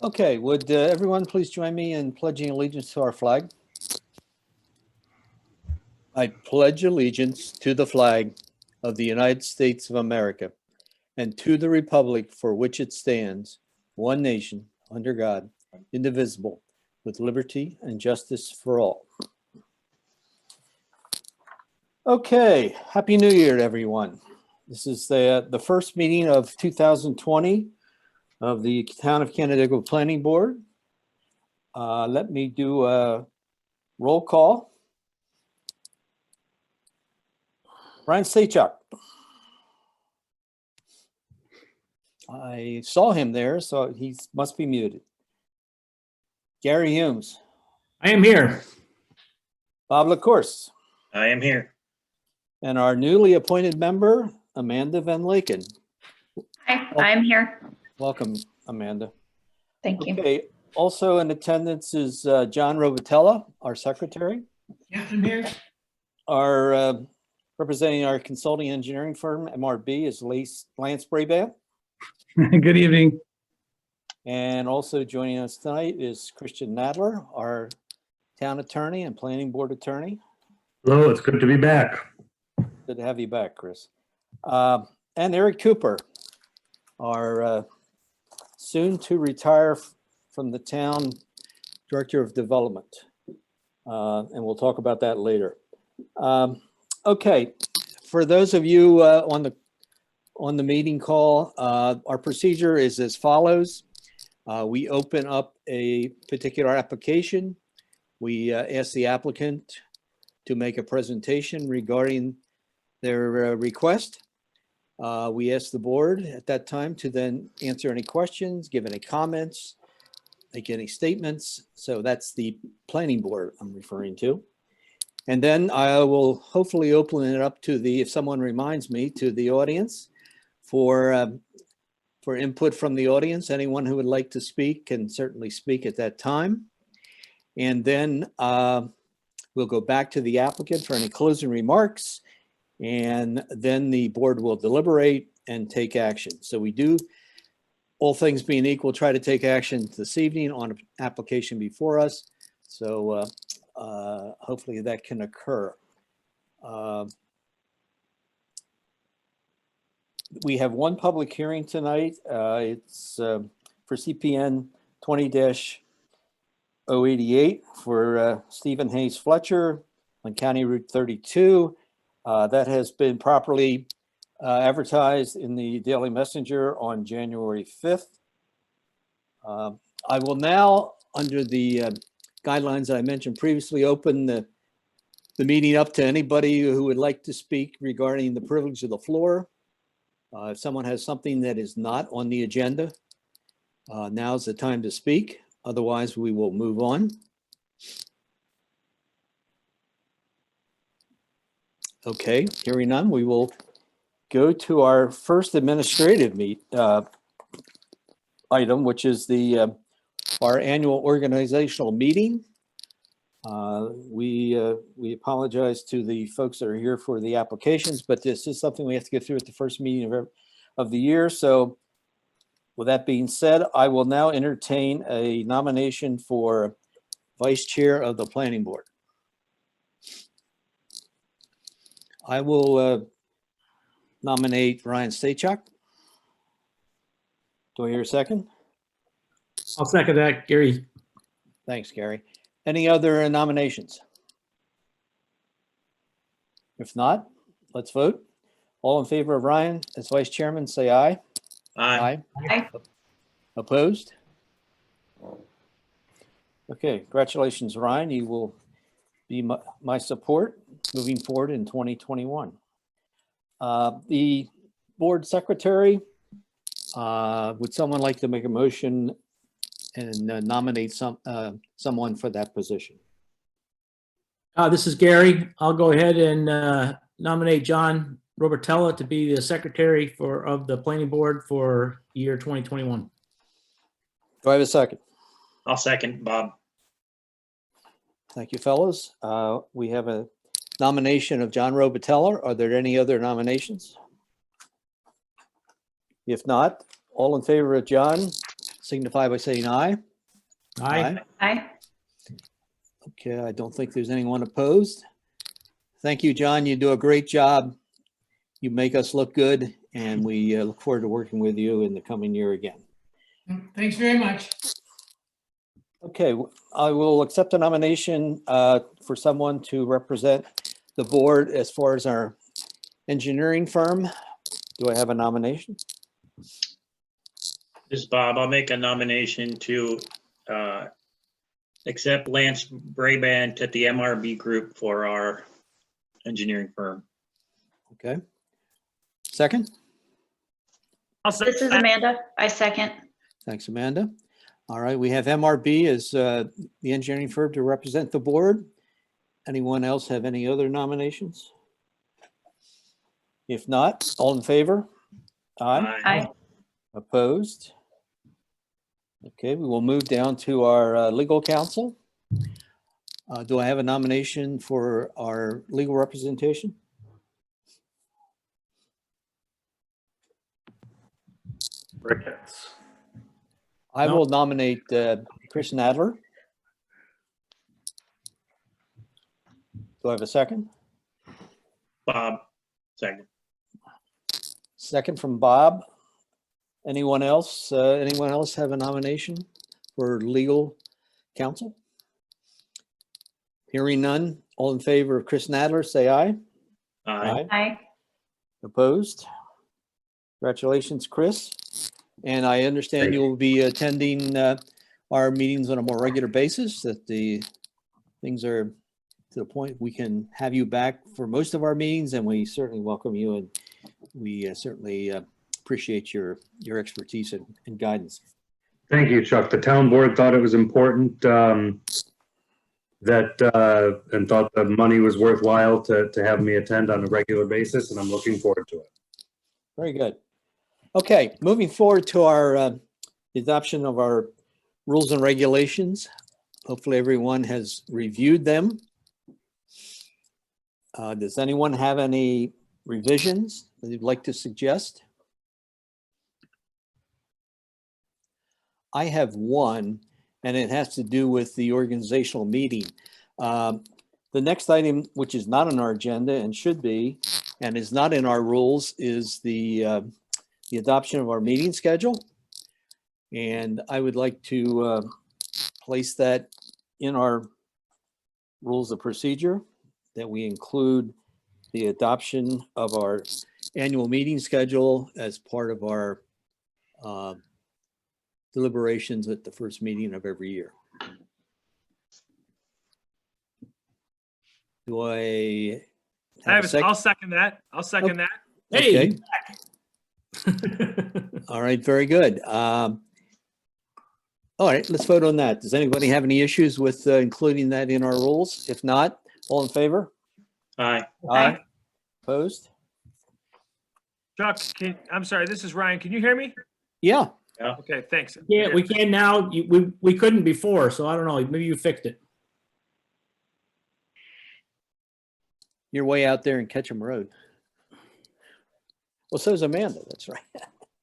Okay, would everyone please join me in pledging allegiance to our flag? I pledge allegiance to the flag of the United States of America and to the republic for which it stands, one nation, under God, indivisible, with liberty and justice for all. Okay, Happy New Year to everyone. This is the first meeting of 2020 of the Town of Canandaigua Planning Board. Let me do a roll call. Ryan Stachuk. I saw him there, so he must be muted. Gary Humes. I am here. Bob LaCourse. I am here. And our newly appointed member, Amanda Van Laken. Hi, I'm here. Welcome, Amanda. Thank you. Okay, also in attendance is John Robitella, our secretary. Yeah, I'm here. Our representing our consulting engineering firm, MRB, is Lance Brabant. Good evening. And also joining us tonight is Christian Nadler, our town attorney and planning board attorney. Hello, it's good to be back. Good to have you back, Chris. And Eric Cooper, our soon to retire from the town director of development. And we'll talk about that later. Okay, for those of you on the meeting call, our procedure is as follows. We open up a particular application. We ask the applicant to make a presentation regarding their request. We ask the board at that time to then answer any questions, give any comments, make any statements. So that's the planning board I'm referring to. And then I will hopefully open it up to if someone reminds me, to the audience for input from the audience. Anyone who would like to speak can certainly speak at that time. And then we'll go back to the applicant for any closing remarks. And then the board will deliberate and take action. So we do, all things being equal, try to take action this evening on an application before us. So hopefully that can occur. We have one public hearing tonight. It's for CPN 20-088 for Stephen Hayes Fletcher on County Route 32. That has been properly advertised in the Daily Messenger on January 5th. I will now, under the guidelines that I mentioned previously, open the meeting up to anybody who would like to speak regarding the privilege of the floor. If someone has something that is not on the agenda, now's the time to speak. Otherwise, we will move on. Okay, hearing none, we will go to our first administrative item, which is our annual organizational meeting. We apologize to the folks that are here for the applications, but this is something we have to get through at the first meeting of the year. So with that being said, I will now entertain a nomination for vice chair of the planning board. I will nominate Ryan Stachuk. Do I hear a second? I'll second that, Gary. Thanks, Gary. Any other nominations? If not, let's vote. All in favor of Ryan as vice chairman, say aye. Aye. Aye. Opposed? Okay, congratulations, Ryan. You will be my support moving forward in 2021. The board secretary, would someone like to make a motion and nominate someone for that position? This is Gary. I'll go ahead and nominate John Robertella to be the secretary of the planning board for year 2021. Do I have a second? I'll second, Bob. Thank you, fellows. We have a nomination of John Robitella. Are there any other nominations? If not, all in favor of John signify by saying aye. Aye. Aye. Okay, I don't think there's anyone opposed. Thank you, John. You do a great job. You make us look good, and we look forward to working with you in the coming year again. Thanks very much. Okay, I will accept a nomination for someone to represent the board as far as our engineering firm. Do I have a nomination? This is Bob. I'll make a nomination to accept Lance Brabant at the MRB Group for our engineering firm. Okay. Second? This is Amanda. I second. Thanks, Amanda. All right, we have MRB as the engineering firm to represent the board. Anyone else have any other nominations? If not, all in favor? Aye. Aye. Opposed? Okay, we will move down to our legal counsel. Do I have a nomination for our legal representation? Ricketts. I No. will nominate Chris Nadler. Do I have a second? Bob, second. Second from Bob. Anyone else? Anyone else have a nomination for legal counsel? Hearing none, all in favor of Chris Nadler, say aye. Aye. Aye. Opposed? Congratulations, Chris. And I understand Thank you you. will be attending our meetings on a more regular basis, that the things are to the point we can have you back for most of our meetings, and we certainly welcome you, and we certainly appreciate your expertise and guidance. Thank you, Chuck. The town board thought it was important and thought the money was worthwhile to have me attend on a regular basis, and I'm looking forward to it. Very good. Okay, moving forward to our adoption of our rules and regulations. Hopefully everyone has reviewed them. Does anyone have any revisions that you'd like to suggest? I have one, and it has to do with the organizational meeting. The next item, which is not on our agenda and should be, and is not in our rules, is the adoption of our meeting schedule. And I would like to place that in our rules of procedure, that we include the adoption of our annual meeting schedule as part of our deliberations at the first meeting of every year. Do I have a second? I'll second that. I'll second that. Hey. Okay. All right, very good. All right, let's vote on that. Does anybody have any issues with including that in our rules? If not, all in favor? Aye. Aye. Opposed? Chuck, I'm sorry, this is Ryan. Can you hear me? Yeah, Okay, thanks. Yeah, we can now. We couldn't before, so I don't know. Maybe you fixed it. you're way out there in Ketchum Road. Well, so is Amanda, that's right.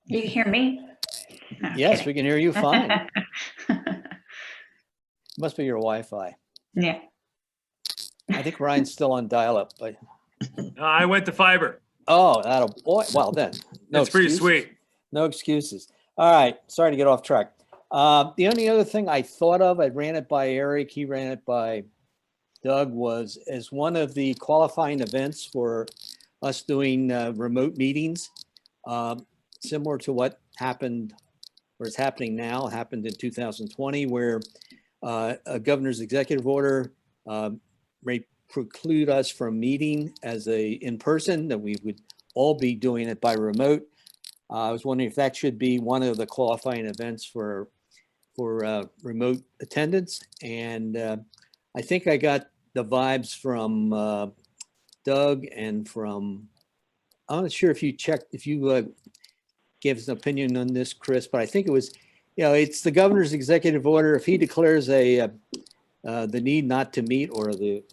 You hear me? No, Yes, kidding. we can hear you fine. Must be your Wi-Fi. Yeah. I think Ryan's still on dial-up, but, I went to fiber. oh, that'll, boy, well then. no It's pretty excuses. sweet. No excuses. All right, sorry to get off track. The only other thing I thought of, I ran it by Eric, he ran it by Doug, was as one of the qualifying events for us doing remote meetings, similar to what happened, or is happening now, happened in 2020, where a governor's executive order may preclude us from meeting as in person, that we would all be doing it by remote. I was wondering if that should be one of the qualifying events for remote attendance. And I think I got the vibes from Doug and from, I'm not sure if you checked, if you gave us an opinion on this, Chris, but I think it was, it's the governor's executive order. If he declares the need not to meet, or the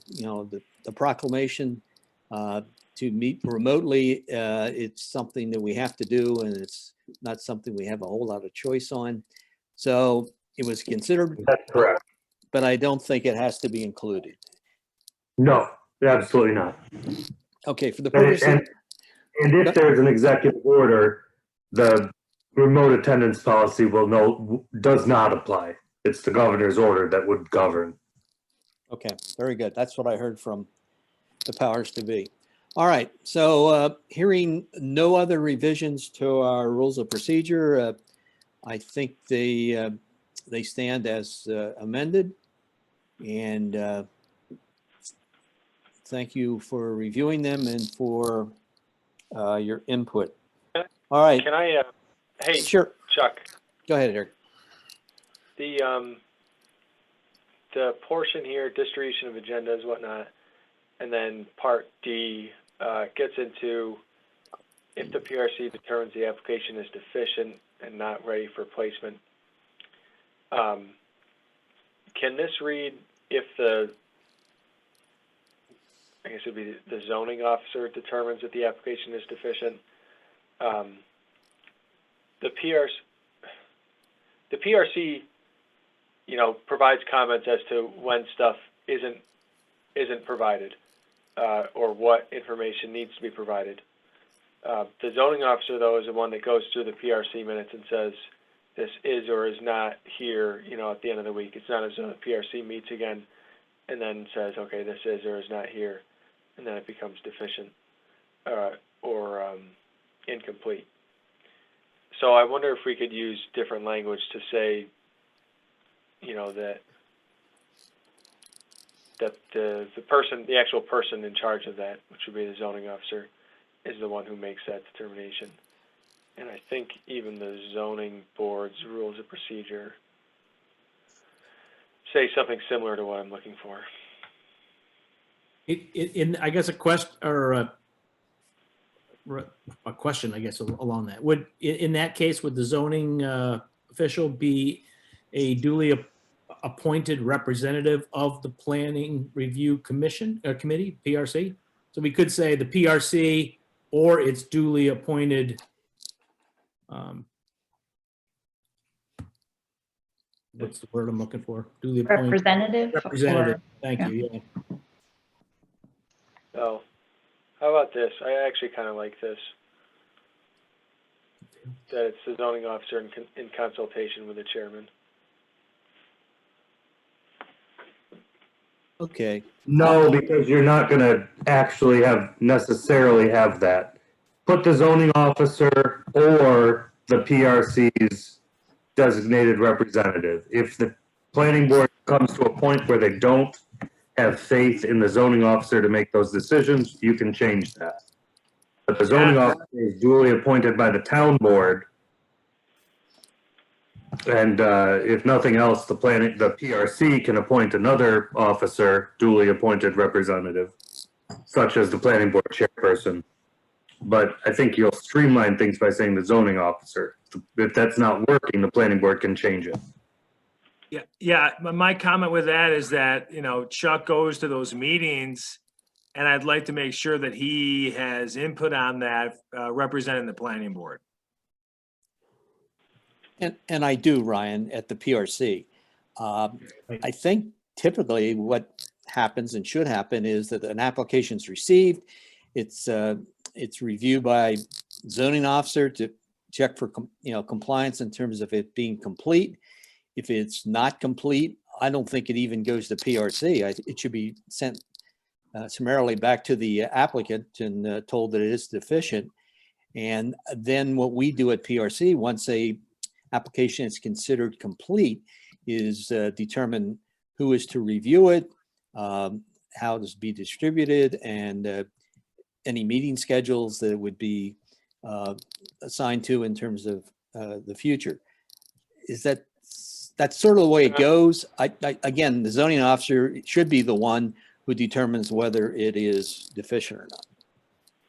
proclamation to meet remotely, it's something that we have to do, and it's not something we have a whole lot of choice on. So it was considered, That's correct. but I don't think it has to be included. No, absolutely not. Okay, for the And, purpose of, and if there's an executive order, the remote attendance policy does not apply. It's the governor's order that would govern. okay, very good. That's what I heard from the powers to be. All right, so hearing no other revisions to our rules of procedure, I think they stand as amended. And thank you for reviewing them and for your input. All right, Can I, hey, sure. Chuck, Go ahead, Eric. the portion here, distribution of agendas, whatnot, and then part D gets into if the PRC determines the application is deficient and not ready for placement. Can this read if I guess it'd be the zoning officer determines that the application is deficient? The PRC, you know, provides comments as to when stuff isn't provided, or what information needs to be provided. The zoning officer, though, is the one that goes through the PRC minutes and says this is or is not here, you know, at the end of the week. It's not as though the PRC meets again and then says, okay, this is or is not here, and then it becomes deficient or incomplete. So I wonder if we could use different language to say, you know, that the actual person in charge of that, which would be the zoning officer, is the one who makes that determination. And I think even the zoning board's rules of procedure say something similar to what I'm looking for. In I guess a question or a question, I guess, along that. Would, in that case, would the zoning official be a duly appointed representative of the Planning Review Commission committee, PRC? So we could say the PRC or its duly appointed. What's the word I'm looking for? Duly appointed Representative? representative. or- Thank yeah. you. Yeah. Oh, how about this? I actually kind of like this. That it's the zoning officer in consultation with the chairman. Okay, No, because you're not gonna actually necessarily have that. Put the zoning officer or the PRC's designated representative. If the planning board comes to a point where they don't have faith in the zoning officer to make those decisions, you can change that. But the zoning officer is duly appointed by the town board. And if nothing else, the PRC can appoint another officer, duly appointed representative, such as the planning board chairperson. But I think you'll streamline things by saying the zoning officer. If that's not working, the planning board can change it. Yeah. My comment with that is that, you know, Chuck goes to those meetings and I'd like to make sure that he has input on that, representing the planning board. and I do, Ryan, at the PRC. I think typically what happens and should happen is that an application's received, it's reviewed by zoning officer to check for compliance in terms of it being complete. If it's not complete, I don't think it even goes to PRC. It should be sent summarily back to the applicant and told that it is deficient. And then what we do at PRC, once a application is considered complete, is determine who is to review it, how it is to be distributed, and any meeting schedules that it would be assigned to in terms of the future. That's sort of the way it goes. Again, the zoning officer should be the one who determines whether it is deficient or not.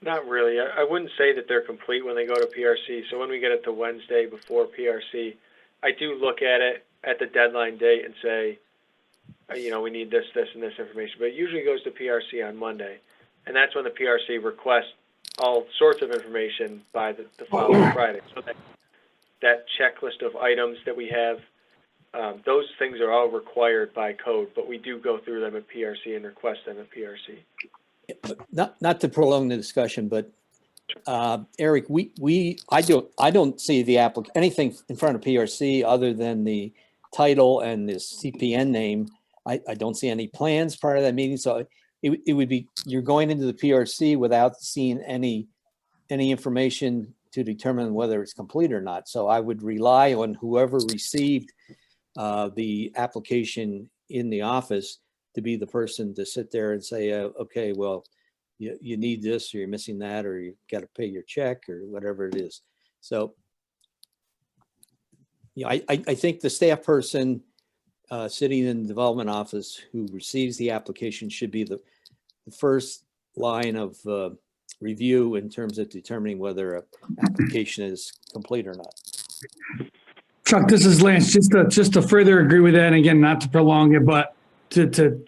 Not really. I wouldn't say that they're complete when they go to PRC. So when we get it to Wednesday before PRC, I do look at it at the deadline date and say, you know, we need this, this, and this information. But it usually goes to PRC on Monday. And that's when the PRC requests all sorts of information by the following Friday. So that checklist of items that we have Those things are all required by code, but we do go through them at PRC and request them at PRC. Not to prolong the discussion, but Eric, I don't see anything in front of PRC other than the title and the CPN name. I don't see any plans prior to that meeting, so it would be, you're going into the PRC without seeing any information to determine whether it's complete or not. So I would rely on whoever received the application in the office to be the person to sit there and say, okay, well, you need this, or you're missing that, or you got to pay your check, or whatever it is. So, I think the staff person sitting in the development office who receives the application should be the first line of review in terms of determining whether an application is complete or not. Chuck, this is Lance. Just to further agree with that, and again, not to prolong it, but to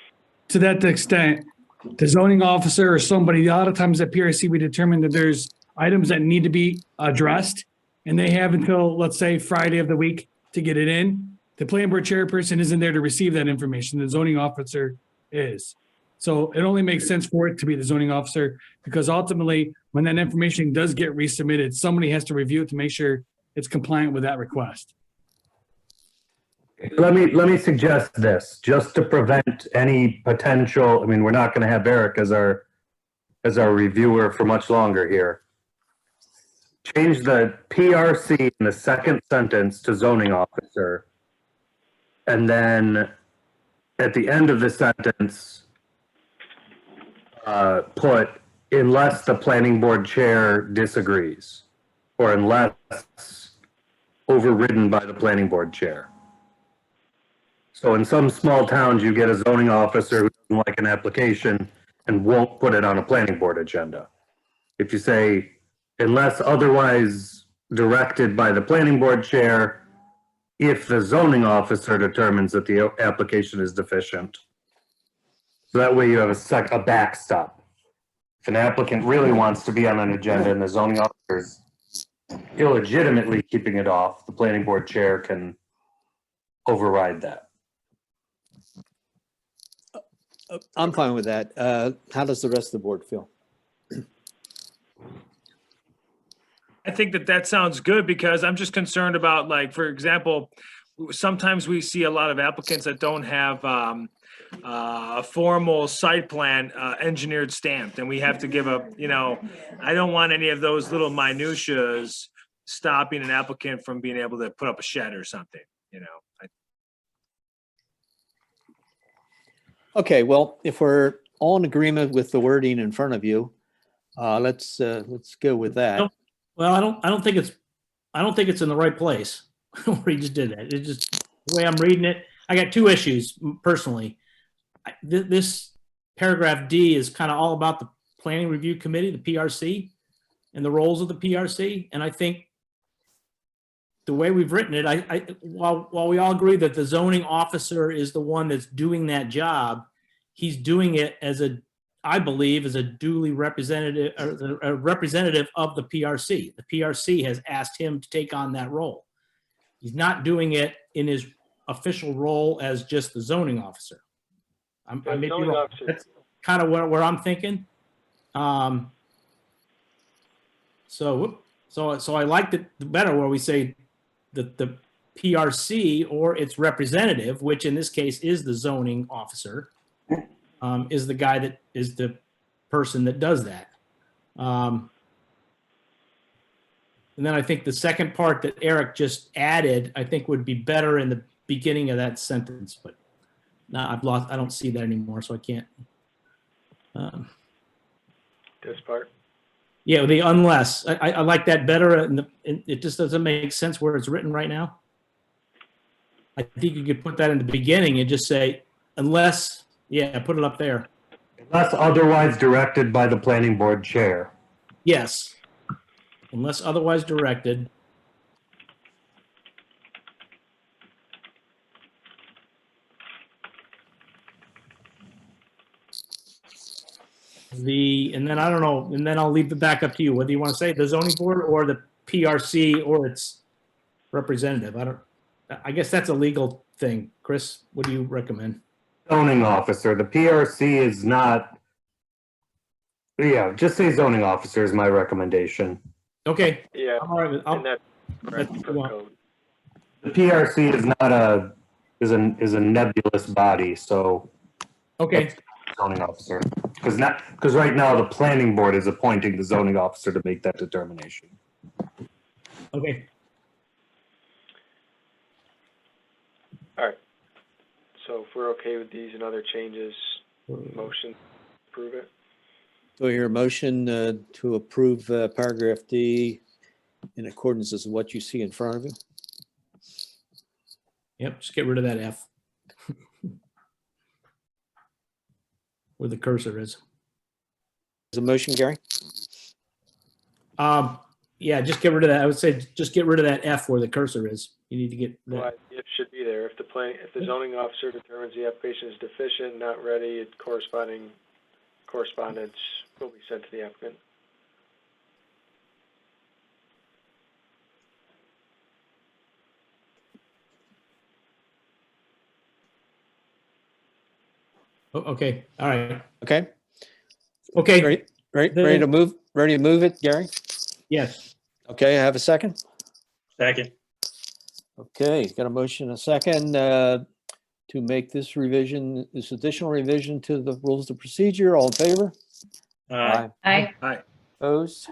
that extent, the zoning officer or somebody, a lot of times at PRC, we determine that there's items that need to be addressed, and they have until, let's say, Friday of the week to get it in. The planning board chairperson isn't there to receive that information. The zoning officer is. So it only makes sense for it to be the zoning officer, because ultimately, when that information does get resubmitted, somebody has to review it to make sure it's compliant with that request. Let me suggest this, just to prevent any potential, I mean, we're not gonna have Eric as our reviewer for much longer here. Change the PRC in the second sentence to zoning officer. And then at the end of the sentence, put unless the planning board chair disagrees, or unless overridden by the planning board chair. So in some small towns, you get a zoning officer who doesn't like an application and won't put it on a planning board agenda. If you say, unless otherwise directed by the planning board chair, if the zoning officer determines that the application is deficient. So that way you have a backstop. If an applicant really wants to be on an agenda and the zoning officer is illegitimately keeping it off, the planning board chair can override that. I'm fine with that. How does the rest of the board feel? I think that sounds good, because I'm just concerned about, like, for example, sometimes we see a lot of applicants that don't have a formal site plan engineered stamped, and we have to give I don't want any of those little minutiaes stopping an applicant from being able to put up a shed or something, Okay, well, if we're all in agreement with the wording in front of you, let's go with that. Nope. Well, I don't think it's in the right place where he just did that. It's just the way I'm reading it. I got two issues personally. This paragraph D is kind of all about the planning review committee, the PRC, and the roles of the PRC. And I think the way we've written it, while we all agree that the zoning officer is the one that's doing that job, he's doing it I believe, as a duly representative, or a representative of the PRC. The PRC has asked him to take on that role. He's not doing it in his official role as just the zoning officer. I may be wrong. That's kind of where I'm thinking. So I liked it better where we say that the PRC or its representative, which in this case is the zoning officer, is the guy that is the person that does that. And then I think the second part that Eric just added, I think would be better in the beginning of that sentence, but now I don't see that anymore, so I can't. This part. Yeah, the unless, I like that better, and it just doesn't make sense where it's written right now. I think you could put that in the beginning and just say, unless, yeah, put it up there. Unless otherwise directed by the planning board chair. Yes, unless otherwise directed. And then I don't know, and then I'll leave it back up to you, whether you want to say the zoning board or the PRC or its representative. I guess that's a legal thing. Chris, what do you recommend? Zoning officer, the PRC is not. Yeah, just say zoning officer is my recommendation. Okay. Yeah, I'm all right with, and that's correct that's for what- code. The PRC is not is a nebulous body, so okay, zoning officer. Because right now the planning board is appointing the zoning officer to make that determination. okay. So if we're okay with these and other changes, motion, approve it. Do I hear a motion to approve paragraph D in accordance with what you see in front of you? Yep, just get rid of that F. Where the cursor is. Is a motion, Gary? Yeah, just get rid of that. I would say just get rid of that F where the cursor is. You need to get Well, that. it should be there. If the zoning officer determines the application is deficient, not ready, correspondence will be sent to the applicant. Oh, okay, all right. Okay, Okay, ready to move it, Gary? yes. Okay, I have a second? Second. Okay, got a motion, a second, to make this revision, this additional revision to the rules of procedure. All in favor? Aye. Opposed?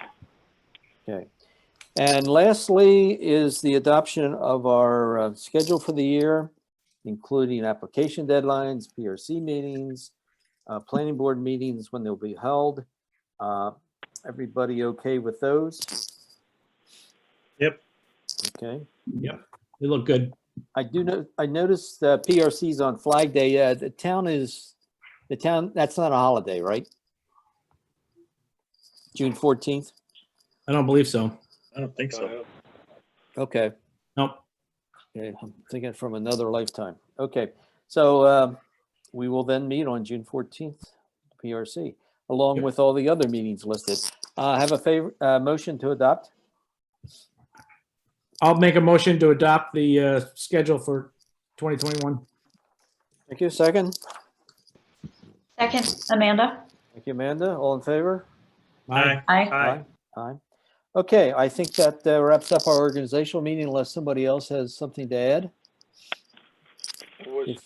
Okay. And lastly is the adoption of our schedule for the year, including application deadlines, PRC meetings, planning board meetings when they'll be held. Everybody okay with those? Yep. Okay. They look good. I do know, I noticed PRC's on Flag Day. The town, that's not a holiday, right? June 14th? I don't believe so. I don't think so. Okay. Nope. Okay, I'm thinking from another lifetime. Okay, so we will then meet on June 14th, PRC, along Yep. with all the other meetings listed. Have a motion to adopt? I'll make a motion to adopt the schedule for 2021. Thank you. Second? Second, Amanda. Thank you, Amanda. All in favor? Aye. Aye. Aye. Aye. Okay, I think that wraps up our organizational meeting unless somebody else has something to add. If-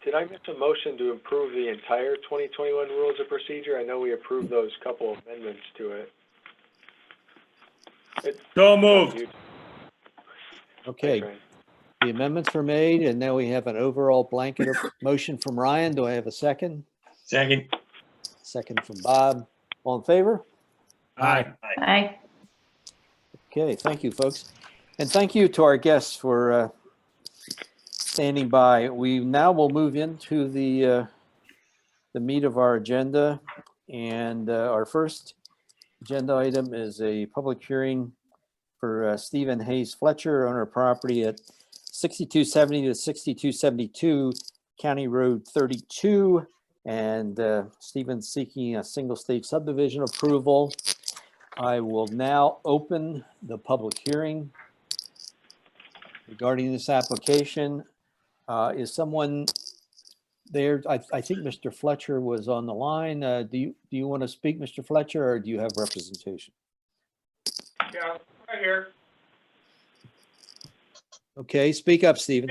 Did I miss a motion to improve the entire 2021 rules of procedure? I know we approved those couple amendments to it. So moved. Okay, Thanks, Ryan. the amendments were made and now we have an overall blanket motion from Ryan. Do I have a second? Second. Second from Bob. All in favor? Aye. Aye. Okay, thank you, folks. And thank you to our guests for standing by. We now will move into the meat of our agenda. And our first agenda item is a public hearing for Stephen Hayes Fletcher, owner of property at 6270 to 6272 County Road 32. And Stephen's seeking a single stage subdivision approval. I will now open the public hearing regarding this application. Is someone there? I think Mr. Fletcher was on the line. Do you want to speak, Mr. Fletcher, or do you have representation? Yeah, right here. Okay, speak up, Stephen.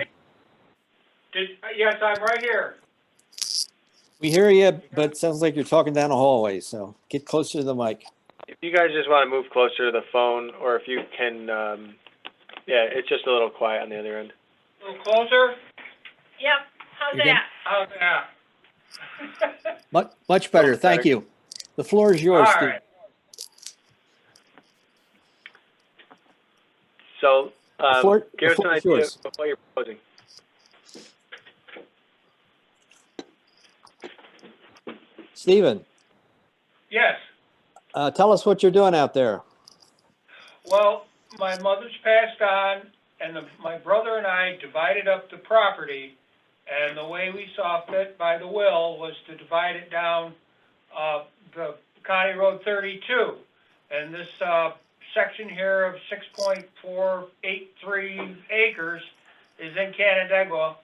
Yes, I'm right here. We hear you, but it sounds like you're talking down a hallway, so get closer to the mic. If you guys just want to move closer to the phone, or if you can, yeah, it's just a little quiet on the other end. A little closer? Yep. How's You that? How's that? Much better, Much thank better. you. The floor is yours, All Stephen. right. So, floor- give the us an floor is idea yours. of what you're proposing. Stephen, Yes. tell us what you're doing out there. Well, my mother's passed on, and my brother and I divided up the property, and the way we saw fit by the will was to divide it down the County Road 32. And this section here of 6.483 acres is in Canandaigua.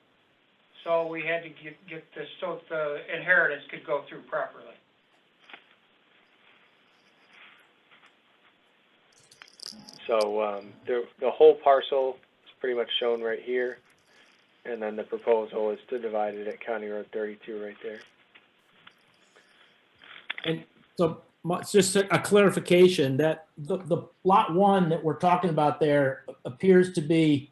So we had to get this, so the inheritance could go through properly. So the whole parcel is pretty much shown right here. And then the proposal is to divide it at County Road 32 right there. And so it's just a clarification that the lot one that we're talking about there appears to be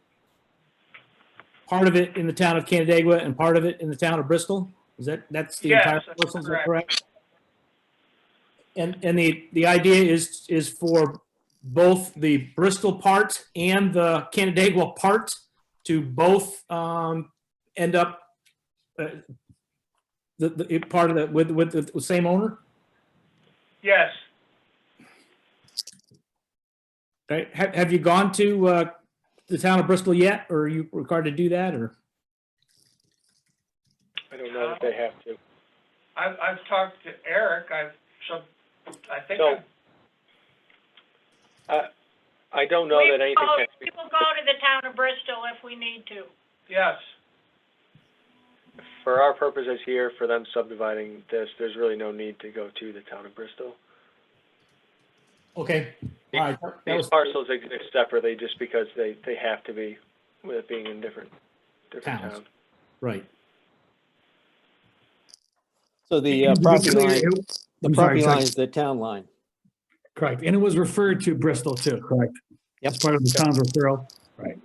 part of it in the town of Canandaigua and part of it in the town of Bristol? That's the Yes, entire that's parcel, is that correct. correct? And the idea is for both the Bristol part and the Canandaigua part to both end up the part of the with the same owner? Yes, Right? Have you gone to the town of Bristol yet, or are you required to do that, or? I don't know that they have to. I've talked to Eric, I think, So, I don't know that anything has to be, We will go to the town of Bristol if we need to. yes, for our purposes here, for them subdividing this, there's really no need to go to the town of Bristol. Okay, all right. That These was parcels exist separately just because they have to be, with it being in different Towns. towns. right. So the And to be property clear, line, it- the I'm sorry, property sorry. line is the town line. Correct. And it was referred to Bristol too, correct? Yep. As part of the town's referral. Right.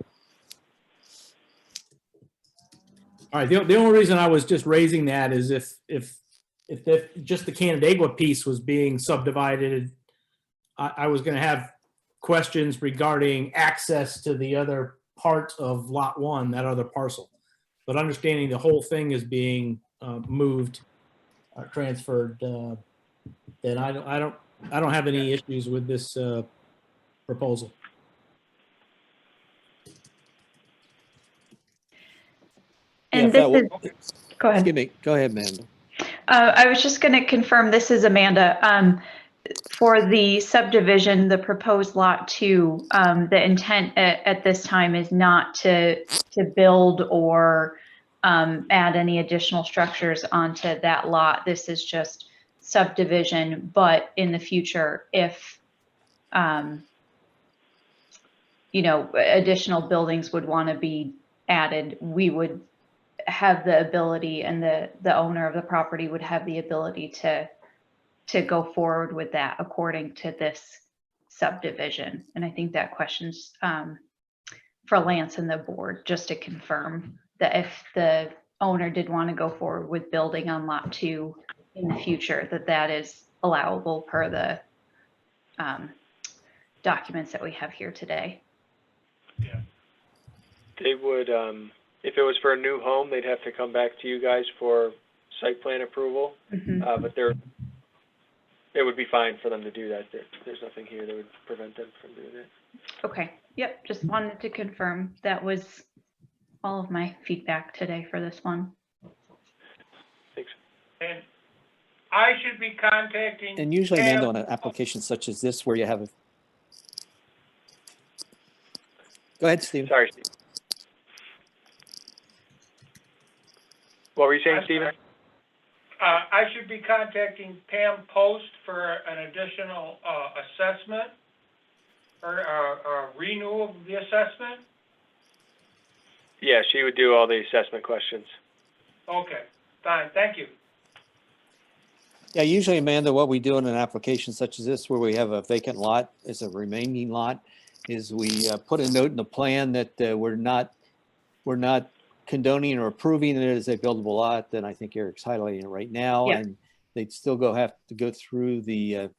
All right, the only reason I was just raising that is if just the Canandaigua piece was being subdivided, I was gonna have questions regarding access to the other part of lot one, that other parcel. But understanding the whole thing is being moved, transferred, then I don't have any issues with this proposal. Yeah, And if this that wa- is, go ahead. Excuse me, go ahead, Amanda. I was just going to confirm, this is Amanda. For the subdivision, the proposed lot 2, the intent at this time is not to build or add any additional structures onto that lot. This is just subdivision, but in the future, if additional buildings would want to be added, we would have the ability, and the owner of the property would have the ability to go forward with that according to this subdivision. And I think that question's for Lance and the board, just to confirm that if the owner did want to go forward with building on lot 2 in the future, that is allowable per the documents that we have here today. They would, if it was for a new home, they'd have to come back to you guys for site plan approval. Mhm. But it would be fine for them to do that. There's nothing here that would prevent them from doing that. Okay, yep, just wanted to confirm. That was all of my feedback today for this one. Thanks. and I should be contacting. And usually, Pam- Amanda, on an application such as this, where you have a. Go ahead, Steve. Sorry, Steve. What were you saying, I'm Stephen? sorry. I should be contacting Pam Post for an additional assessment or a renewal of the assessment? Yeah, she would do all the assessment questions. Okay, fine, thank you. Yeah, usually, Amanda, what we do in an application such as this, where we have a vacant lot as a remaining lot, is we put a note in the plan that we're not condoning or approving it as a buildable lot. Then I think Eric's highlighting it right now, Yeah. and they'd still have to go through the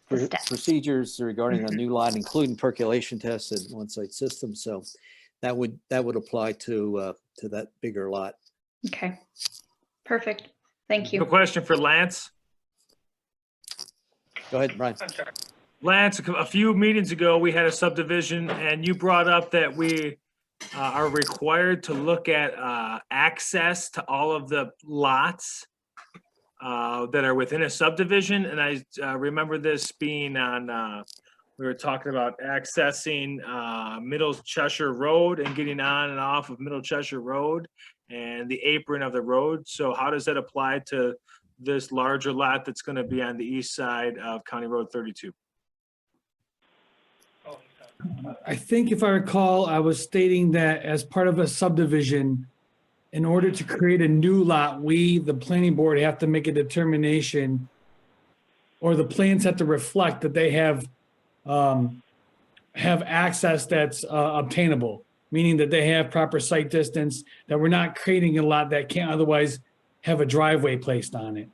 The steps. procedures regarding a new lot, including percolation tests and on-site system. So that would apply to that bigger lot. Okay, perfect. Thank A you. question for Lance. Go ahead, Brian. I'm sorry. Lance, a few meetings ago, we had a subdivision and you brought up that we are required to look at access to all of the lots that are within a subdivision. And I remember this being on We were talking about accessing Middle Cheshire Road and getting on and off of Middle Cheshire Road and the apron of the road. So how does that apply to this larger lot that's going to be on the east side of County Road 32? Oh, I think if I recall, I was stating that as part of a subdivision, in order to create a new lot, we, the planning board, have to make a determination, or the plans have to reflect that they have access that's obtainable, meaning that they have proper site distance, that we're not creating a lot that can't otherwise have a driveway placed on it.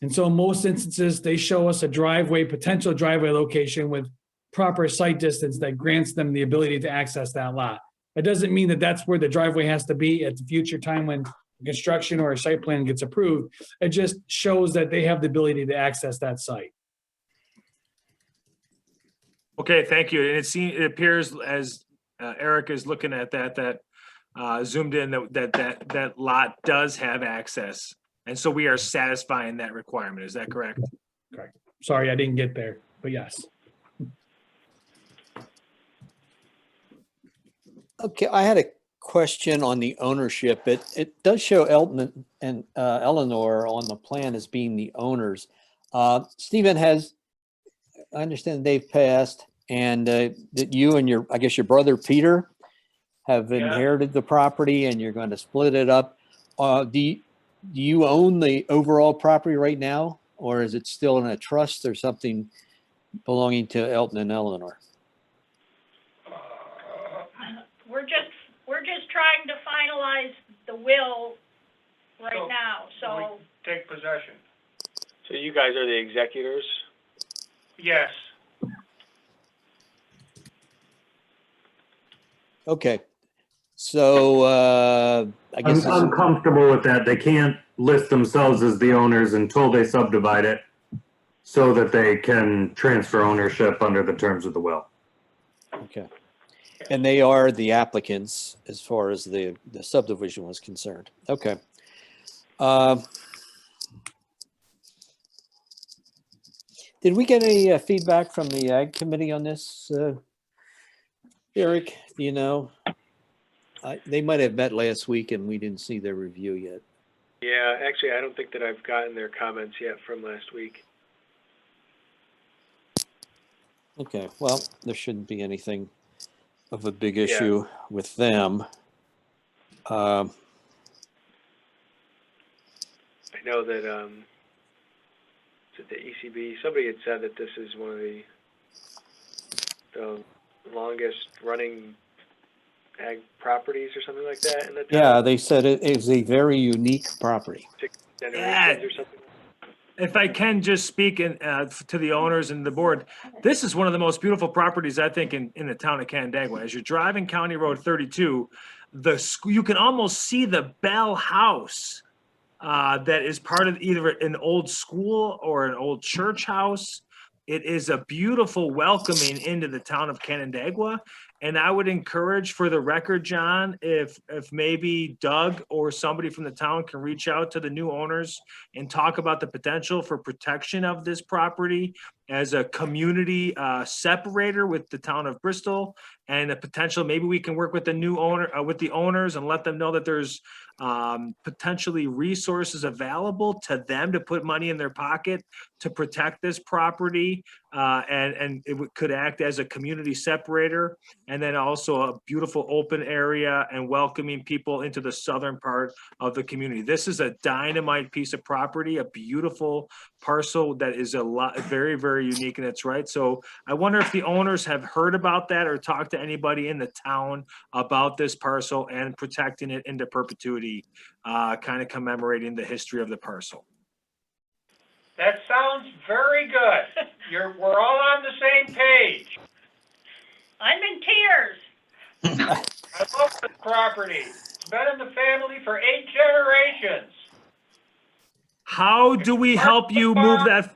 And so in most instances, they show us a driveway, potential driveway location with proper site distance that grants them the ability to access that lot. It doesn't mean that that's where the driveway has to be at the future time when construction or a site plan gets approved. It just shows that they have the ability to access that site. Okay, thank you. And it appears as Eric is looking at that zoomed in that lot does have access. And so we are satisfying that requirement. Is that correct? Correct. Sorry, I didn't get there, but yes. Okay, I had a question on the ownership. It does show Elton and Eleanor on the plan as being the owners. Stephen, I understand they've passed, and that you and your brother Peter have inherited the property, and you're going to split it up. Do you own the overall property right now, or is it still in a trust or something belonging to Elton and Eleanor? We're just trying to finalize the will right So, now, so. We take possession. So you guys are the executors? Yes. Okay. So I guess I'm comfortable with that. They can't list themselves as the owners until they subdivide it so that they can transfer ownership under the terms of the will. okay. And they are the applicants as far as the subdivision was concerned. Okay. Did we get any feedback from the Ag Committee on this, Eric? Do you know? They might have met last week and we didn't see their review yet. Yeah, actually, I don't think that I've gotten their comments yet from last week. Okay, well, there shouldn't be anything of a big issue with them. I know that the ECB, somebody had said that this is one of the longest running ag properties or something like that in the town. Yeah, they said it is a very unique property. 6 generations or something. If I can just speak to the owners and the board, this is one of the most beautiful properties, I think, in the town of Canandaigua. As you're driving County Road 32, you can almost see the Bell House that is part of either an old school or an old church house. It is a beautiful welcoming into the town of Canandaigua. And I would encourage, for the record, John, if maybe Doug or somebody from the town can reach out to the new owners and talk about the potential for protection of this property as a community separator with the town of Bristol, and the potential, maybe we can work with the new owner, with the owners, and let them know that there's potentially resources available to them to put money in their pocket to protect this property, and could act as a community separator, and then also a beautiful open area and welcoming people into the southern part of the community. This is a dynamite piece of property, a beautiful parcel that is very, very unique in its right. So I wonder if the owners have heard about that or talked to anybody in the town about this parcel and protecting it into perpetuity, kind of commemorating the history of the parcel. That sounds very good. We're all on the same page. I'm in tears. I love this property. It's been in the family for 8 generations. How do we help you move that?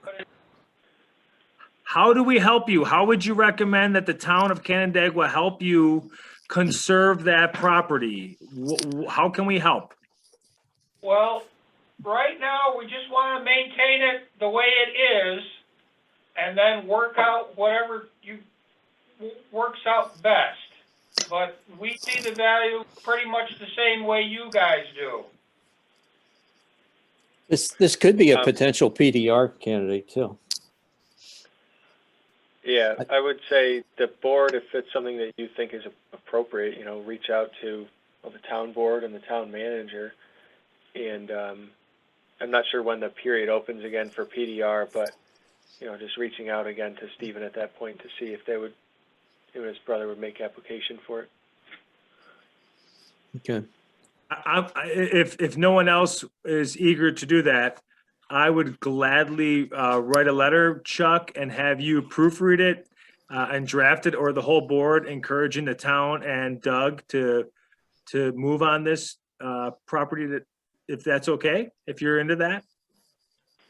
How do we help you? How would you recommend that the town of Canandaigua help you conserve that property? How can we help? Well, right now, we just want to maintain it the way it is, and then work out whatever you works out best. But we see the value pretty much the same way you guys do. This could be a potential PDR candidate too. Yeah, I would say the board, if it's something that you think is appropriate, you know, reach out to the town board and the town manager. And I'm not sure when the period opens again for PDR, but, you know, just reaching out again to Stephen at that point to see if they would, him and his brother would make application for it. Okay. If no one else is eager to do that, I would gladly write a letter, Chuck, and have you proofread it and draft it, or the whole board encouraging the town and Doug to move on this property, that, if that's okay, if you're into that.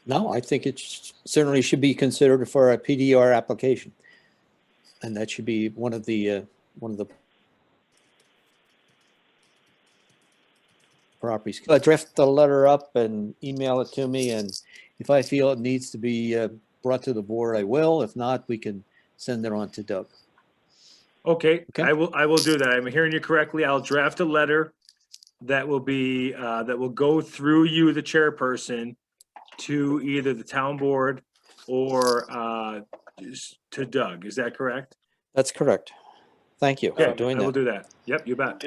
No, I think it certainly should be considered for a PDR application. And that should be one of the properties. Draft the letter up and email it to me, and if I feel it needs to be brought to the board, I will. If not, we can send it on to Doug. Okay, Okay. I will do that. I'm hearing you correctly. I'll draft a letter that will be, that will go through you, the chairperson, to either the town board or to Doug. Is that correct? That's correct. Thank you Okay, for doing I will that. do that. Yep, you bet.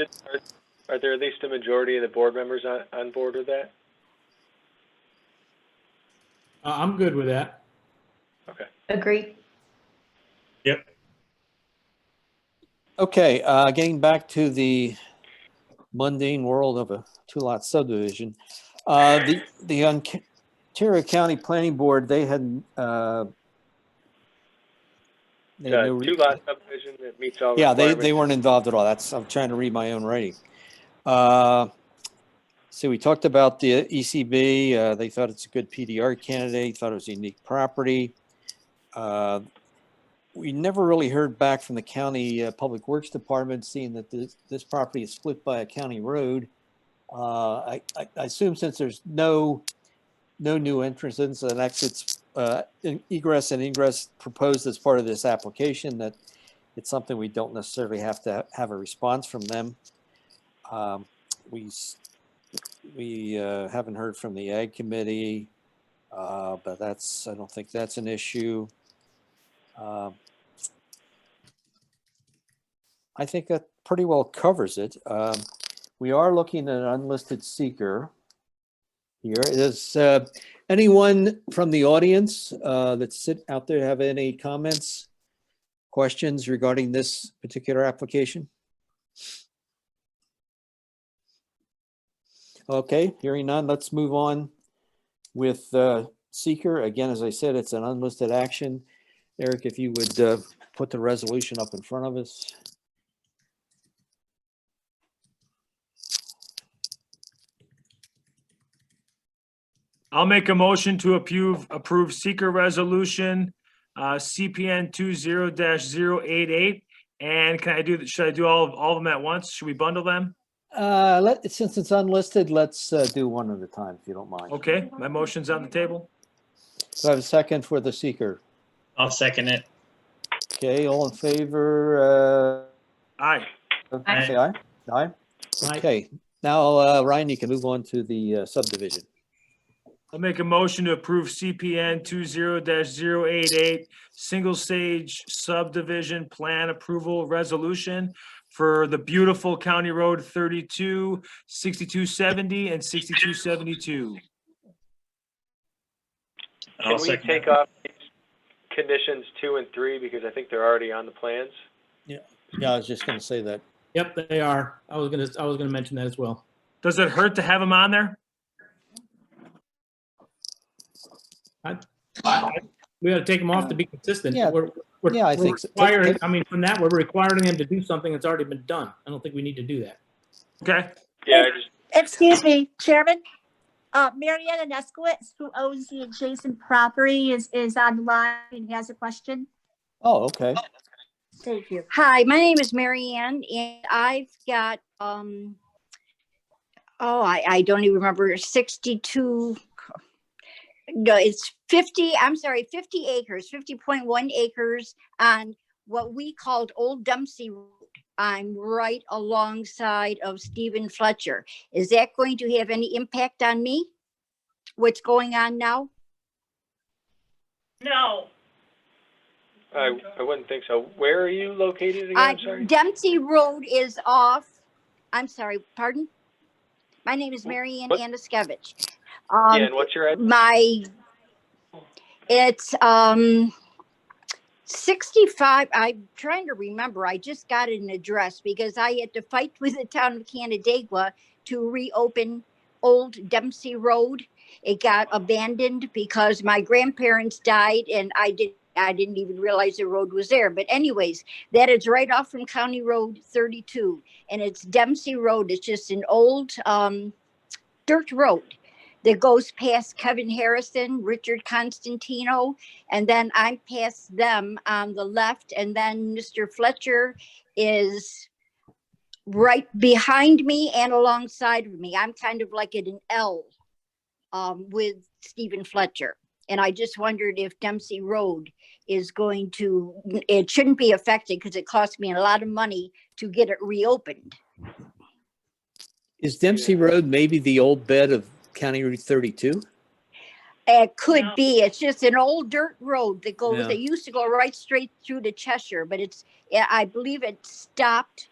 Are there at least a majority of the board members on board with that? I'm good with that. Okay. Agreed. Yep. Okay, getting back to the mundane world of a two-lot subdivision. The Ontario County Planning Board, they had Two-lot subdivision that meets all yeah, requirements. they weren't involved at all. I'm trying to read my own writing. So we talked about the ECB. They thought it's a good PDR candidate, thought it was a unique property. We never really heard back from the county Public Works Department, seeing that this property is split by a county road. I assume since there's no new entrances and exits, egress and ingress proposed as part of this application, that it's something we don't necessarily have to have a response from them. We haven't heard from the Ag Committee, but I don't think that's an issue. I think that pretty well covers it. We are looking at an unlisted seeker here. Is anyone from the audience that sit out there have any comments, questions regarding this particular application? Okay, hearing none, let's move on with seeker. Again, as I said, it's an unlisted action. Eric, if you would put the resolution up in front of us. I'll make a motion to approve seeker resolution, CPN 20-088. And should I do all of them at once? Should we bundle them? Since it's unlisted, let's do one at a time, if you don't mind. Okay, my motion's on the table. Do I have a second for the seeker? I'll second it. Okay, all in favor? Aye. Say aye. Aye. Aye. Okay, now, Ryan, you can move on to the subdivision. I'll make a motion to approve CPN 20-088 single stage subdivision plan approval resolution for the beautiful County Road 32, 6270 and 6272. Can we take off conditions 2 and 3 because I think they're already on the plans? Yeah, I was just gonna say that. Yep, they are. I was gonna mention that as well. Does it hurt to have them on there? We gotta take them off to be consistent. Yeah. Yeah, I we're think so. requiring, I mean, from that, we're requiring them to do something that's already been done. I don't think we need to do that. Okay. Yeah, Excuse me, Chairman. Marietta Neskowitz, who owns the adjacent property, is on the line and has a question. Oh, okay. Thank you. Hi, my name is Mary Ann, and I've got, I don't even remember, 62, no, it's 50 acres, 50.1 acres on what we called Old Dempsey Road. I'm right alongside of Stephen Fletcher. Is that going to have any impact on me? What's going on now? No. I wouldn't think so. Where are you located again? I'm sorry. Dempsey Road is off. I'm sorry, pardon? My name is Mary Ann What? Anaskevich. Yeah, and what's your address? It's 65. I'm trying to remember. I just got an address because I had to fight with the town of Canandaigua to reopen Old Dempsey Road. It got abandoned because my grandparents died and I didn't even realize the road was there. But anyways, that is right off from County Road 32 and it's Dempsey Road. It's just an old dirt road that goes past Kevin Harrison, Richard Constantino, and then I'm past them on the left. And then Mr. Fletcher is right behind me and alongside of me. I'm kind of like at an L with Stephen Fletcher. And I just wondered if Dempsey Road is going to, it shouldn't be affected because it cost me a lot of money to get it reopened. Is Dempsey Road maybe the old bed of County Route 32? It could be. It's just an old dirt road that goes, Yeah. it used to go right straight through to Cheshire, but it's, I believe it stopped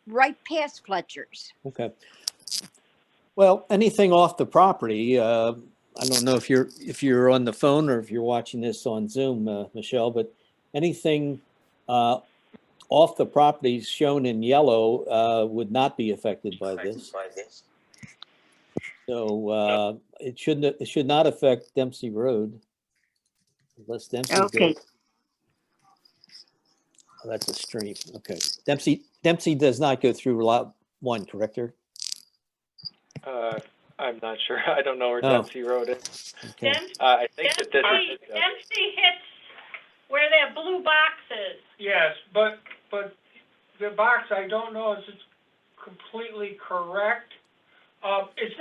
right past Fletcher's. Okay. Well, anything off the property, I don't know if you're on the phone or if you're watching this on Zoom, Michelle, but anything off the property shown in yellow would not be affected by this. So it should not affect Dempsey Road unless Dempsey Okay. goes. Oh, that's a stream. Okay. Dempsey does not go through lot 1, correct? I'm not sure. I don't know where Oh. Dempsey Road is. Okay. I think that this is. Dempsey hits where that blue box is. Yes, but the box, I don't know if it's completely correct. Is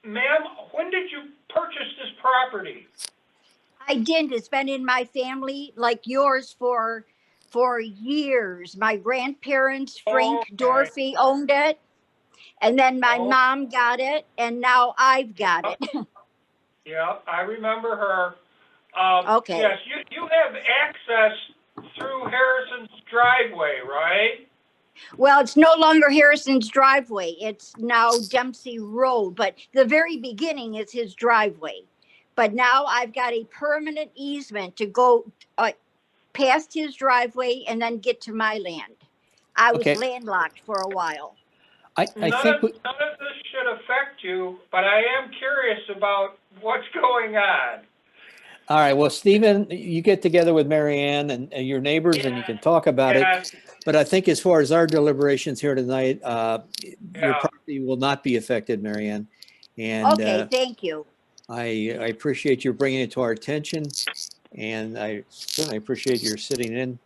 ma'am, when did you purchase this property? I didn't. It's been in my family like yours for years. My grandparents, Frank Okay. Dorothy, owned it. And then my Oh. mom got it and now I've got it. Yeah, I remember her. Okay. Yes, you have access through Harrison's driveway, right? Well, it's no longer Harrison's driveway. It's now Dempsey Road, but the very beginning is his driveway. But now I've got a permanent easement to go past his driveway and then get to my land. I was Okay. landlocked for a while. I None think of this should affect you, but I am curious about what's going on. all right. Well, Stephen, you get together with Mary Ann and your neighbors and you can talk about it. Yes, But I think as far as our deliberations here tonight, your Yeah. property will not be affected, Mary Ann. And Okay, thank you. I appreciate you bringing it to our attention. And I certainly appreciate your sitting in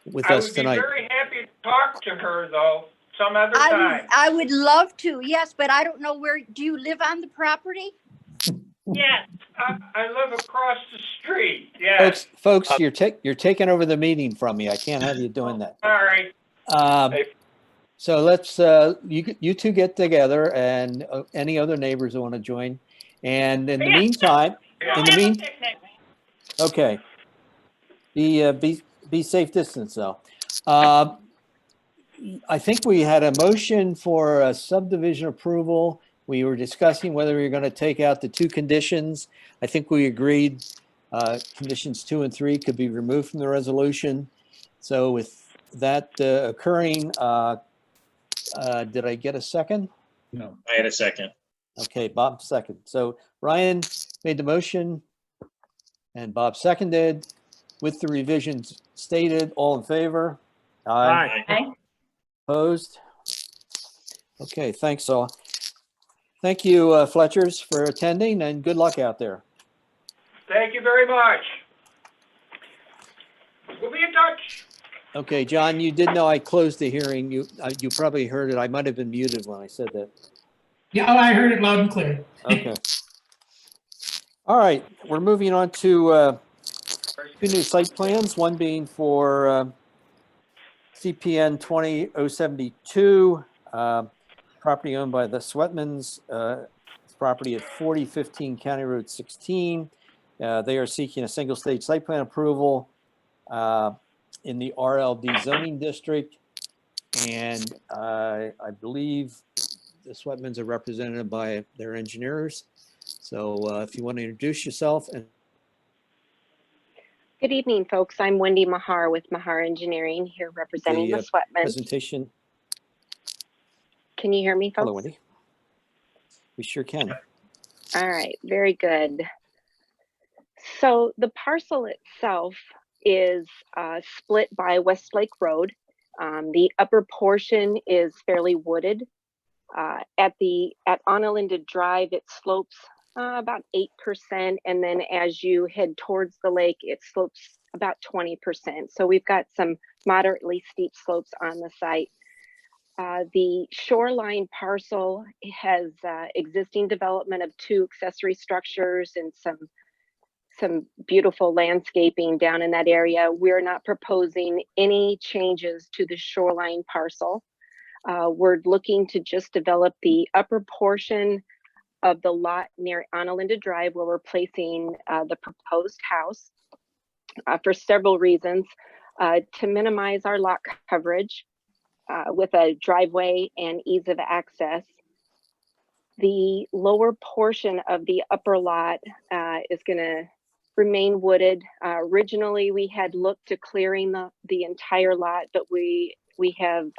with I us would be tonight. very happy to talk to her, though, some other time. I would love to, yes, but I don't know where, do you live on the property? Yes. I live across the street, yes. Folks, you're taking over the meeting from me. I can't have you doing that. Sorry. So let's, you two get together and any other neighbors who want to join. And in the Yeah. meantime, Yeah. in the Have a mean, picnic. okay. Be safe distance though. I think we had a motion for a subdivision approval. We were discussing whether we were going to take out the 2 conditions. I think we agreed conditions 2 and 3 could be removed from the resolution. So with that occurring, did I get a second? I had a second. Okay, Bob second. So Ryan made the motion and Bob seconded with the revisions stated. All in favor? Aye. Okay. Opposed? Okay, thanks all. Thank you, Fletchers, for attending and good luck out there. Thank you very much. We'll be in touch. Okay, John, you did know I closed the hearing. You probably heard it. I might have been muted when I said that. Yeah, I heard it loud and clear. Okay. All right, we're moving on to two new site plans, one being for CPN 20072, property owned by the Sweatmans, property at 4015 County Road 16. They are seeking a single stage site plan approval in the RLD zoning district. And I believe the Sweatmans are represented by their engineers. So if you want to introduce yourself. And Good evening, folks. I'm Wendy Mahar with Mahar Engineering here representing the Sweatmans. Presentation. Can you hear me, folks? Hello, Wendy. We sure can. All right, very good. So the parcel itself is split by Westlake Road. The upper portion is fairly wooded. At Onalinda Drive, it slopes about 8%, and then as you head towards the lake, it slopes about 20%. So we've got some moderately steep slopes on the site. The shoreline parcel has existing development of 2 accessory structures and some beautiful landscaping down in that area. We're not proposing any changes to the shoreline parcel. We're looking to just develop the upper portion of the lot near Onalinda Drive where we're placing the proposed house for several reasons. To minimize our lot coverage with a driveway and ease of access. The lower portion of the upper lot is going to remain wooded. Originally, we had looked to clearing the entire lot, but we have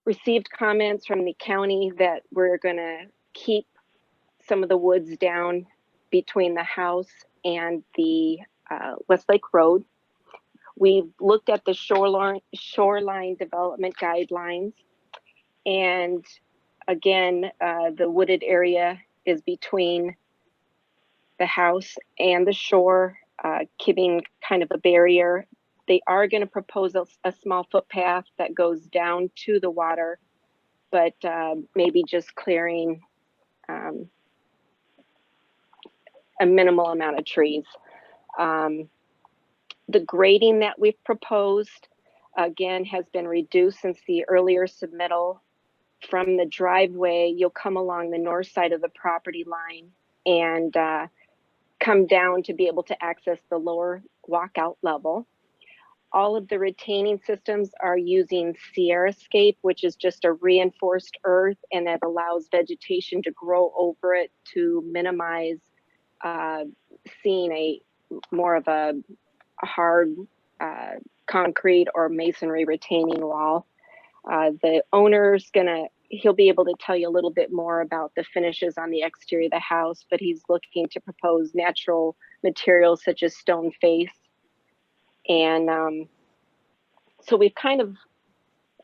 received comments from the county that we're going to keep some of the woods down between the house and the Westlake Road. We've looked at the shoreline development guidelines, and again, the wooded area is between the house and the shore, keeping kind of a barrier. They are going to propose a small footpath that goes down to the water, but maybe just clearing a minimal amount of trees. The grading that we've proposed, again, has been reduced since the earlier submittal. From the driveway, you'll come along the north side of the property line and come down to be able to access the lower walkout level. All of the retaining systems are using Sierrascape, which is just a reinforced earth, and that allows vegetation to grow over it to minimize seeing more of a hard concrete or masonry retaining wall. The owner's he'll be able to tell you a little bit more about the finishes on the exterior of the house, but he's looking to propose natural materials such as stone face. And so we've kind of,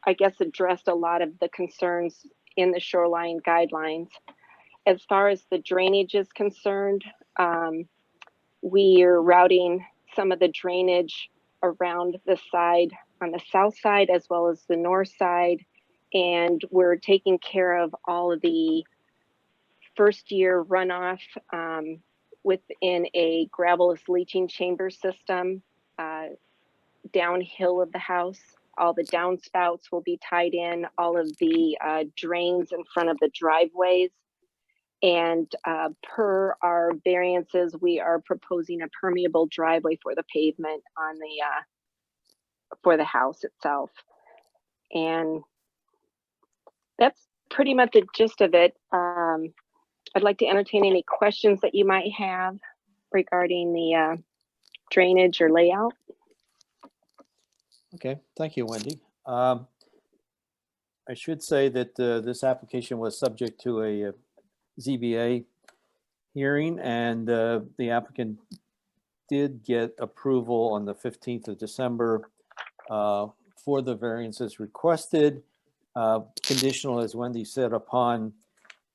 I guess, addressed a lot of the concerns in the shoreline guidelines. As far as the drainage is concerned, we are routing some of the drainage around the side on the south side as well as the north side. And we're taking care of all of the first year runoff within a gravelous leaching chamber system downhill of the house. All the downspouts will be tied in, all of the drains in front of the driveways. And per our variances, we are proposing a permeable driveway for the pavement on the for the house itself. And that's pretty much the gist of it. I'd like to entertain any questions that you might have regarding the drainage or layout. Okay, thank you, Wendy. I should say that this application was subject to a ZBA hearing, and the applicant did get approval on the 15th of December for the variances requested, conditional, as Wendy said, upon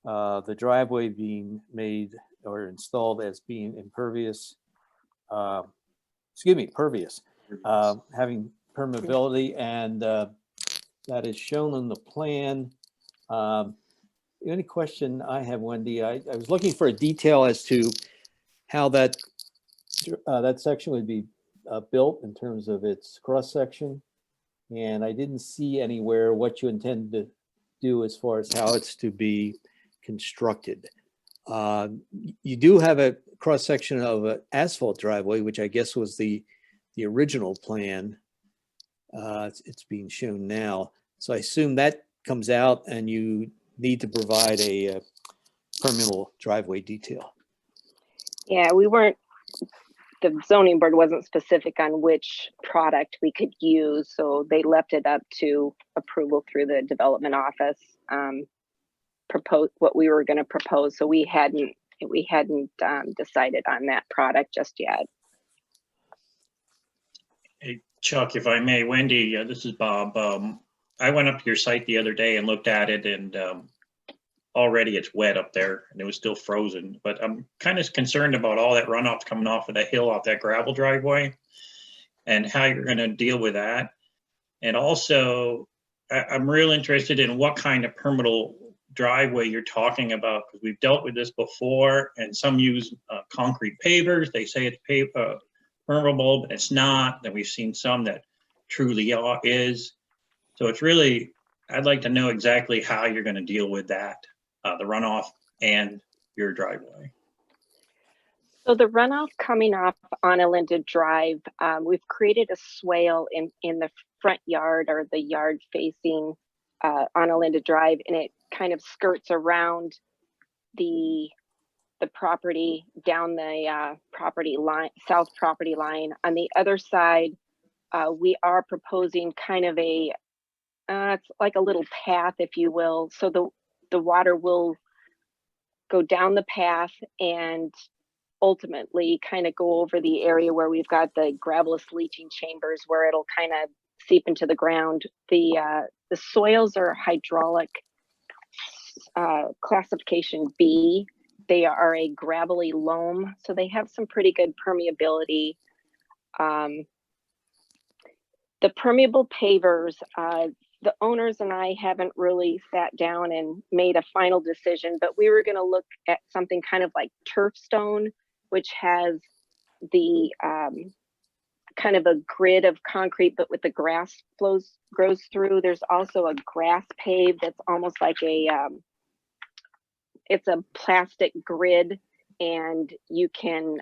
the driveway being made or installed as being impervious, pervious, having permeability, and that is shown on the plan. The only question I have, Wendy, I was looking for a detail as to how that that section would be built in terms of its cross-section. And I didn't see anywhere what you intend to do as far as how it's to be constructed. You do have a cross-section of an asphalt driveway, which I guess was the original plan. It's being shown now. So I assume that comes out and you need to provide a permeable driveway detail. Yeah, the zoning board wasn't specific on which product we could use, so they left it up to approval through the development office. Propose what we were going to propose, so we hadn't decided on that product just yet. Hey, Chuck, if I may, Wendy, this is Bob. I went up to your site the other day and looked at it, and already it's wet up there and it was still frozen. But I'm kind of concerned about all that runoff coming off of that hill off that gravel driveway and how you're going to deal with that. And also, I'm real interested in what kind of permeable driveway you're talking about, because we've dealt with this before, and some use concrete pavers. They say it's permeable, but it's not. Then we've seen some that truly is. So it's really, I'd like to know exactly how you're going to deal with that, the runoff and your driveway. So the runoff coming off Onolinda Drive, we've created a swale in the front yard, or the yard facing Onolinda Drive, and it kind of skirts around the property down the property line, south property line. On the other side, we are proposing kind of a it's like a little path, if you will. So the water will go down the path and ultimately kind of go over the area where we've got the gravellous leaching chambers, where it'll kind of seep into the ground. The soils are hydraulic classification B. They are a gravelly loam, so they have some pretty good permeability. The permeable pavers, the owners and I haven't really sat down and made a final decision, but we were going to look at something kind of like turf stone, which has the kind of a grid of concrete, but with the grass grows through. There's also a grass pave that's almost like it's a plastic grid, and you can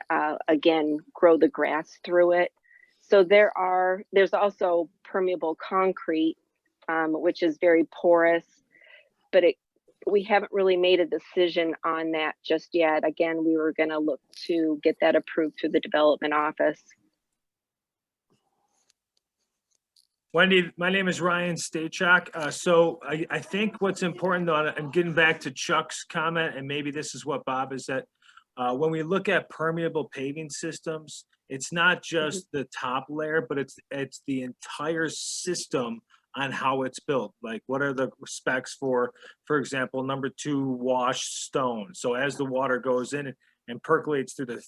again grow the grass through it. So there's also permeable concrete, which is very porous, but we haven't really made a decision on that just yet. Again, we were going to look to get that approved through the development office. Wendy, my name is Ryan Stachak. So I think what's important, though, and getting back to Chuck's comment, and maybe this is what Bob is, that when we look at permeable paving systems, it's not just the top layer, but it's the entire system on how it's built. Like, what are the specs for example, number 2 washed stone. So as the water goes in and percolates through the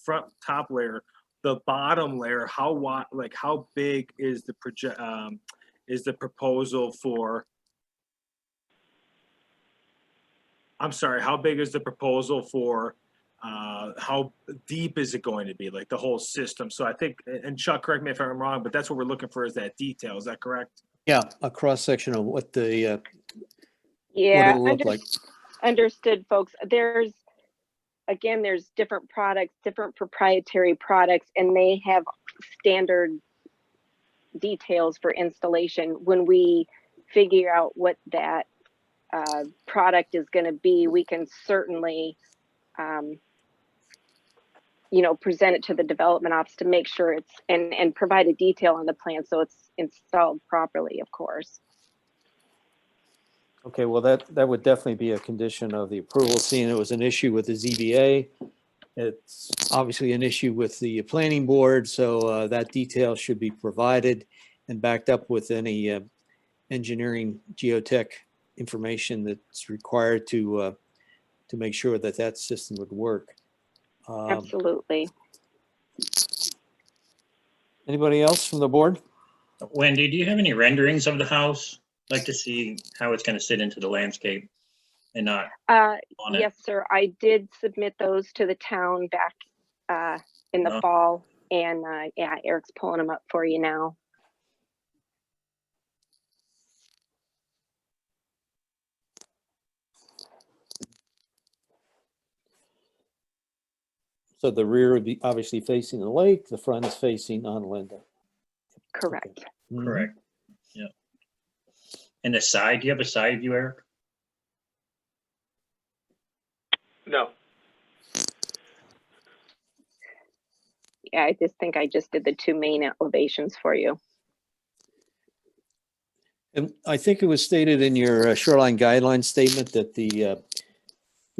top layer, the bottom layer, how big is the proposal for? I'm sorry, how big is the proposal for? How deep is it going to be? Like the whole system. So I think, and Chuck, correct me if I'm wrong, but that's what we're looking for, is that detail. Is that correct? Yeah, a cross section of what the Yeah, what it'll look like. Understood, folks. There's different products, different proprietary products, and they have standard details for installation. When we figure out what that product is going to be, we can certainly present it to the development office to make sure it's and provide a detail on the plan so it's installed properly, of course. Okay, well, that would definitely be a condition of the approval, seeing it was an issue with the ZBA. It's obviously an issue with the planning board, so that detail should be provided and backed up with any engineering geotech information that's required to make sure that system would work. Absolutely. Anybody else from the board? Wendy, do you have any renderings of the house? I'd like to see how it's going to sit into the landscape and not on it. Yes, sir. I did submit those to the town back in the fall, And yeah, Eric's pulling them up for you now. So the rear would be obviously facing the lake, the front is facing on Linda. Correct. Mhm. Correct. Yeah. And the side, do you have a side view, Eric? No. Yeah, I just think I just did the 2 main elevations for you. And I think it was stated in your shoreline guideline statement that the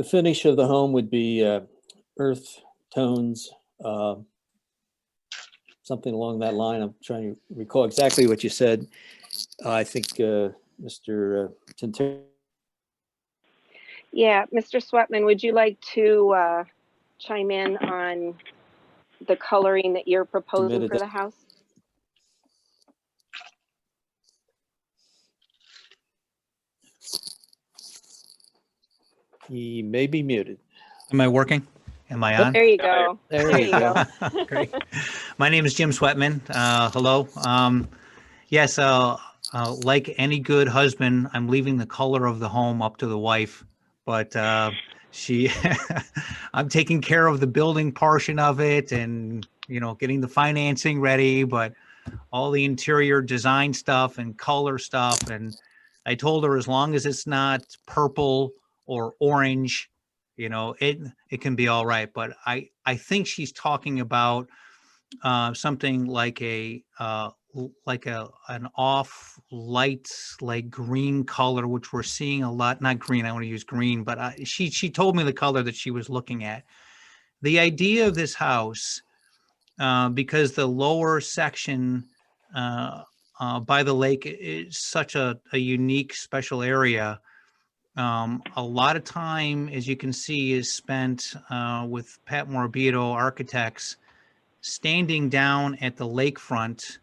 finish of the home would be earth tones, something along that line. I'm trying to recall exactly what you said. I think Mr. Tinter. Yeah, Mr. Sweatman, would you like to chime in on the coloring that you're proposing Submitted for it. the house? He may be muted. Am I working? Am I Oh, on? there you go. There you go. Great. My name is Jim Sweatman. Hello. Yes, like any good husband, I'm leaving the color of the home up to the wife, but I'm taking care of the building portion of it and, getting the financing ready, but all the interior design stuff and color stuff. And I told her as long as it's not purple or orange, it can be all right. But I think she's talking about something like an off light, like green color, which we're seeing a lot. Not green, I want to use green, but she told me the color that she was looking at. The idea of this house, because the lower section by the lake is such a unique, special area. A lot of time, as you can see, is spent with Pat Morabito Architects standing down at the lakefront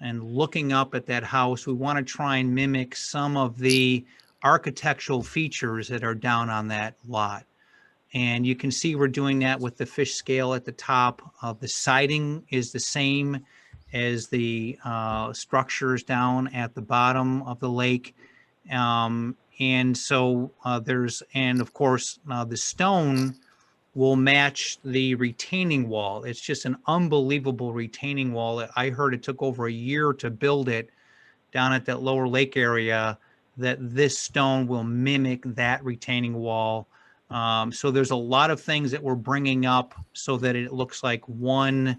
and looking up at that house. We want to try and mimic some of the architectural features that are down on that lot. And you can see we're doing that with the fish scale at the top. The siding is the same as the structures down at the bottom of the lake. And so and of course, the stone will match the retaining wall. It's just an unbelievable retaining wall. I heard it took over a year to build it down at that lower lake area, that this stone will mimic that retaining wall. So there's a lot of things that we're bringing up so that it looks like one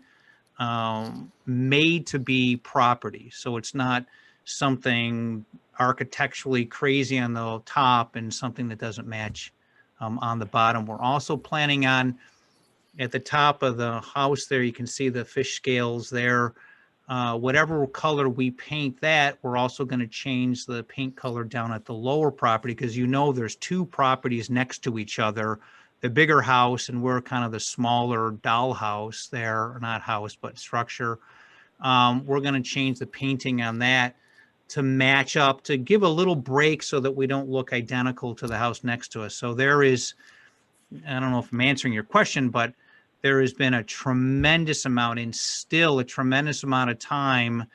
made to be property. So it's not something architecturally crazy on the top and something that doesn't match on the bottom. We're also planning on, at the top of the house there, you can see the fish scales there. Whatever color we paint that, we're also going to change the paint color down at the lower property, because there's 2 properties next to each other, the bigger house, and we're kind of the smaller doll house there, not house, but structure. We're going to change the painting on that to match up, to give a little break so that we don't look identical to the house next to us. So there is, I don't know if I'm answering your question, but there has been a tremendous amount and still a tremendous amount of time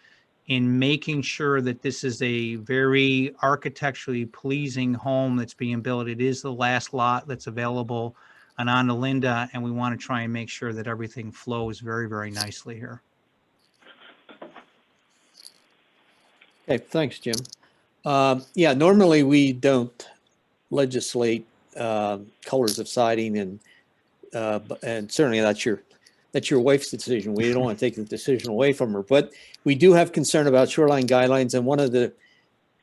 in making sure that this is a very architecturally pleasing home that's being built. It is the last lot that's available on Linda, and we want to try and make sure that everything flows very, very nicely here. Okay, thanks, Jim. Yeah, normally we don't legislate colors of siding, and certainly that's your wife's decision. We don't want to take the decision away from her, but we do have concern about shoreline guidelines, and one of the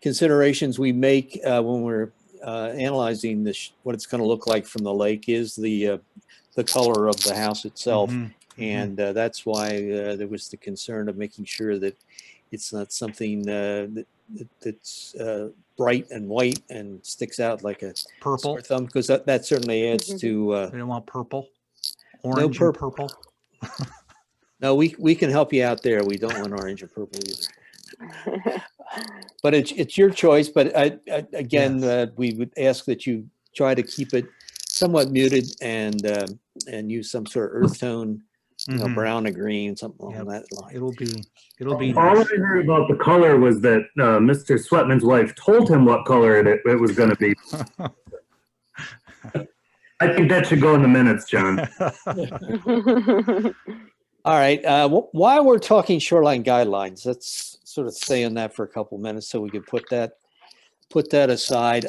considerations we make when we're analyzing this, what it's going to look like from the lake, is the color of the house itself. And that's why there was the concern of making sure that it's not something that's bright and white and sticks out like a purple sore thumb, because that certainly adds to. We don't want purple, orange, and purple. No, we can help you out there. We don't want orange or purple either. But it's your choice. But again, yes. We would ask that you try to keep it somewhat muted and use some sort of earth tone you know, Mhm. brown to green, something along Yep. that line. It'll be All I nice. heard about the color was that Mr. Sweatman's wife told him what color it was going to be. I think that should go in the minutes, John. All right, while we're talking shoreline guidelines, let's sort of stay on that for a couple minutes so we could put that aside.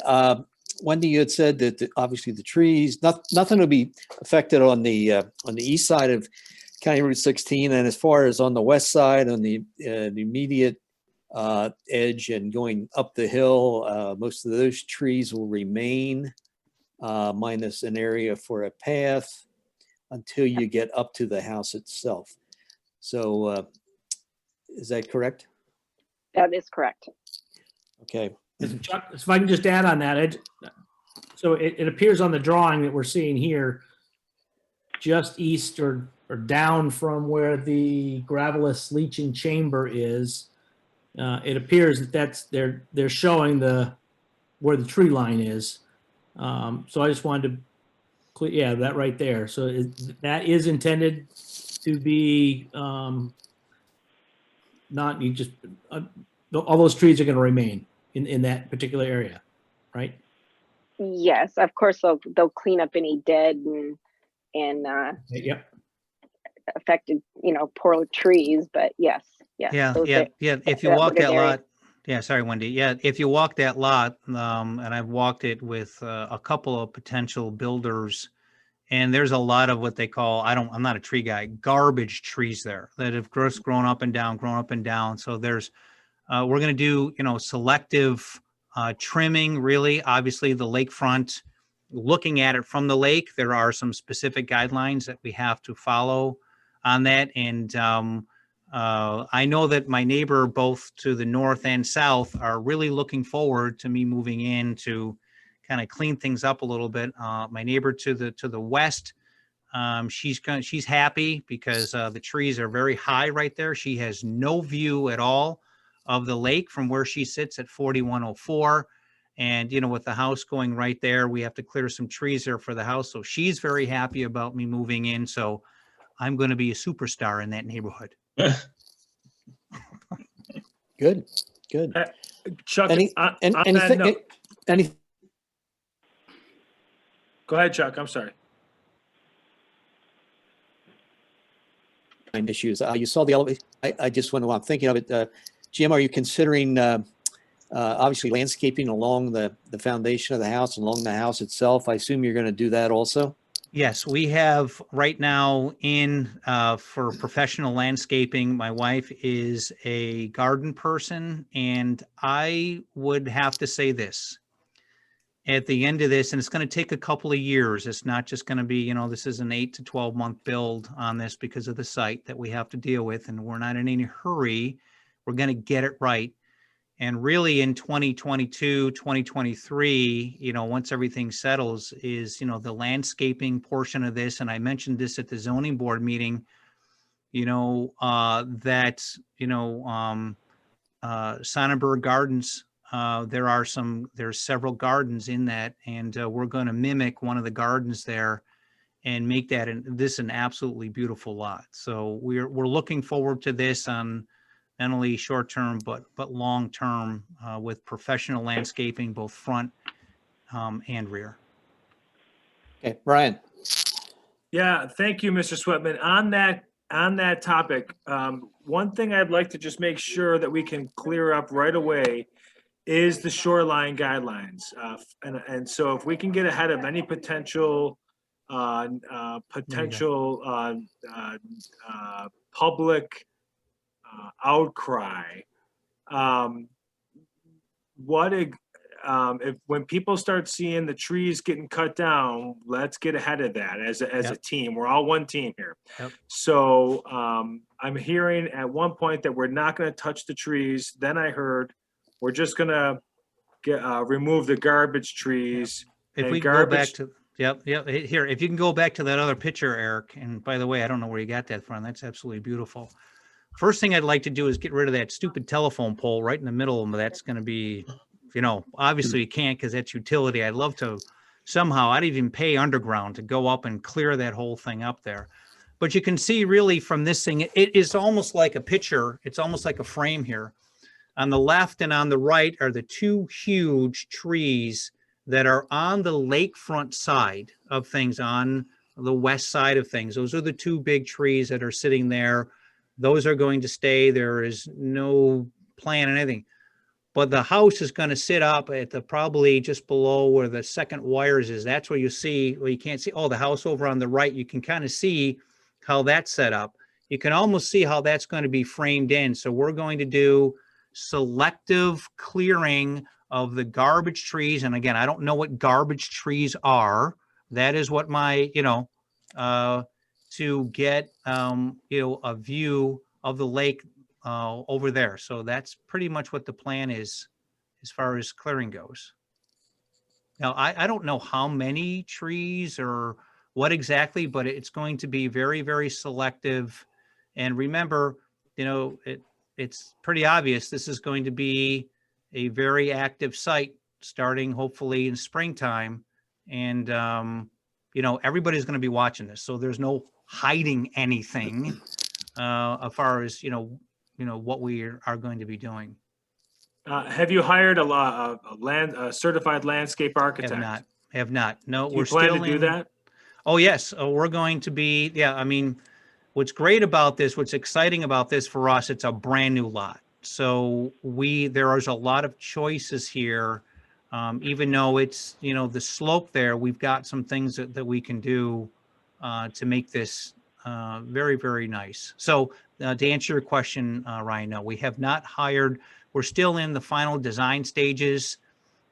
Wendy, you had said that obviously the trees, nothing will be affected on the east side of County Route 16, and as far as on the west side, on the immediate edge and going up the hill, most of those trees will remain, minus an area for a path until you get up to the house itself. So is that correct? That is correct. Okay. Chuck, if I can just add on that, so it appears on the drawing that we're seeing here, just east or down from where the gravelous leaching chamber is, it appears that they're showing where the tree line is. So I just wanted to clear, that right there. So that is intended to be not, you just, all those trees are going to remain in that particular area, right? Yes, of course they'll clean up any dead and Yep. affected, poor trees, but yes. Yeah, those yeah, are- yeah. If you that walk wooded that area. lot, yeah, sorry, Wendy. Yeah, if you walk that lot, and I've walked it with a couple of potential builders, and there's a lot of what they call, I'm not a tree guy, garbage trees there that have just grown up and down. So there's, we're going to do, selective trimming, really. Obviously, the lakefront, looking at it from the lake, there are some specific guidelines that we have to follow on that. And I know that my neighbor, both to the north and south, are really looking forward to me moving in to kind of clean things up a little bit. My neighbor to the west, she's happy because the trees are very high right there. She has no view at all of the lake from where she sits at 4104. And, with the house going right there, we have to clear some trees there for the house. So she's very happy about me moving in. So I'm going to be a superstar in that neighborhood. Good. Chuck, Any, on and that anything, note- any, Go ahead, Chuck. I'm sorry. issues. You saw the elevator. I just wonder, I'm thinking of it. Jim, are you considering obviously landscaping along the foundation of the house, along the house itself? I assume you're going to do that also? Yes, we have right now for professional landscaping. My wife is a garden person, and I would have to say this. At the end of this, and it's going to take a couple of years. It's not just going to be, this is an 8 to 12 month build on this because of the site that we have to deal with, and we're not in any hurry. We're going to get it right. And really in 2022, 2023, once everything settles, is, the landscaping portion of this. And I mentioned this at the zoning board meeting, Sonnenberg Gardens, there's several gardens in that, and we're going to mimic one of the gardens there and make that an absolutely beautiful lot. So we're looking forward to this on not only short term but long term with professional landscaping, both front and rear. Okay, Brian. Yeah, thank you, Mr. Sweatman. On that topic, one thing I'd like to just make sure that we can clear up right away is the shoreline guidelines. And so if we can get ahead of any potential public outcry, if when people start seeing the trees getting cut down, let's get ahead of that as a team. We're all one team here. Yep. So I'm hearing at one point that we're not going to touch the trees. Then I heard we're just going to remove the garbage trees. If we go back to, yep. Here, if you can go back to that other picture, Eric, and by the way, I don't know where you got that from. That's absolutely beautiful. First thing I'd like to do is get rid of that stupid telephone pole right in the middle of them. That's going to be, obviously you can't because that's utility. I'd love to somehow, I'd even pay underground to go up and clear that whole thing up there. But you can see really from this thing, it is almost like a picture. It's almost like a frame here. On the left and on the right are the two huge trees that are on the lakefront side of things, on the west side of things. Those are the two big trees that are sitting there. Those are going to stay. There is no plan or anything. But the house is going to sit up at the probably just below where the second wires is. That's where you see, well, you can't see, oh, the house over on the right, you can kind of see how that's set up. You can almost see how that's going to be framed in. So we're going to do selective clearing of the garbage trees. And again, I don't know what garbage trees are. That is what my, to get, a view of the lake over there. So that's pretty much what the plan is as far as clearing goes. Now, I don't know how many trees or what exactly, but it's going to be very, very selective. And remember, it's pretty obvious this is going to be a very active site starting hopefully in springtime. And, everybody's going to be watching this. So there's no hiding anything as far as, what we are going to be doing. Have you hired a certified landscape architect? Have not. No, Do you we're plan still to do in. that? Oh, yes. We're going to be, what's great about this, what's exciting about this for us, it's a brand new lot. So there is a lot of choices here. Even though it's, the slope there, we've got some things that we can do to make this very, very nice. So to answer your question, Ryan, no, we have not hired. We're still in the final design stages.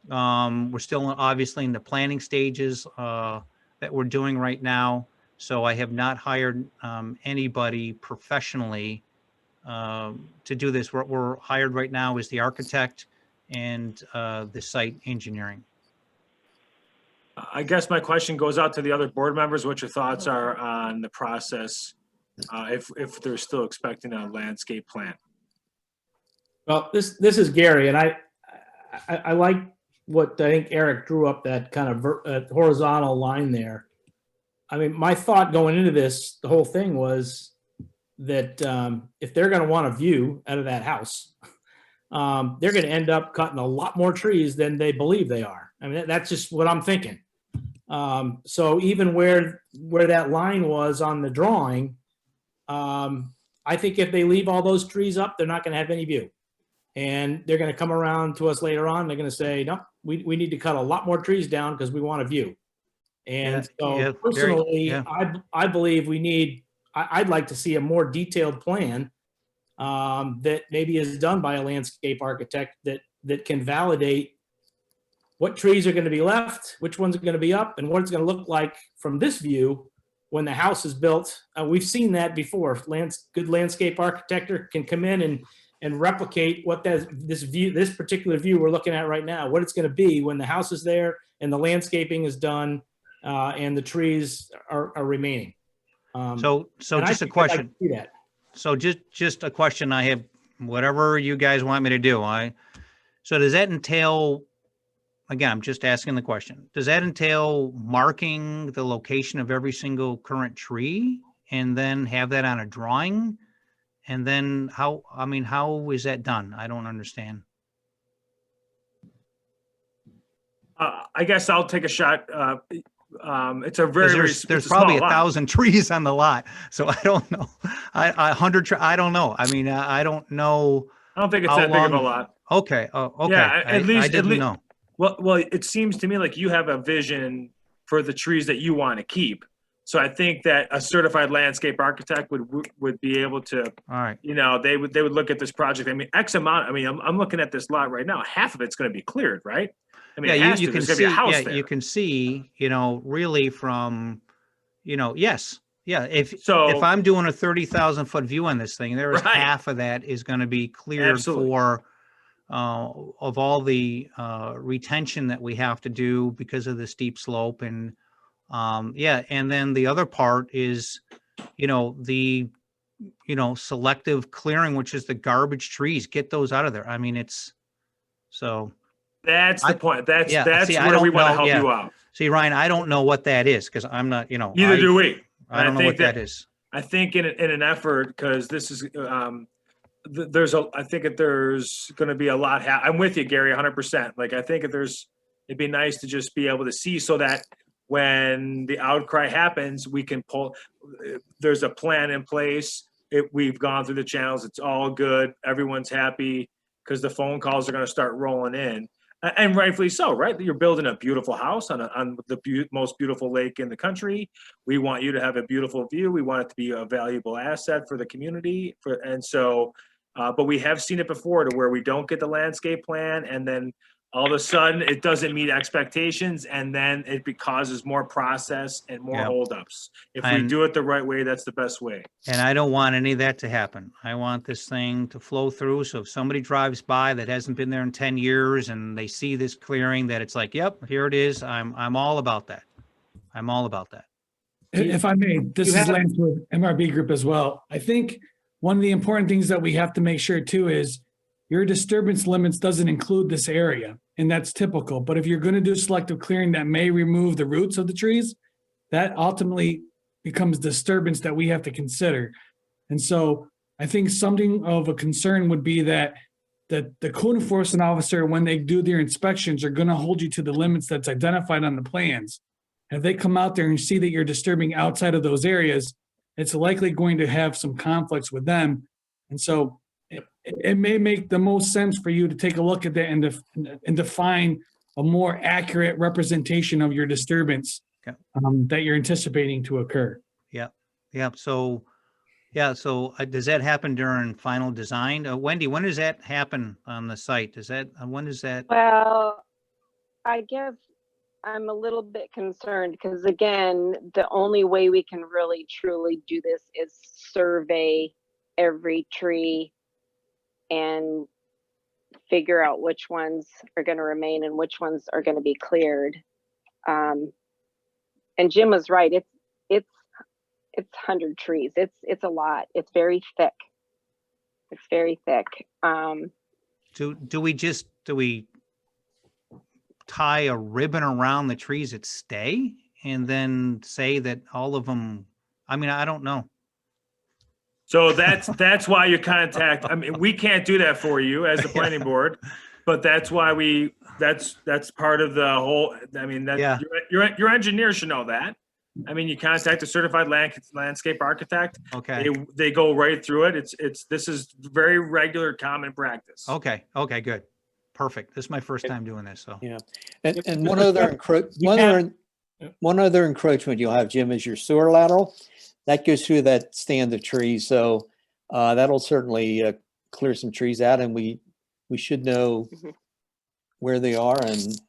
We're still obviously in the planning stages that we're doing right now. So I have not hired anybody professionally to do this. What we're hired right now is the architect and the site engineering. I guess my question goes out to the other board members, what your thoughts are on the process, if they're still expecting a landscape plan. Well, this is Gary, and I like what I think Eric drew up, that kind of horizontal line there. I mean, my thought going into this, the whole thing was that if they're going to want a view out of that house, they're going to end up cutting a lot more trees than they believe they are. I mean, that's just what I'm thinking. So even where that line was on the drawing, I think if they leave all those trees up, they're not going to have any view. And they're going to come around to us later on. They're going to say, no, we need to cut a lot more trees down because we want a view. And personally, I believe I'd like to see a more detailed plan that maybe is done by a landscape architect that can validate what trees are going to be left, which ones are going to be up, and what it's going to look like from this view when the house is built. We've seen that before. Good landscape architecture can come in and replicate what this particular view we're looking at right now, what it's going to be when the house is there and the landscaping is done and the trees are remaining. So just a question. So just a question I have, whatever you guys want me to do. So does that entail, again, I'm just asking the question, does that entail marking the location of every single current tree and then have that on a drawing? And then how is that done? I don't understand. I guess I'll take a shot. It's a there's probably 1,000 trees on the lot, so I don't know. 100. I don't know. I mean, I don't know. I don't think it's that big of a lot. Okay. Okay. Yeah, I didn't know. Well, it seems to me like you have a vision for the trees that you want to keep. So I think that a certified landscape architect would be able to. All right. They would look at this project. I mean, X amount. I mean, I'm looking at this lot right now. Half of it's going to be cleared, right? I mean, yeah, you can There's see. gonna be a house Yeah, there. you can see. Really from, yes, yeah. If I'm doing a 30,000 foot view on this thing, there is half of that is going to be cleared for of all the retention that we have to do because of the steep slope and. And then the other part is, the, selective clearing, which is the garbage trees, get those out of there. I mean, that's the point. That's where we want to help you out. See, Ryan, I don't know what that is because I'm not, Neither do we. I don't know what that is. I think in an effort, because this is, I think that there's going to be a lot. I'm with you, Gary, 100%. Like, I think it'd be nice to just be able to see so that when the outcry happens, we can pull, there's a plan in place. We've gone through the channels. It's all good. Everyone's happy because the phone calls are going to start rolling in. And rightfully so, right? You're building a beautiful house on the most beautiful lake in the country. We want you to have a beautiful view. We want it to be a valuable asset for the community. But we have seen it before to where we don't get the landscape plan, and then all of a sudden it doesn't meet expectations, and then it causes more process and more Yep. holdups. If we And- do it the right way, that's the best way. And I don't want any of that to happen. I want this thing to flow through. So if somebody drives by that hasn't been there in 10 years and they see this clearing, that it's like, yep, here it is. I'm all about that. I'm all about that. If I may, this is Lance with MRB Group as well. I think one of the important things that we have to make sure too is your disturbance limits doesn't include this area, and that's typical. But if you're going to do selective clearing that may remove the roots of the trees, that ultimately becomes disturbance that we have to consider. And so I think something of a concern would be that the code enforcement officer, when they do their inspections, are going to hold you to the limits that's identified on the plans. If they come out there and see that you're disturbing outside of those areas, it's likely going to have some conflicts with them. And so it may make the most sense for you to take a look at that and define a more accurate representation of your disturbance that you're anticipating to occur. Yeah. Yeah. So, does that happen during final design? Wendy, when does that happen on the site? When is that? Well, I guess I'm a little bit concerned because again, the only way we can really truly do this is survey every tree and figure out which ones are going to remain and which ones are going to be cleared. And Jim was right. It's 100 trees. It's a lot. It's very thick. It's very thick. Do we tie a ribbon around the trees that stay and then say that all of them? I mean, I don't know. So that's why you contact, I mean, we can't do that for you as the planning board, but that's why that's part of the whole, I mean, that your engineer should know that. I mean, you contact a certified landscape architect. Okay. They go right through it. This is very regular common practice. Okay. Okay, good. Perfect. This is my first time doing this, so. Yeah. And one other encroachment you'll have, Jim, is your sewer lateral. That goes through that stand of trees. So that'll certainly clear some trees out, and we should know where they are and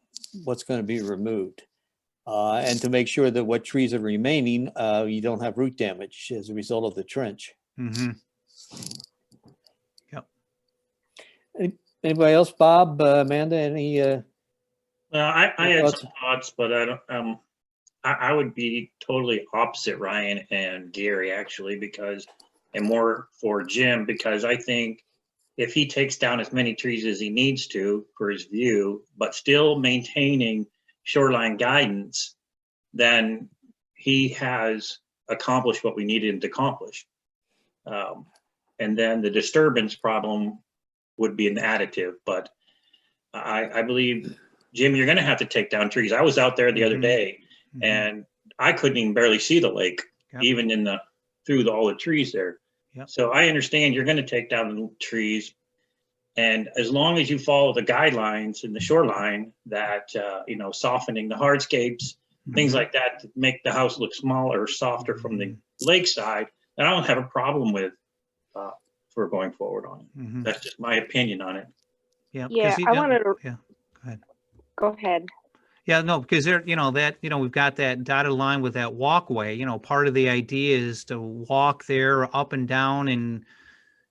what's going to be removed. And to make sure that what trees are remaining, you don't have root damage as a result of the trench. Mm-hmm. Anybody else? Bob, Amanda, any? Well, I had thoughts? some thoughts, but I would be totally opposite Ryan and Gary actually, and more for Jim, because I think if he takes down as many trees as he needs to for his view, but still maintaining shoreline guidance, then he has accomplished what we needed him to accomplish. And then the disturbance problem would be an additive, but I believe, Jim, you're going to have to take down trees. I was out there the other day and I couldn't even barely see the lake, even through all the trees there. Yep. So I understand you're going to take down the trees, and as long as you follow the guidelines in the shoreline that softening the hardscapes, things like that, to make the house look smaller or softer from the lakeside, then I don't have a problem with for going forward on it. That's just my opinion on it. Yeah. Yeah, I wanted to. Yeah. Go ahead. Go ahead. Yeah, no, because we've got that dotted line with that walkway. Part of the idea is to walk there up and down and,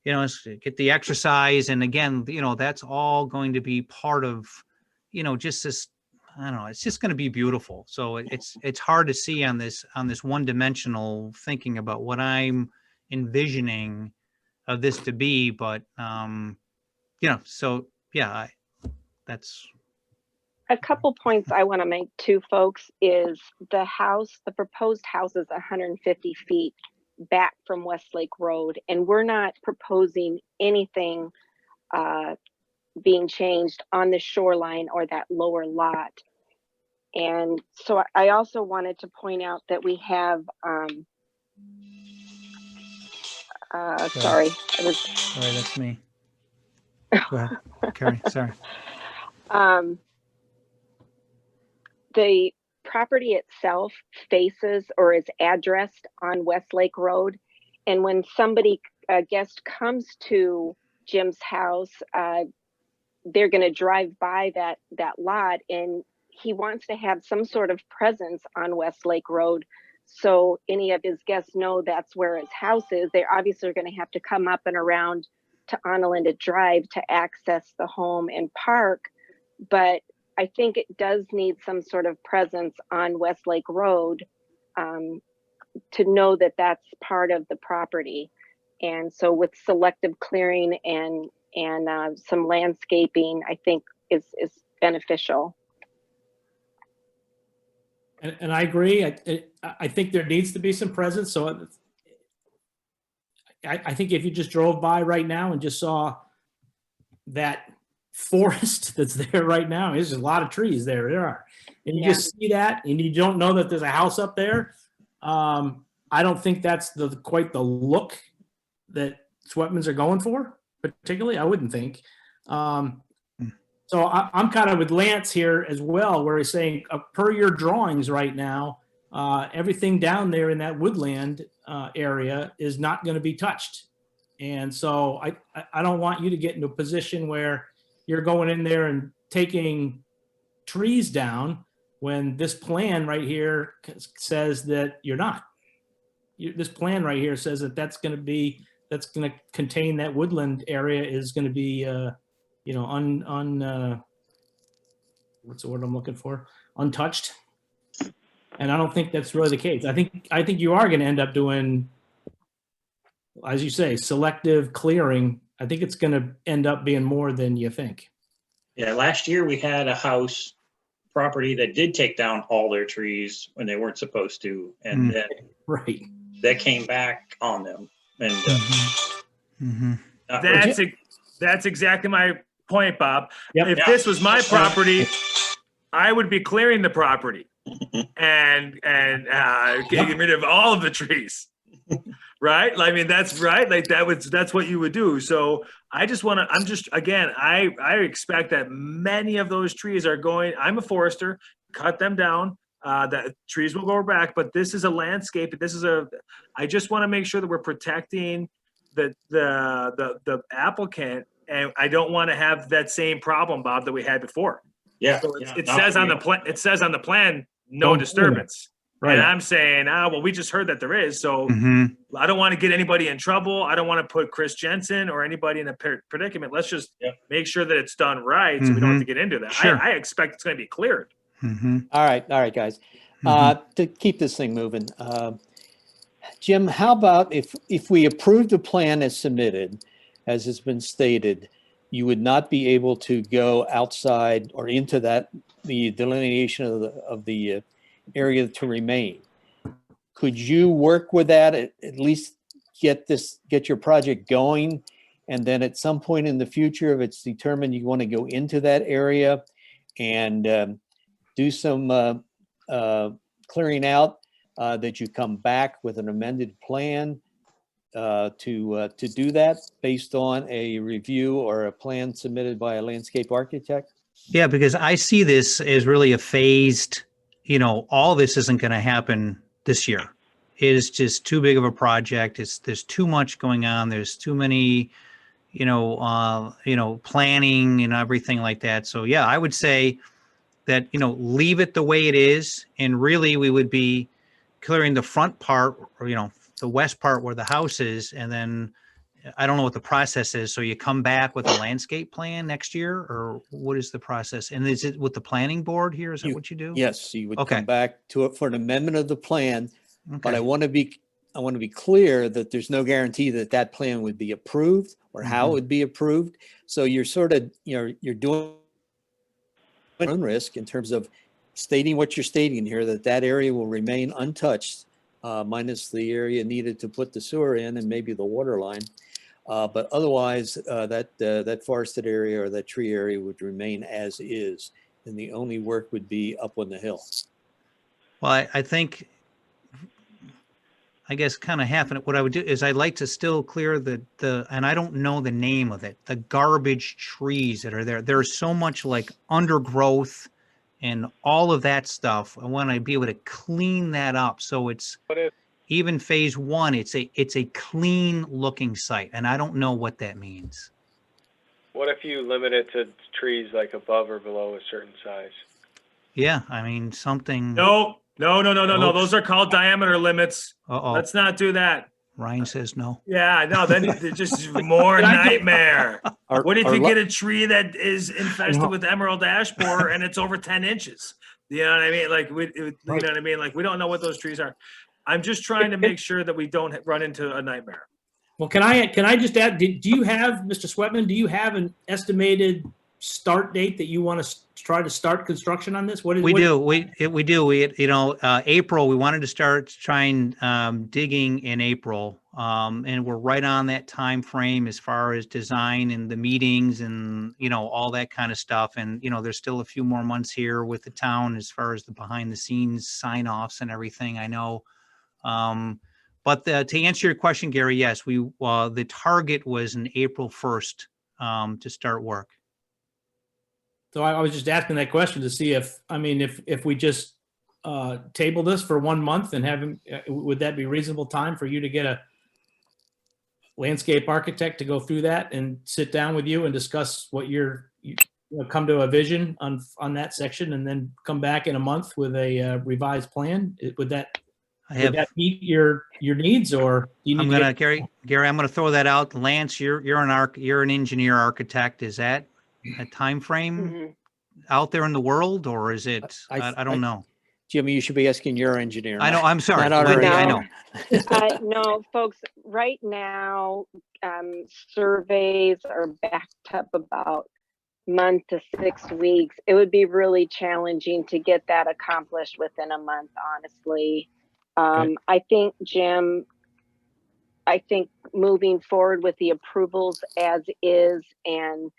get the exercise. And again, that's all going to be part of, just this, I don't know, it's just going to be beautiful. So it's hard to see on this one-dimensional thinking about what I'm envisioning of this to be. But, so yeah, that's. A couple points I want to make too, folks, is the proposed house is 150 feet back from Westlake Road, and we're not proposing anything being changed on the shoreline or that lower lot. And so I also wanted to point out that we have, sorry, Sorry, that's me. Go ahead, Carrie, sorry. The property itself faces or is addressed on Westlake Road. And when somebody, a guest comes to Jim's house, they're going to drive by that lot, and he wants to have some sort of presence on Westlake Road. So any of his guests know that's where his house is. They're obviously going to have to come up and around to Onalinda Drive to access the home and park. But I think it does need some sort of presence on Westlake Road to know that that's part of the property. And so with selective clearing and some landscaping, I think is beneficial. And I agree. I think there needs to be some presence. So I think if you just drove by right now and just saw that forest that's there right now, there's a lot of trees there. There are, and you just see that, and you don't know that there's a house up there. I don't think that's quite the look that Sweatmans are going for, particularly. I wouldn't think. So I'm kind of with Lance here as well, where he's saying, per your drawings right now, everything down there in that woodland area is not going to be touched. And so I don't want you to get into a position where you're going in there and taking trees down when this plan right here says that you're not. This plan right here says that that's going to contain that woodland area is going to be, what's the word I'm looking for? Untouched. And I don't think that's really the case. I think you are going to end up doing, as you say, selective clearing. I think it's going to end up being more than you think. Yeah, last year we had a house property that did take down all their trees when they weren't supposed to, and then that came back on them. And that's exactly my point, Bob. If this was my property, I would be clearing the property and getting rid of all of the trees. Right? I mean, that's right. Like that's what you would do. So I just want to, I expect that many of those trees are going, I'm a forester, cut them down. That trees will go back, but this is a landscape. I just want to make sure that we're protecting the applicant, and I don't want to have that same problem, Bob, that we had before. Yeah. So it says on the plan, no disturbance. Right. And I'm saying, well, we just heard that there is. So I don't want to get anybody in trouble. I don't want to put Chris Jensen or anybody in a predicament. Let's just make sure that it's done right, so we don't have to get into that. Sure. I expect it's going to be cleared. All right, guys. To keep this thing moving, Jim, how about if we approve the plan as submitted, as has been stated, you would not be able to go outside or into the delineation of the area to remain. Could you work with that, at least get your project going, and then at some point in the future, if it's determined you want to go into that area and do some clearing out, that you come back with an amended plan to do that based on a review or a plan submitted by a landscape architect? Yeah, because I see this as really a phased, all this isn't going to happen this year. It is just too big of a project. There's too much going on. There's too many, planning and everything like that. So yeah, I would say that, leave it the way it is. And really we would be clearing the front part, or, the west part where the house is. And then I don't know what the process is. So you come back with a landscape plan next year, or what is the process? And is it with the planning board here? Is that what you do? Yes, you would come back to it for an amendment of the plan. But I want to be clear that there's no guarantee that plan would be approved or how it would be approved. So you're sort of, you're doing your own risk in terms of stating what you're stating here, that area will remain untouched minus the area needed to put the sewer in and maybe the water line. But otherwise, that forested area or that tree area would remain as is. And the only work would be up on the hill. Well, I think, I guess kind of half, and what I would do is I'd like to still clear and I don't know the name of it, the garbage trees that are there. There's so much like undergrowth and all of that stuff. I want to be able to clean that up. So it's even phase one, it's a clean looking site. And I don't know what that means. What if you limit it to trees like above or below a certain size? Yeah. I mean, something. No. Oops. Those are called diameter limits. Uh-oh. Let's not do that. Ryan says no. Yeah, no, then it's just more nightmare. What if you get a tree that is infested with emerald ash borer and it's over 10 inches? You know what I mean? Like, you know what I mean? Like, we don't know what those trees are. I'm just trying to make sure that we don't run into a nightmare. Well, can I just add, do you have, Mr. Sweatman, do you have an estimated start date that you want to try to start construction on this? We do. April, we wanted to start trying digging in April. And we're right on that time frame as far as design and the meetings and, all that kind of stuff. And, there's still a few more months here with the town as far as the behind the scenes sign offs and everything, I know. But to answer your question, Gary, yes, the target was in April 1st to start work. So I was just asking that question to see if we just table this for 1 month and have him, would that be reasonable time for you to get a landscape architect to go through that and sit down with you and discuss what you come to a vision on that section and then come back in a month with a revised plan? Would that meet your needs, or do you need Gary, I'm gonna throw that out. Lance, you're an engineer architect. Is that a time frame out there in the world, or is it? I don't know. Jimmy, you should be asking your engineer. I know. I'm sorry. Not Wendy, our I know. No, folks, right now, surveys are backed up about month to 6 weeks. It would be really challenging to get that accomplished within a month, honestly. I think, Jim, moving forward with the approvals as is, and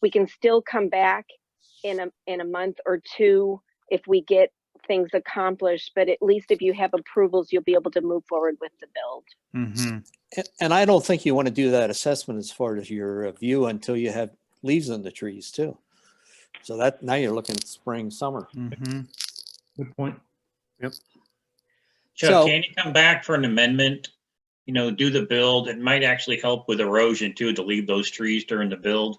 we can still come back in a month or two if we get things accomplished, but at least if you have approvals, you'll be able to move forward with the build. Mm-hmm. And I don't think you want to do that assessment as far as your view until you have leaves on the trees too. So that now you're looking at spring, summer. Mm-hmm. Good point. Yep. Chuck, So- can you come back for an amendment? Do the build. It might actually help with erosion too, to leave those trees during the build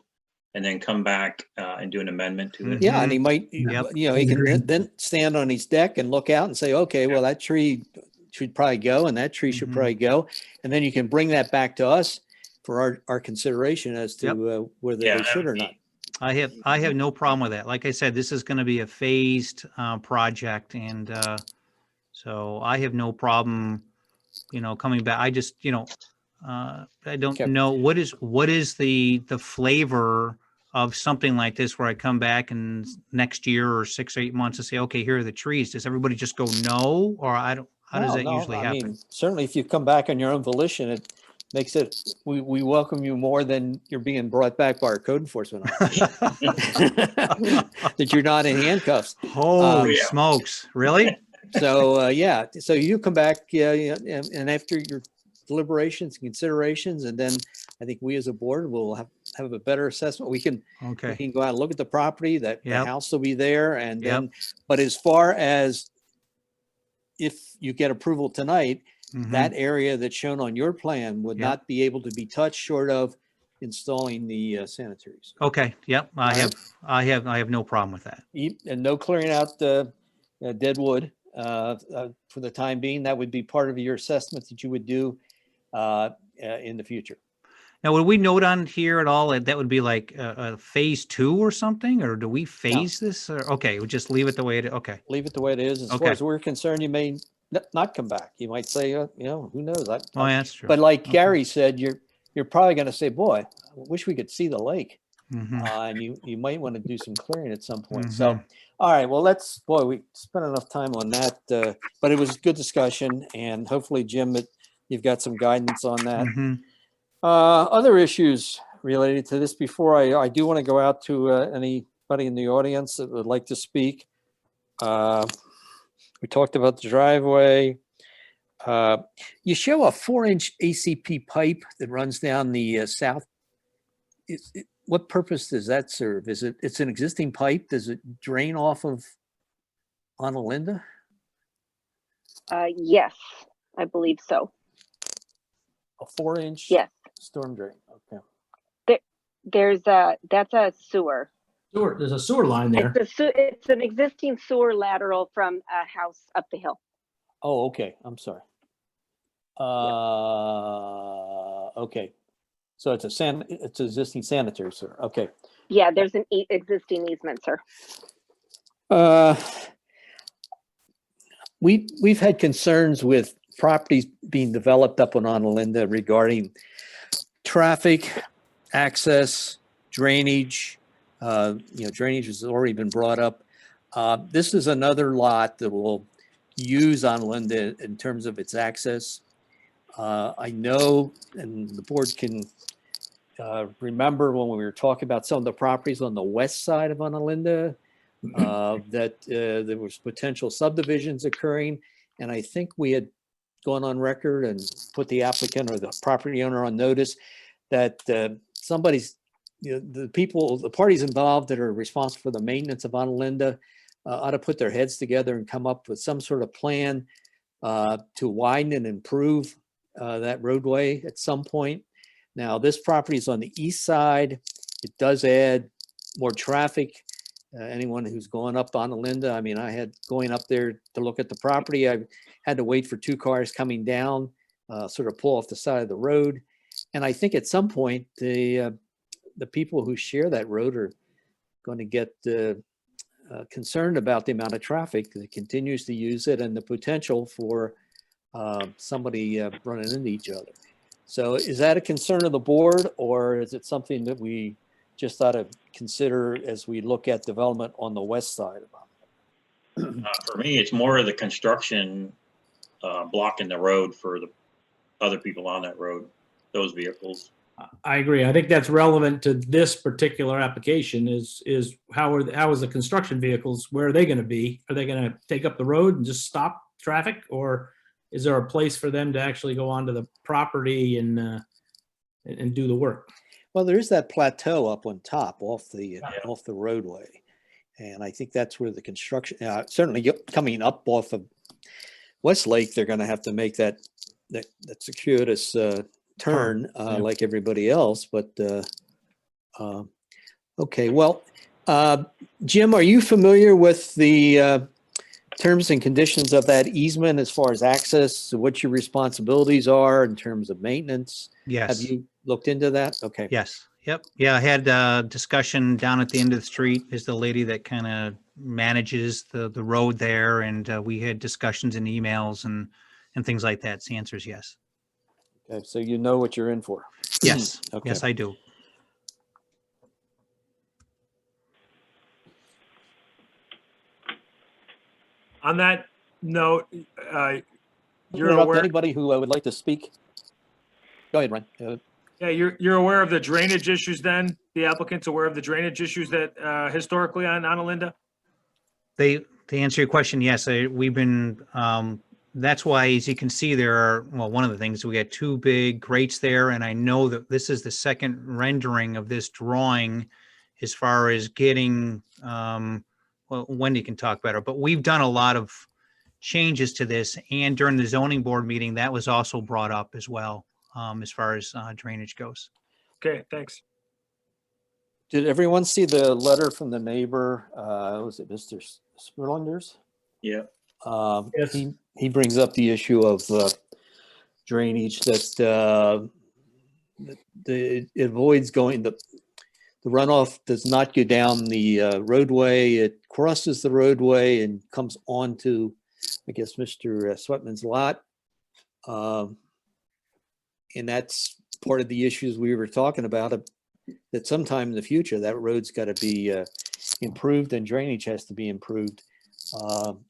and then come back and do an amendment to it. Yeah, and he might, Yep. he can then stand on his deck and look out and say, okay, well, that tree should probably go and that tree should probably go. And then you can bring that back to us for our consideration as to whether they should or not. I have no problem with that. Like I said, this is going to be a phased project, and so I have no problem, coming back. I just, I don't know what is the flavor of something like this where I come back and next year or 6 or 8 months and say, okay, here are the trees. Does everybody just go no, or how does that usually happen? I mean, certainly if you come back on your own volition, it makes it, we welcome you more than you're being brought back by our code enforcement officer. That you're not in handcuffs. Holy smokes, really? So, so you come back and after your deliberations and considerations, and then I think we as a board will have a better assessment. We can go out and look at the property, that the house will be there, and then, but as far as if you get approval tonight, that area that's shown on your plan would not be able to be touched short of installing the sanitaries. Okay. Yep. I have no problem with that. And no clearing out dead wood for the time being. That would be part of your assessment that you would do in the future. Now, would we note on here at all that would be like a phase 2 or something, or do we phase this? Or, okay, we'll just leave it the way it is. Okay. Leave it the way it is. As far as we're concerned, you may not come back. You might say, who knows? That's true. But like Gary said, you're probably going to say, boy, I wish we could see the lake. And you might want to do some clearing at some point. Mhm. So, all right, well, we spent enough time on that, but it was a good discussion, and hopefully, Jim, you've got some guidance on that. Mhm. Other issues related to this before I do want to go out to anybody in the audience that would like to speak. We talked about the driveway. You show a 4-inch ACP pipe that runs down the south. What purpose does that serve? It's an existing pipe? Does it drain off of Analinda? Yes, I believe so. A 4-inch Yes. storm drain. Okay. That's a sewer. There's a sewer line there. It's an existing sewer lateral from a house up the hill. Oh, okay. I'm sorry. Okay. So it's an existing sanitary sewer. Okay. Yeah, there's an existing easement, sir. We've had concerns with properties being developed up on Analinda regarding traffic, access, drainage. Drainage has already been brought up. This is another lot that will use Analinda in terms of its access. I know, and the board can remember when we were talking about some of the properties on the west side of Analinda, that there was potential subdivisions occurring. And I think we had gone on record and put the applicant or the property owner on notice that the parties involved that are responsible for the maintenance of Analinda ought to put their heads together and come up with some sort of plan to widen and improve that roadway at some point. Now, this property is on the east side. It does add more traffic. Anyone who's going up Analinda, I mean, I had going up there to look at the property. I had to wait for 2 cars coming down, sort of pull off the side of the road. And I think at some point, the people who share that road are going to get concerned about the amount of traffic that continues to use it and the potential for somebody running into each other. So is that a concern of the board, or is it something that we just ought to consider as we look at development on the west side of it? For me, it's more of the construction blocking the road for the other people on that road, those vehicles. I agree. I think that's relevant to this particular application is how is the construction vehicles, where are they going to be? Are they going to take up the road and just stop traffic, or is there a place for them to actually go onto the property and do the work? Well, there is that plateau up on top off the roadway. And I think that's where the construction, certainly coming up off of Westlake, they're going to have to make that circuitous turn like everybody else. But okay, well, Jim, are you familiar with the terms and conditions of that easement as far as access, what your responsibilities are in terms of maintenance? Yes. Have you looked into that? Okay. Yes. Yep. Yeah. I had a discussion down at the end of the street. Is the lady that kind of manages the road there. And we had discussions and emails and things like that. So the answer is yes. Okay. So you know what you're in for. Yes. Okay. Yes, I do. On that note, you're Interrupt aware, anybody who would like to speak. Go ahead, Ryan. yeah, you're aware of the drainage issues then? The applicant's aware of the drainage issues that historically on Analinda? To answer your question, yes, we've been, that's why, as you can see, there are, well, one of the things, we got 2 big grates there, and I know that this is the second rendering of this drawing as far as getting, well, Wendy can talk better, but we've done a lot of changes to this, and during the zoning board meeting, that was also brought up as well, as far as drainage goes. Okay, thanks. Did everyone see the letter from the neighbor? Was it Mr. Sperlingers? Yeah. Yes. He brings up the issue of drainage that it avoids going, the runoff does not go down the roadway. It crosses the roadway and comes onto, I guess, Mr. Sweatman's lot. And that's part of the issues we were talking about that sometime in the future, that road's got to be improved and drainage has to be improved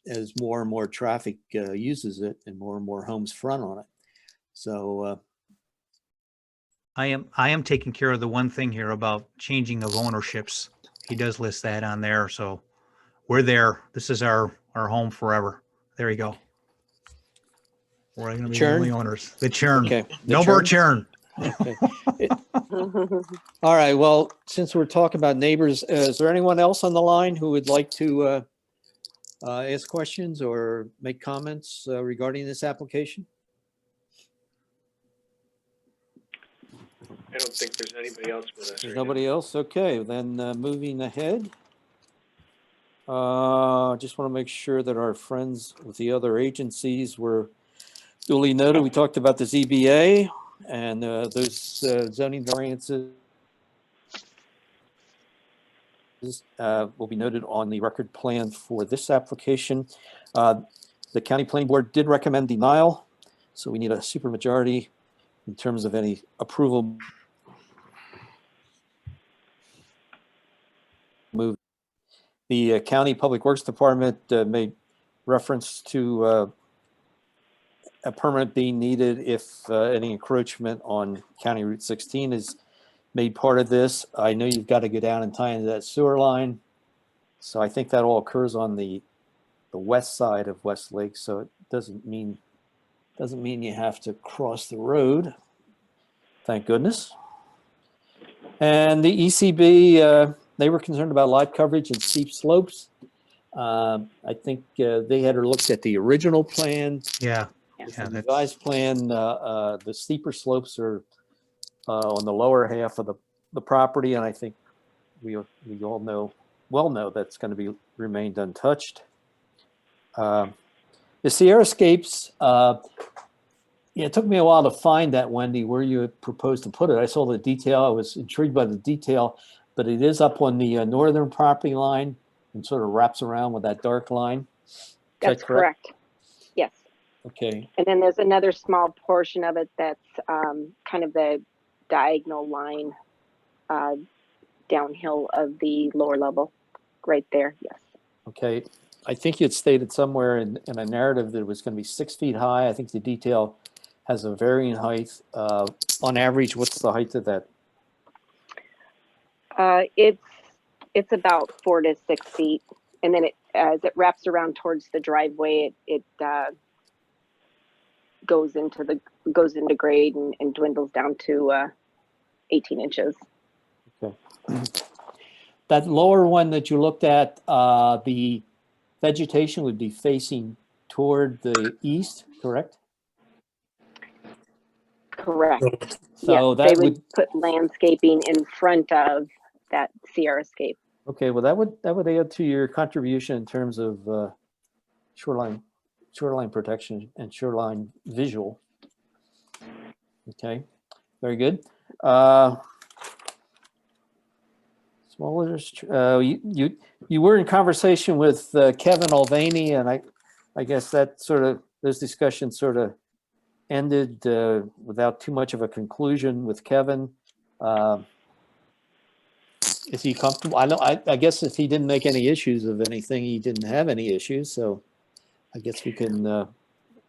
as more and more traffic uses it and more homes front on it. So I am taking care of the one thing here about changing of ownerships. He does list that on there, so we're there. This is our home forever. There you go. We're going to be the only owners. The churn. Okay. No more churn. Okay. All right. Well, since we're talking about neighbors, is there anyone else on the line who would like to ask questions or make comments regarding this application? I don't think there's anybody else with us. There's right now. nobody else? Okay, then moving ahead. Just want to make sure that our friends with the other agencies were duly noted. We talked about the ZBA and those zoning variances will be noted on the record plan for this application. The county planning board did recommend denial, so we need a supermajority in terms of any approval. Move. The County Public Works Department made reference to a permit being needed if any encroachment on County Route 16 is made part of this. I know you've got to go down and tie into that sewer line. So I think that all occurs on the west side of Westlake. So it doesn't mean you have to cross the road. Thank goodness. And the ECB, they were concerned about lot coverage and steep slopes. I think they had looked at the original plan. Yeah. The revised plan, the steeper slopes are on the lower half of the property, and I think we all know that's going to be remained untouched. The Sierrascapes, it took me a while to find that, Wendy, where you had proposed to put it. I saw the detail. I was intrigued by the detail, but it is up on the northern property line and sort of wraps around with that dark line. Is That's that correct. Yes. Okay. And then there's another small portion of it that's kind of the diagonal line downhill of the lower level, right there. Yes. Okay. I think you'd stated somewhere in a narrative that it was going to be 6 feet high. I think the detail has a varying height. On average, what's the height of that? It's about 4 to 6 feet, and then as it wraps around towards the driveway, it goes into grade and dwindles down to 18 inches. Okay. That lower one that you looked at, the vegetation would be facing toward the east, correct? Correct. So yes, that they would put landscaping in front of that Sierrascape. Okay, well, that would add to your contribution in terms of shoreline protection and shoreline visual. Okay, very good. You were in conversation with Kevin Mulvaney, and I guess that those discussions sort of ended without too much of a conclusion with Kevin. Is he comfortable? I guess if he didn't make any issues of anything, he didn't have any issues. So I guess we can.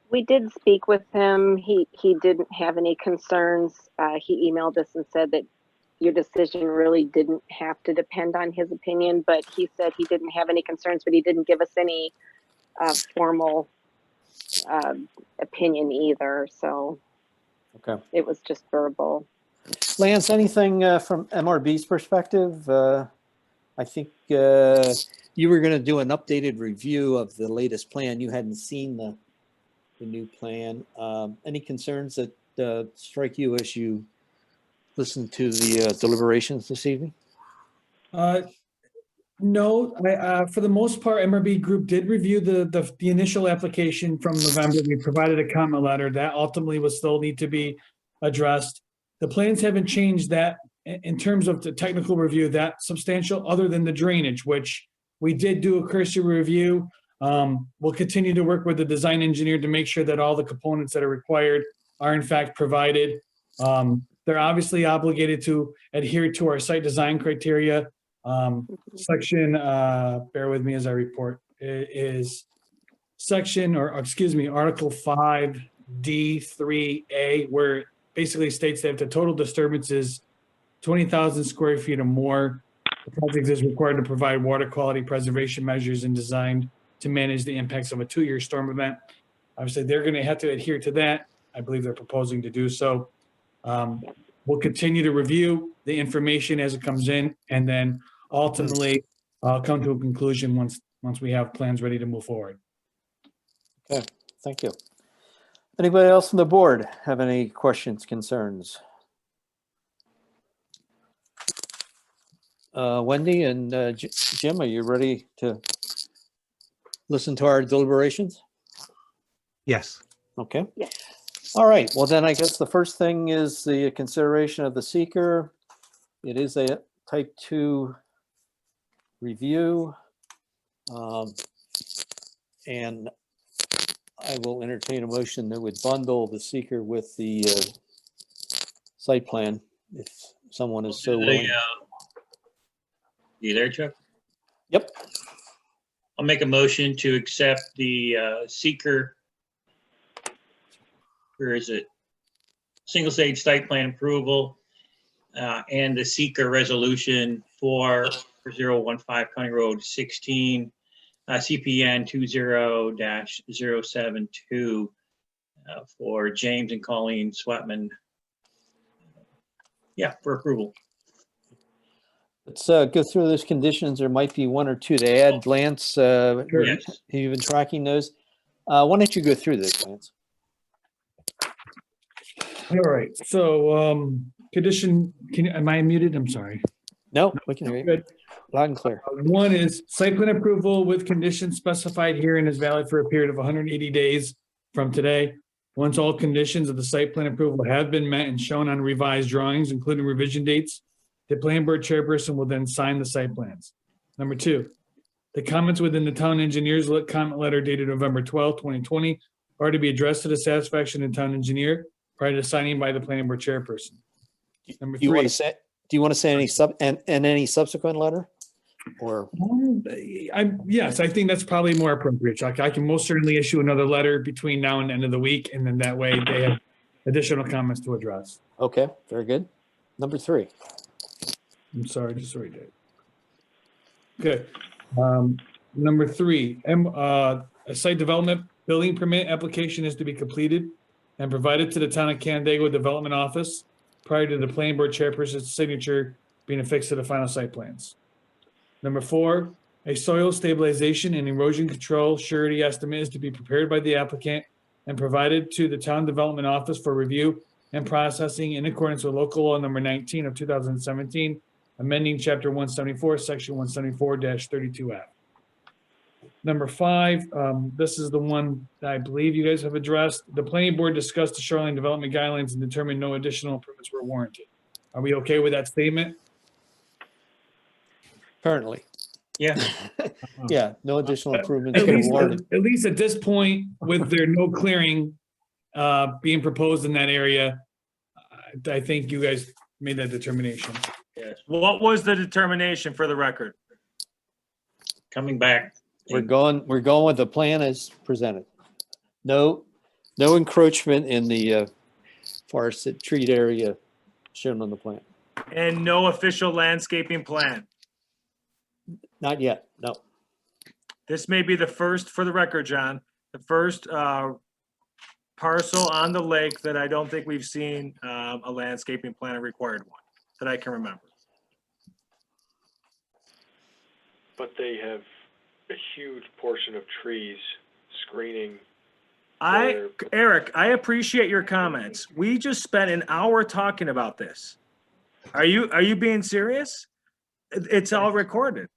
We did speak with him. He didn't have any concerns. He emailed us and said that your decision really didn't have to depend on his opinion, but he said he didn't have any concerns, but he didn't give us any formal opinion either. So okay, it was just verbal. Lance, anything from MRB's perspective? I think you were going to do an updated review of the latest plan. You hadn't seen the new plan. Any concerns that strike you as you listen to the deliberations this evening? No, for the most part, MRB Group did review the initial application from November. We provided a comment letter that ultimately will still need to be addressed. The plans haven't changed that in terms of the technical review that substantial, other than the drainage, which we did do a cursory review. We'll continue to work with the design engineer to make sure that all the components that are required are in fact provided. they're obviously obligated to adhere to our site design criteria. Section, bear with me as I report, is section, or excuse me, Article 5D3A, where it basically states that if the total disturbance is 20,000 square feet or more, the project is required to provide water quality preservation measures and designed to manage the impacts of a 2-year storm event. Obviously, they're going to have to adhere to that. I believe they're proposing to do so. We'll continue to review the information as it comes in, and then ultimately come to a conclusion once we have plans ready to move forward. Okay, thank you. Anybody else from the board have any questions, concerns? Wendy and Jim, are you ready to listen to our deliberations? Yes. Okay. Yes. All right. Well, then I guess the first thing is the consideration of the seeker. It is a type 2 review. And I will entertain a motion that would bundle the seeker with the site plan if someone is so willing. You there, Chuck? Yep. I'll make a motion to accept the seeker. Where is it? Single stage site plan approval and the seeker resolution for 015 County Road 16, CPN 20-072 for James and Colleen Swetman. Yeah, for approval. Let's go through those conditions. There might be one or two to add. Lance, have Yes. you been tracking those? Why don't you go through those, Lance? All right, so condition, am I muted? I'm sorry. No, we can hear you. Good. Loud and clear. One is site plan approval with conditions specified here and is valid for a period of 180 days from today. Once all conditions of the site plan approval have been met and shown on revised drawings, including revision dates, the planning board chairperson will then sign the site plans. Number 2, the comments within the town engineer's comment letter dated November 12, 2020 are to be addressed to the satisfaction of the town engineer prior to signing by the planning board chairperson. Number Do you want 3. to say? Do you want to say any any subsequent letter? Or Yes, I think that's probably more appropriate, Chuck. I can most certainly issue another letter between now and the end of the week, and then that way they have additional comments to address. okay, very good. Number 3. I'm sorry, just read it. Okay. Number 3, a site development building permit application is to be completed and provided to the Town of Canandaigua Development Office prior to the planning board chairperson's signature being affixed to the final site plans. Number 4, a soil stabilization and erosion control surety estimate is to be prepared by the applicant and provided to the Town Development Office for review and processing in accordance with local law number 19 of 2017, amending chapter 174, section 174-32F. Number 5, this is the one that I believe you guys have addressed. The planning board discussed the shoreline development guidelines and determined no additional improvements were warranted. Are we okay with that statement? Currently. Yeah. Yeah, no additional improvements. At can be least, warranted. at least at this point, with there no clearing being proposed in that area, I think you guys made that determination. Yes. What was the determination for the record? Coming back. We're going with the plan as presented. No encroachment in the forested treat area shown on the plan. And no official landscaping plan. Not yet, no. This may be the first, for the record, John, the first parcel on the lake that I don't think we've seen a landscaping plan, a required one, that I can remember. But they have a huge portion of trees screening. Eric, I appreciate your comments. We just spent an hour talking about this. Are you being serious? It's all recorded.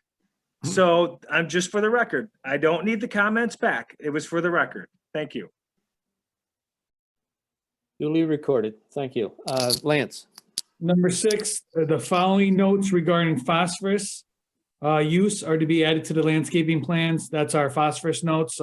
So I'm just for the record. I don't need the comments back. It was for the record. Thank you. Duly recorded. Thank you. Lance. Number 6, the following notes regarding phosphorus use are to be added to the landscaping plans. That's our phosphorus notes.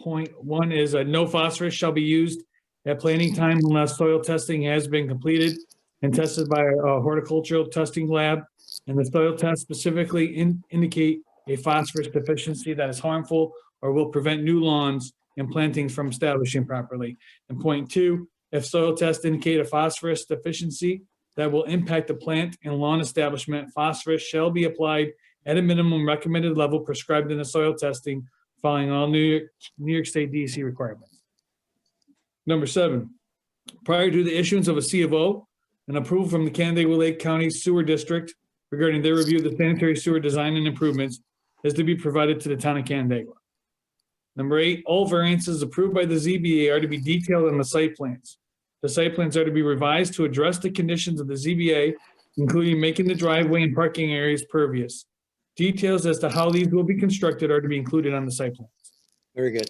Point 1 is no phosphorus shall be used at planting time unless soil testing has been completed and tested by a horticultural testing lab. And the soil test specifically indicate a phosphorus deficiency that is harmful or will prevent new lawns and plantings from establishing properly. And point two, if soil tests indicate a phosphorus deficiency that will impact the plant and lawn establishment, phosphorus shall be applied at a minimum recommended level prescribed in the soil testing, following all New York State DEC requirements. Number 7, prior to the issuance of a C of O, an approval from the Canandaigua Lake County Sewer District regarding their review of the sanitary sewer design and improvements is to be provided to the town of Canandaigua. Number 8, all variances approved by the ZBA are to be detailed in the site plans. The site plans are to be revised to address the conditions of the ZBA, including making the driveway and parking areas pervious. Details as to how these will be constructed are to be included on the site plans. Very good.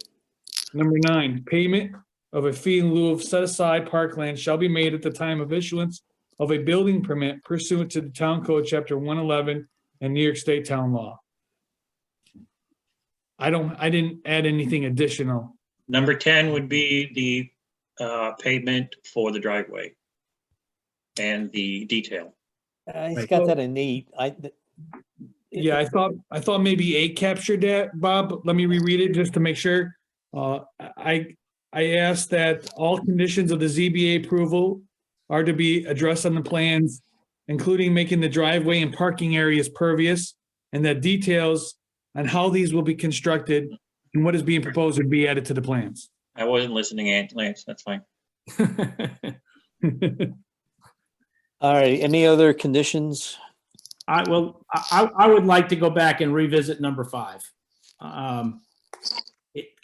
Number 9, payment of a fee in lieu of set-aside parkland shall be made at the time of issuance of a building permit pursuant to the Town Code, Chapter 111, and New York State Town Law. I didn't add anything additional. Number 10 would be the pavement for the driveway and the detail. He's got that in neat. Yeah, I thought maybe 8 captured that, Bob. Let me reread it just to make sure. I asked that all conditions of the ZBA approval are to be addressed on the plans, including making the driveway and parking areas pervious, and that details on how these will be constructed and what is being proposed would be added to the plans. I wasn't listening, Lance, that's fine. All right, any other conditions? I would like to go back and revisit number 5.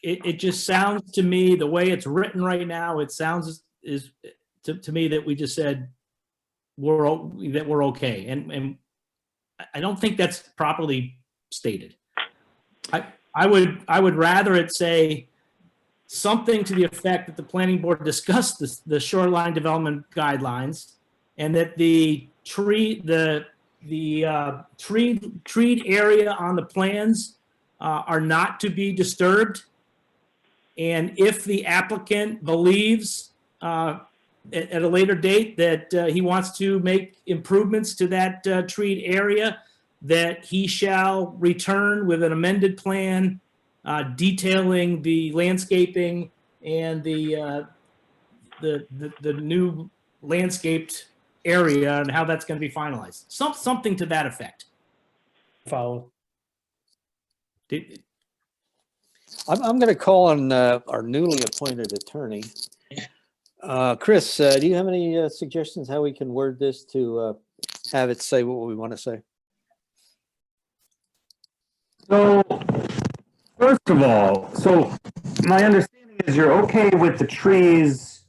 It just sounds to me, the way it's written right now, it sounds to me that we just said we're okay, and I don't think that's properly stated. I would rather it say something to the effect that the planning board discussed the shoreline development guidelines, and that the treed area on the plans are not to be disturbed. And if the applicant believes at a later date that he wants to make improvements to that treed area, that he shall return with an amended plan detailing the landscaping and the new landscaped area and how that's going to be finalized. Something to that effect. Follow. I'm going to call on our newly appointed attorney. Chris, do you have any suggestions how we can word this to have it say what we want to say? So, first of all, my understanding is you're okay with the trees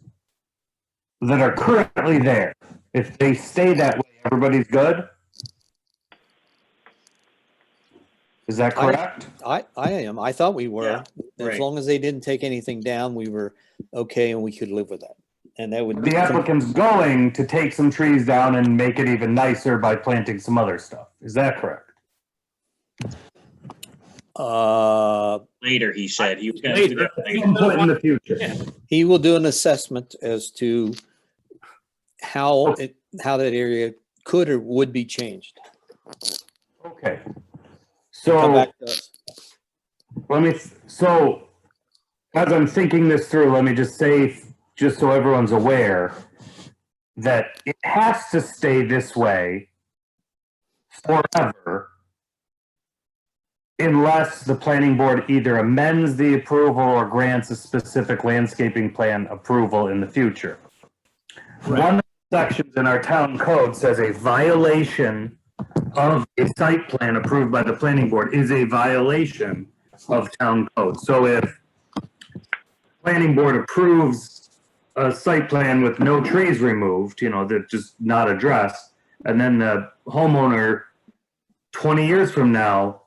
that are currently there. If they stay that way, everybody's good? Is that correct? I am. I thought we were. Yeah, As right. long as they didn't take anything down, we were okay and we could live with that. And that would. The applicant's going to take some trees down and make it even nicer by planting some other stuff. Is that correct? Later, he said he was going to do Later. that later. Some point in the future. He will do an assessment as to how that area could or would be changed. Okay. Come So back to us. so as I'm thinking this through, let me just say, just so everyone's aware, that it has to stay this way forever unless the planning board either amends the approval or grants a specific landscaping plan approval in the future. One of the sections in our town code says a violation of a site plan approved by the planning board is a violation of town code. So if planning board approves a site plan with no trees removed, that just not addressed, and then the homeowner 20 years from now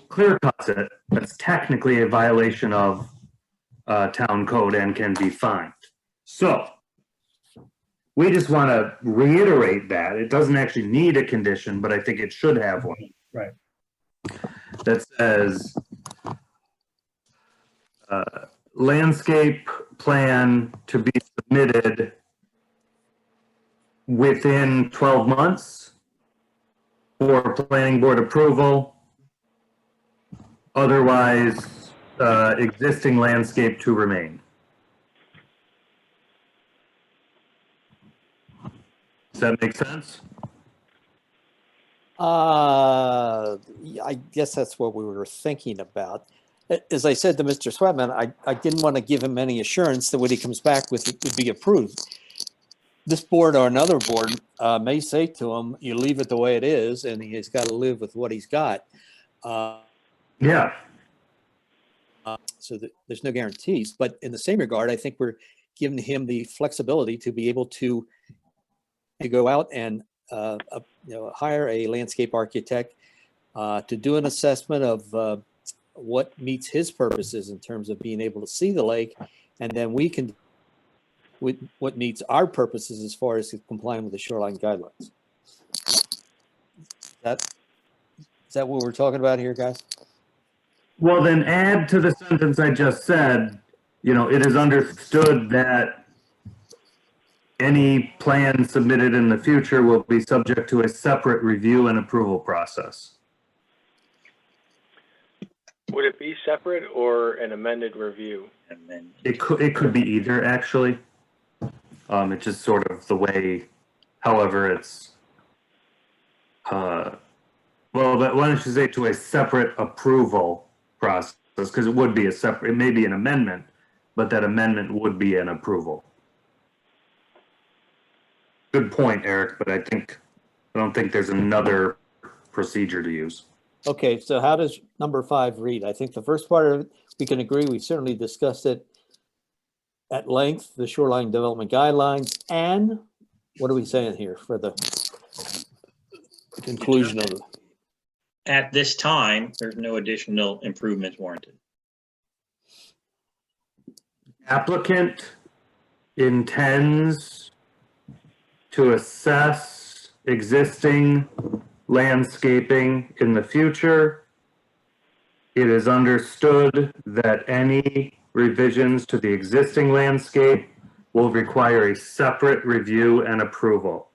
clear cuts it, that's technically a violation of town code and can be fined. So we just want to reiterate that. It doesn't actually need a condition, but I think it should have one. Right. That says landscape plan to be submitted within 12 months for planning board approval. Otherwise, existing landscape to remain. Does that make sense? I guess that's what we were thinking about. As I said to Mr. Sweatman, I didn't want to give him any assurance that what he comes back with would be approved. This board or another board may say to him, you leave it the way it is, and he's got to live with what he's got. Yeah. So there's no guarantees, but in the same regard, I think we're giving him the flexibility to be able to go out and hire a landscape architect to do an assessment of what meets his purposes in terms of being able to see the lake, and then we can with what meets our purposes as far as complying with the shoreline guidelines. Is that what we're talking about here, guys? Well, then add to the sentence I just said, it is understood that any plan submitted in the future will be subject to a separate review and approval process. Would it be separate or an amended review? It could be either, actually. It's just sort of the way, however, it's, well, but why don't you say to a separate approval process? Because it would be it may be an amendment, but that amendment would be an approval. Good point, Eric, but I don't think there's another procedure to use. Okay, so how does number 5 read? I think the first part of it, we can agree, we certainly discussed it at length, the shoreline development guidelines, and what are we saying here for the conclusion of it? At this time, there's no additional improvements warranted. Applicant intends to assess existing landscaping in the future. It is understood that any revisions to the existing landscape will require a separate review and approval.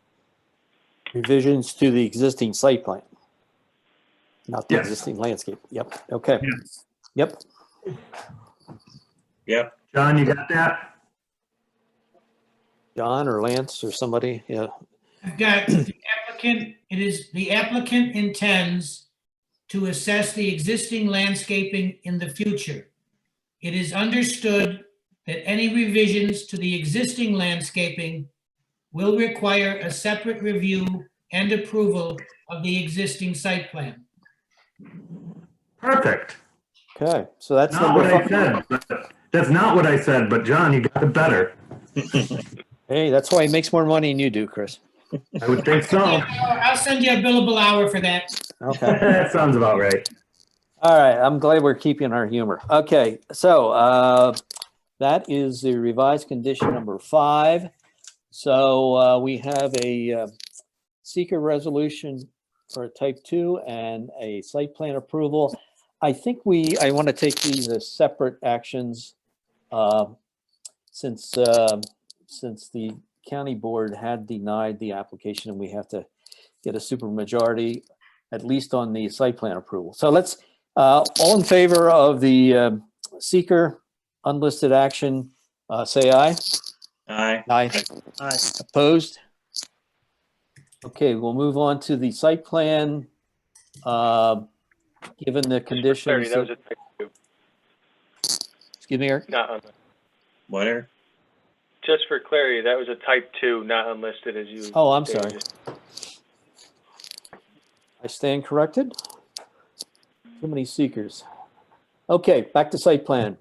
Revisions to the existing site plan, not the Yes. existing landscape. Yep, okay. Yep. Yep. John, you got that? John or Lance or somebody, yeah. I've got the applicant, the applicant intends to assess the existing landscaping in the future. It is understood that any revisions to the existing landscaping will require a separate review and approval of the existing site plan. Perfect. Okay, so that's Not number what I 5. said. That's not what I said, but John, you got it better. Hey, that's why he makes more money than you do, Chris. I would think so. I'll send you a billable hour for that. Okay. That sounds about right. All right, I'm glad we're keeping our humor. Okay, so that is the revised condition number 5. So we have a seeker resolution for a type 2 and a site plan approval. I think I want to take these as separate actions since the county board had denied the application and we have to get a supermajority, at least on the site plan approval. So let's, all in favor of the seeker unlisted action, say aye. Aye. Aye. Aye. Opposed? Okay, we'll move on to the site plan. Given the conditions. That was a type 2, Excuse me, Eric? not unlisted. Whatever. Just for clarity, that was a type 2, not unlisted as you. Oh, I'm stated. sorry. I stand corrected. Too many seekers. Okay, back to site plan.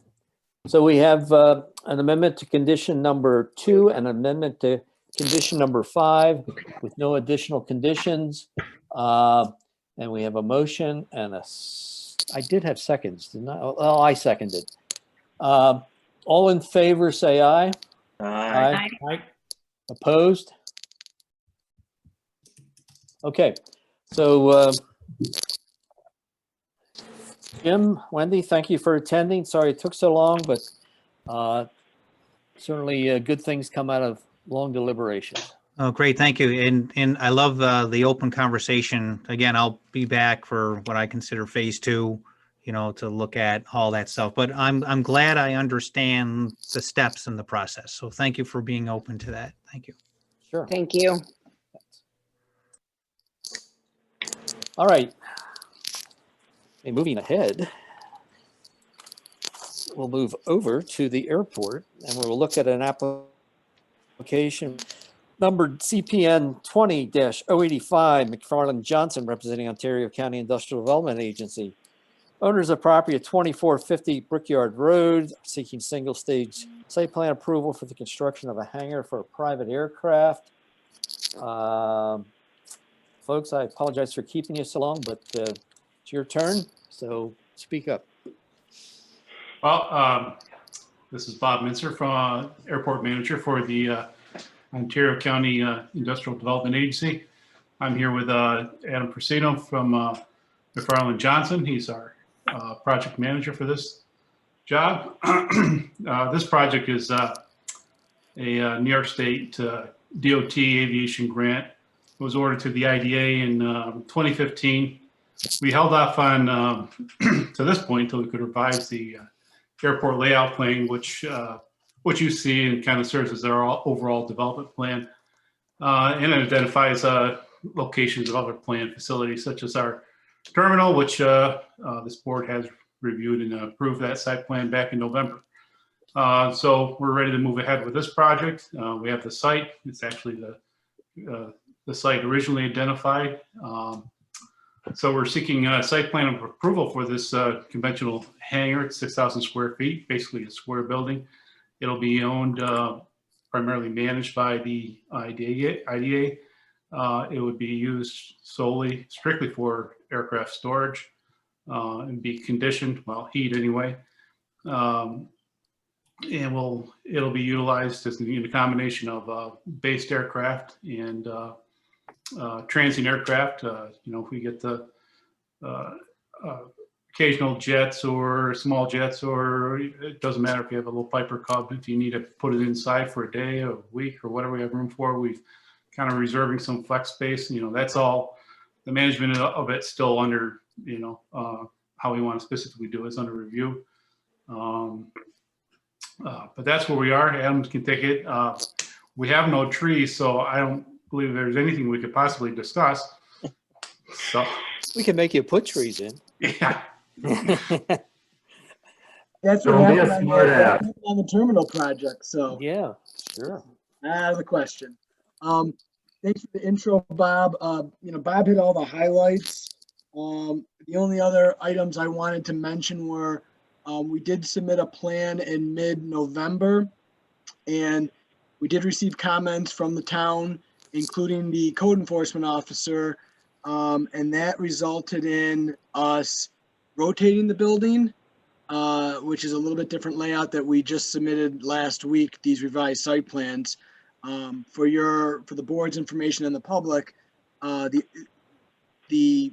So we have an amendment to condition number 2 and an amendment to condition number 5 with no additional conditions. And we have a motion and I did have seconds, didn't I? Oh, I seconded. All in favor, say aye. Aye. Aye. Opposed? Okay, so Jim, Wendy, thank you for attending. Sorry it took so long, but certainly good things come out of long deliberations. Oh, great, thank you. And I love the open conversation. Again, I'll be back for what I consider phase 2, you know, to look at all that stuff. But I'm glad I understand the steps in the process. So thank you for being open to that. Thank you. Sure. Thank you. All right. Okay, moving ahead, we'll move over to the airport and we'll look at an application numbered CPN 20-085, McFarland Johnson, representing Ontario County Industrial Development Agency. Owners of property at 2450 Brickyard Road, seeking single-stage site plan approval for the construction of a hangar for a private aircraft. Folks, I apologize for keeping you so long, but it's your turn, so speak up. Well, this is Bob Minzer from Airport Manager for the Ontario County Industrial Development Agency. I'm here with Adam Persino from McFarland Johnson. He's our project manager for this job. This project is a New York State DOT aviation grant. It was ordered to the IDA in 2015. We held off on to this point until we could revise the airport layout plan, which you see and kind of serves as our overall development plan, and it identifies locations of other planned facilities such as our terminal, which this board has reviewed and approved that site plan back in November. So we're ready to move ahead with this project. We have the site. It's actually the site originally identified. So we're seeking site plan approval for this conventional hangar. It's 6,000 square feet, basically a square building. It'll be owned, primarily managed by the IDA. It would be used strictly for aircraft storage and be conditioned, well, heat anyway. And it'll be utilized as a combination of based aircraft and transient aircraft. If we get the occasional jets or small jets, or it doesn't matter if you have a little Piper Cub, if you need to put it inside for a day or a week or whatever we have room for, we've kind of reserving some flex space. That's all. The management of it's still under, how we want to specifically do is under review. But that's where we are. Adam can take it. We have no trees, so I don't believe there's anything we could possibly discuss. So we can make you put trees in. Yeah. That's what happened on the terminal project. So yeah, sure. Out of the question. Thanks for the intro, Bob. Bob hit all the highlights. The only other items I wanted to mention were we did submit a plan in mid-November, and we did receive comments from the town, including the code enforcement officer, and that resulted in us rotating the building, which is a little bit different layout that we just submitted last week, these revised site plans. For the board's information and the public, the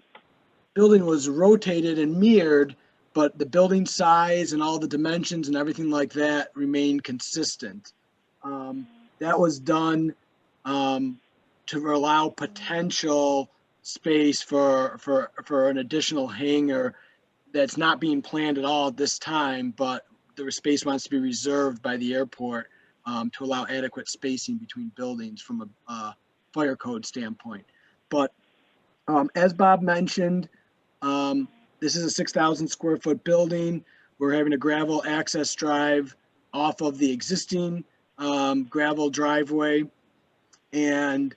building was rotated and mirrored, but the building size and all the dimensions and everything like that remained consistent. That was done to allow potential space for an additional hangar that's not being planned at all at this time, but the space wants to be reserved by the airport to allow adequate spacing between buildings from a fire code standpoint. But as Bob mentioned, this is a 6,000 square foot building. We're having a gravel access drive off of the existing gravel driveway, and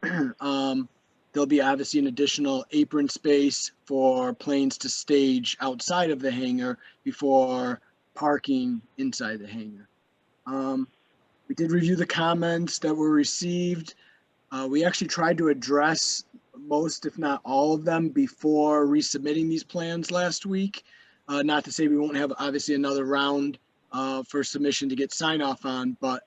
there'll be obviously an additional apron space for planes to stage outside of the hangar before parking inside the hangar. We did review the comments that were received. We actually tried to address most, if not all of them, before resubmitting these plans last week. Not to say we won't have obviously another round for submission to get sign off on, but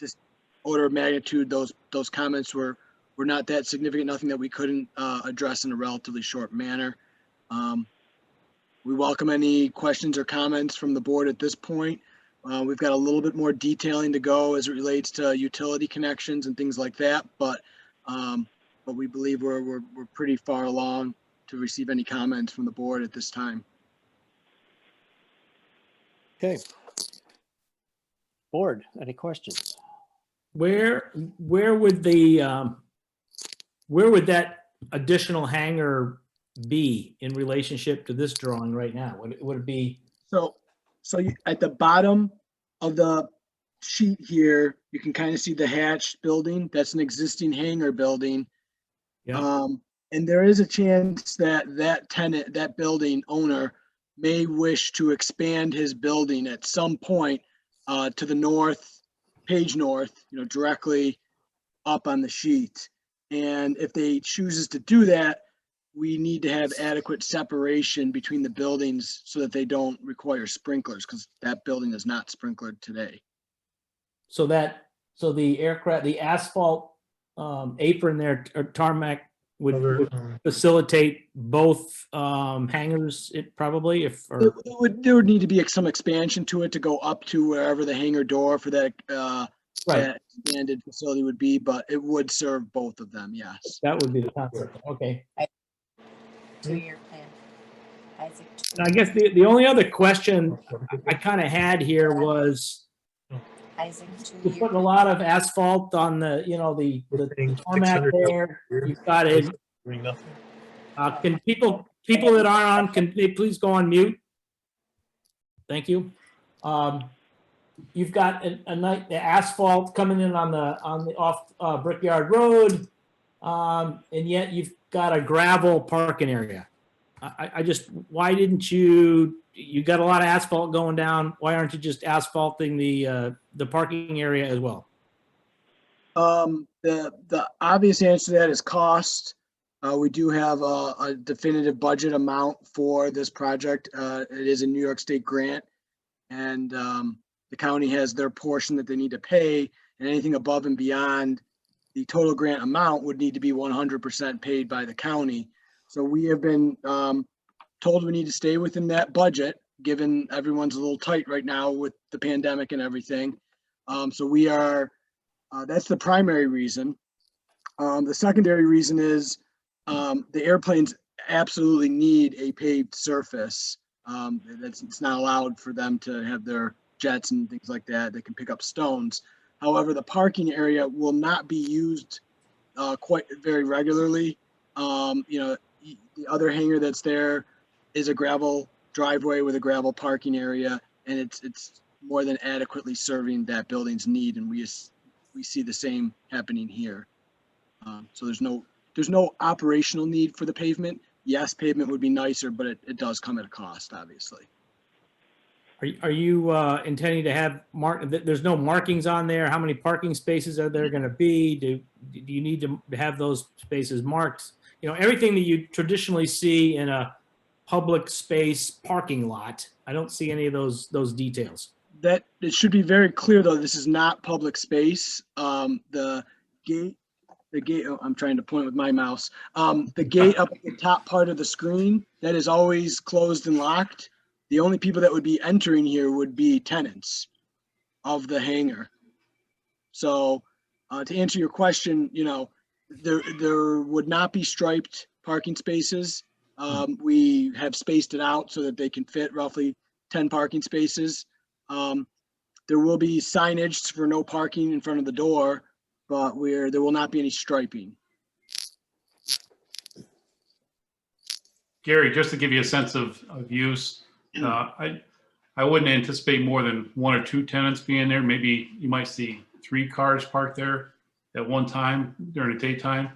just order of magnitude, those comments were not that significant, nothing that we couldn't address in a relatively short manner. We welcome any questions or comments from the board at this point. We've got a little bit more detailing to go as it relates to utility connections and things like that, but we believe we're pretty far along to receive any comments from the board at this time. Okay. Board, any questions? Where would the, where would that additional hangar be in relationship to this drawing right now? Would it be? So at the bottom of the sheet here, you can kind of see the hatched building. That's an existing hangar building. Yeah. And there is a chance that that tenant, that building owner, may wish to expand his building at some point to the north, page north, directly up on the sheet. And if they chooses to do that, we need to have adequate separation between the buildings so that they don't require sprinklers, because that building is not sprinklered today. So the aircraft, the asphalt apron there, or tarmac would facilitate both hangars, probably, There would need to be some expansion to it to go up to wherever the hangar door for that that expanded facility would be, but it would serve both of them, yes. That would be the concept, okay. 2-year plan. Isaac. And I guess the only other question I kind of had here was, Isaac, you're putting a lot of asphalt on the, the tarmac there. You've got it. Can people that are on, can they please go on mute? Thank you. You've got the asphalt coming in on the off Brickyard Road, and yet you've got a gravel parking area. I just, why didn't you got a lot of asphalt going down. Why aren't you just asphalting the parking area as well? The obvious answer to that is cost. We do have a definitive budget amount for this project. It is a New York State grant, and the county has their portion that they need to pay, and anything above and beyond the total grant amount would need to be 100% paid by the county. So we have been told we need to stay within that budget, given everyone's a little tight right now with the pandemic and everything. So we are, that's the primary reason. The secondary reason is the airplanes absolutely need a paved surface. It's not allowed for them to have their jets and things like that. They can pick up stones. However, the parking area will not be used quite very regularly. The other hangar that's there is a gravel driveway with a gravel parking area, and it's more than adequately serving that building's need, and we see the same happening here. So there's no operational need for the pavement. Yes, pavement would be nicer, but it does come at a cost, obviously. Are you intending to have there's no markings on there? How many parking spaces are there going to be? Do you need to have those spaces marked? Everything that you traditionally see in a public space parking lot. I don't see any of those details. That it should be very clear though, this is not public space. The gate, oh, I'm trying to point with my mouse. The gate up at the top part of the screen, that is always closed and locked. The only people that would be entering here would be tenants of the hangar. So to answer your question, there would not be striped parking spaces. We have spaced it out so that they can fit roughly 10 parking spaces. There will be signage for no parking in front of the door, but there will not be any striping. Gary, just to give you a sense of use, I wouldn't anticipate more than 1 or 2 tenants being there. Maybe you might see 3 cars parked there at one time during the daytime.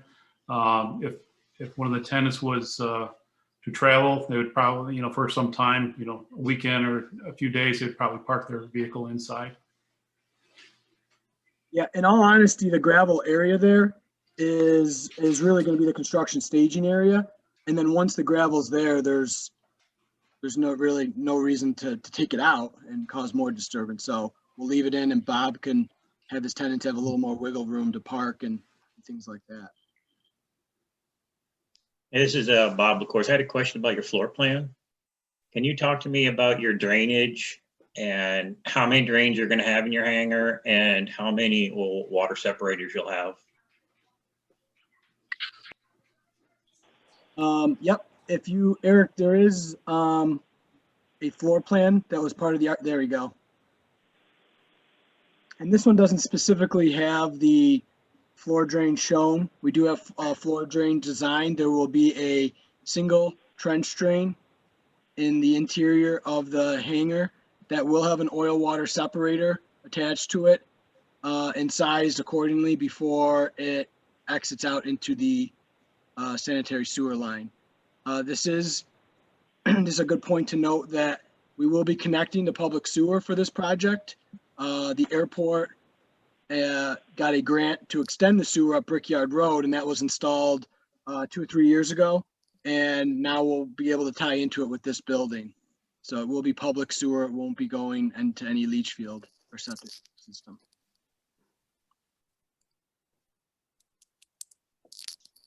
If one of the tenants was to travel, they would probably, for some time, a weekend or a few days, they'd probably park their vehicle inside. Yeah, in all honesty, the gravel area there is really going to be the construction staging area. And then once the gravel's there, there's no reason to take it out and cause more disturbance. So we'll leave it in, and Bob can have his tenants have a little more wiggle room to park and things like that. This is Bob, of course. I had a question about your floor plan. Can you talk to me about your drainage and how many drains you're gonna have in your hangar, and how many water separators you'll have. Yep, if you, Eric, there is, a floor plan that was part of the, there we go. And this one doesn't specifically have the floor drain shown. We do have a floor drain design. There will be a single trench drain in the interior of the hangar that will have an oil water separator attached to it and sized accordingly before it exits out into the sanitary sewer line. This is a good point to note that we will be connecting the public sewer for this project. The airport got a grant to extend the sewer up Brickyard Road, and that was installed 2 or 3 years ago. And now we'll be able to tie into it with this building. So it will be public sewer. It won't be going into any leach field or septic system.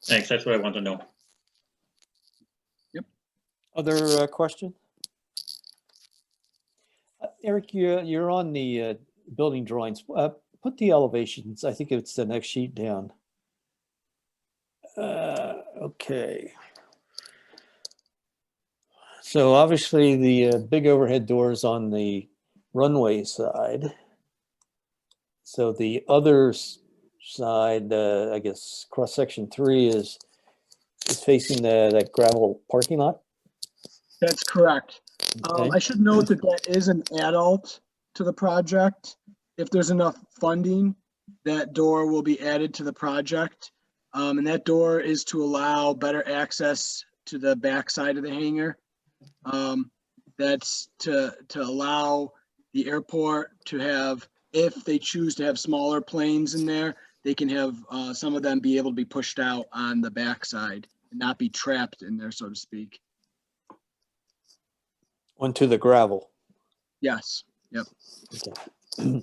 Thanks, that's what I want to know. Other question? Eric, you're on the building drawings. Put the elevations, I think it's the next sheet down. Okay. So obviously the big overhead doors on the runway side. So the other side, I guess cross section 3 is facing that gravel parking lot. That's correct. Okay. I should note that that is an adult to the project. If there's enough funding, that door will be added to the project. And that door is to allow better access to the back side of the hangar. That's to allow the airport to have, if they choose to have smaller planes in there, they can have some of them be able to be pushed out on the backside and not be trapped in there, so to speak. Onto the gravel. Yes. Yep. Okay.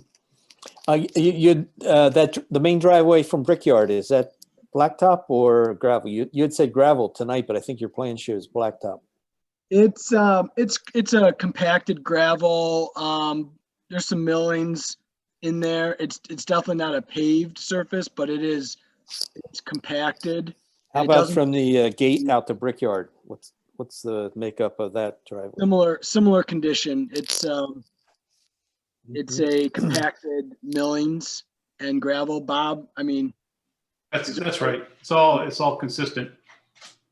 The main driveway from Brickyard, is that blacktop or gravel? You'd say gravel tonight, but I think your plan shows blacktop. It's a compacted gravel. There's some millings in there. It's definitely not a paved surface, but it's compacted. How about from the gate out to Brickyard? What's the makeup of that driveway? Similar condition. It's a compacted millings and gravel. Bob, I mean, That's right. It's all consistent.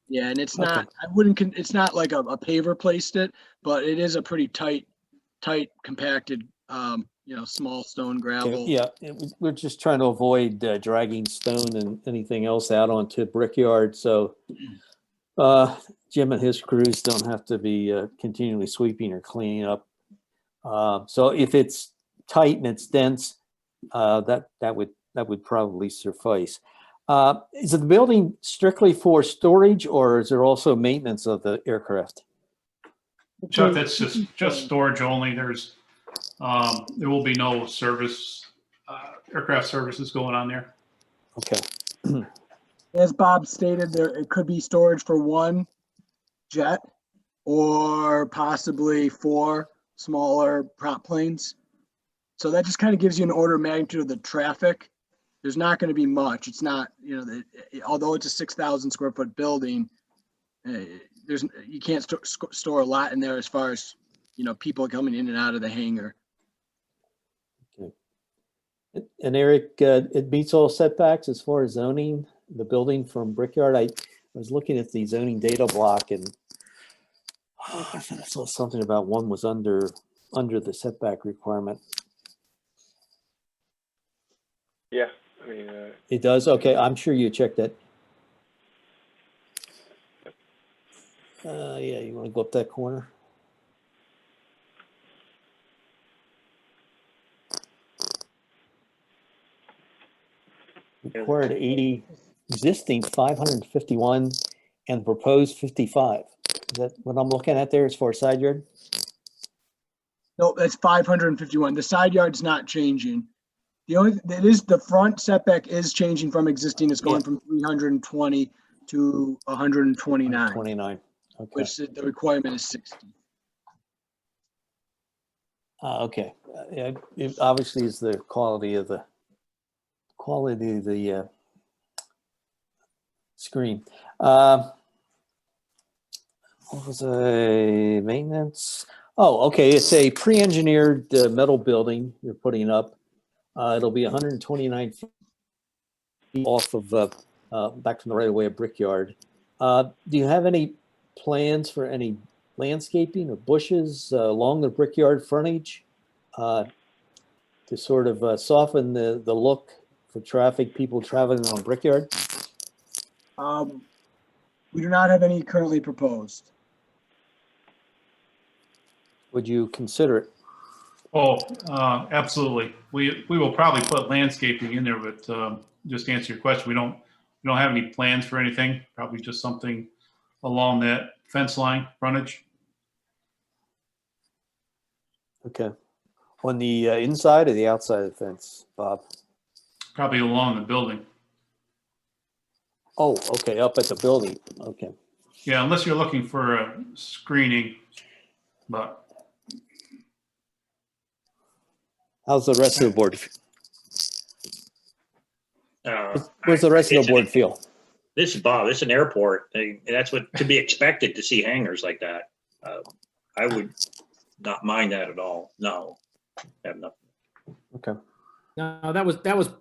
yeah, and it's not. Okay. It's not like a paver placed it, but it is a pretty tight compacted, small stone gravel. Okay, yeah, we're just trying to avoid dragging stone and anything else out onto Brickyard. So Jim and his crews don't have to be continually sweeping or cleaning up. So if it's tight and it's dense, that would probably suffice. Is the building strictly for storage, or is there also maintenance of the aircraft? Chuck, that's just storage only. There will be no service, aircraft services going on there. Okay. As Bob stated, it could be storage for one jet or possibly 4 smaller prop planes. So that just kind of gives you an order of magnitude of the traffic. There's not going to be much. It's not, although it's a 6,000 square foot building, you can't store a lot in there as far as, people coming in and out of the hangar. Okay. And Eric, it meets all setbacks as far as zoning the building from Brickyard. I was looking at the zoning data block, and I saw something about one was under the setback requirement. Yeah, I mean. It does? Okay, I'm sure you checked that. Yeah, you want to go up that corner? Required 80, existing 551, and proposed 55. Is that what I'm looking at there as far as side yard? No, that's 551. The side yard's not changing. The front setback is changing from existing. It's going from 320 to 129. 29. Okay. Which the requirement is 60. Okay. It obviously is the quality of the screen. What was a maintenance? Oh, okay. It's a pre-engineered metal building you're putting up. It'll be 129 feet off of back from the right of way of Brickyard. Do you have any plans for any landscaping or bushes along the Brickyard frontage to sort of soften the look for traffic, people traveling on Brickyard? We do not have any currently proposed. Would you consider it? Oh, absolutely. We will probably put landscaping in there, but just to answer your question, we don't have any plans for anything. Probably just something along that fence line frontage. Okay. On the inside or the outside of the fence, Bob? Probably along the building. Oh, okay, up at the building. Okay. Yeah, unless you're looking for a screening, but How's the rest of the board? Where's the rest of it's the board feel? This is Bob. It's an airport. That's what to be expected to see hangars like that. I would not mind that at all. No, have nothing. Okay. No, that was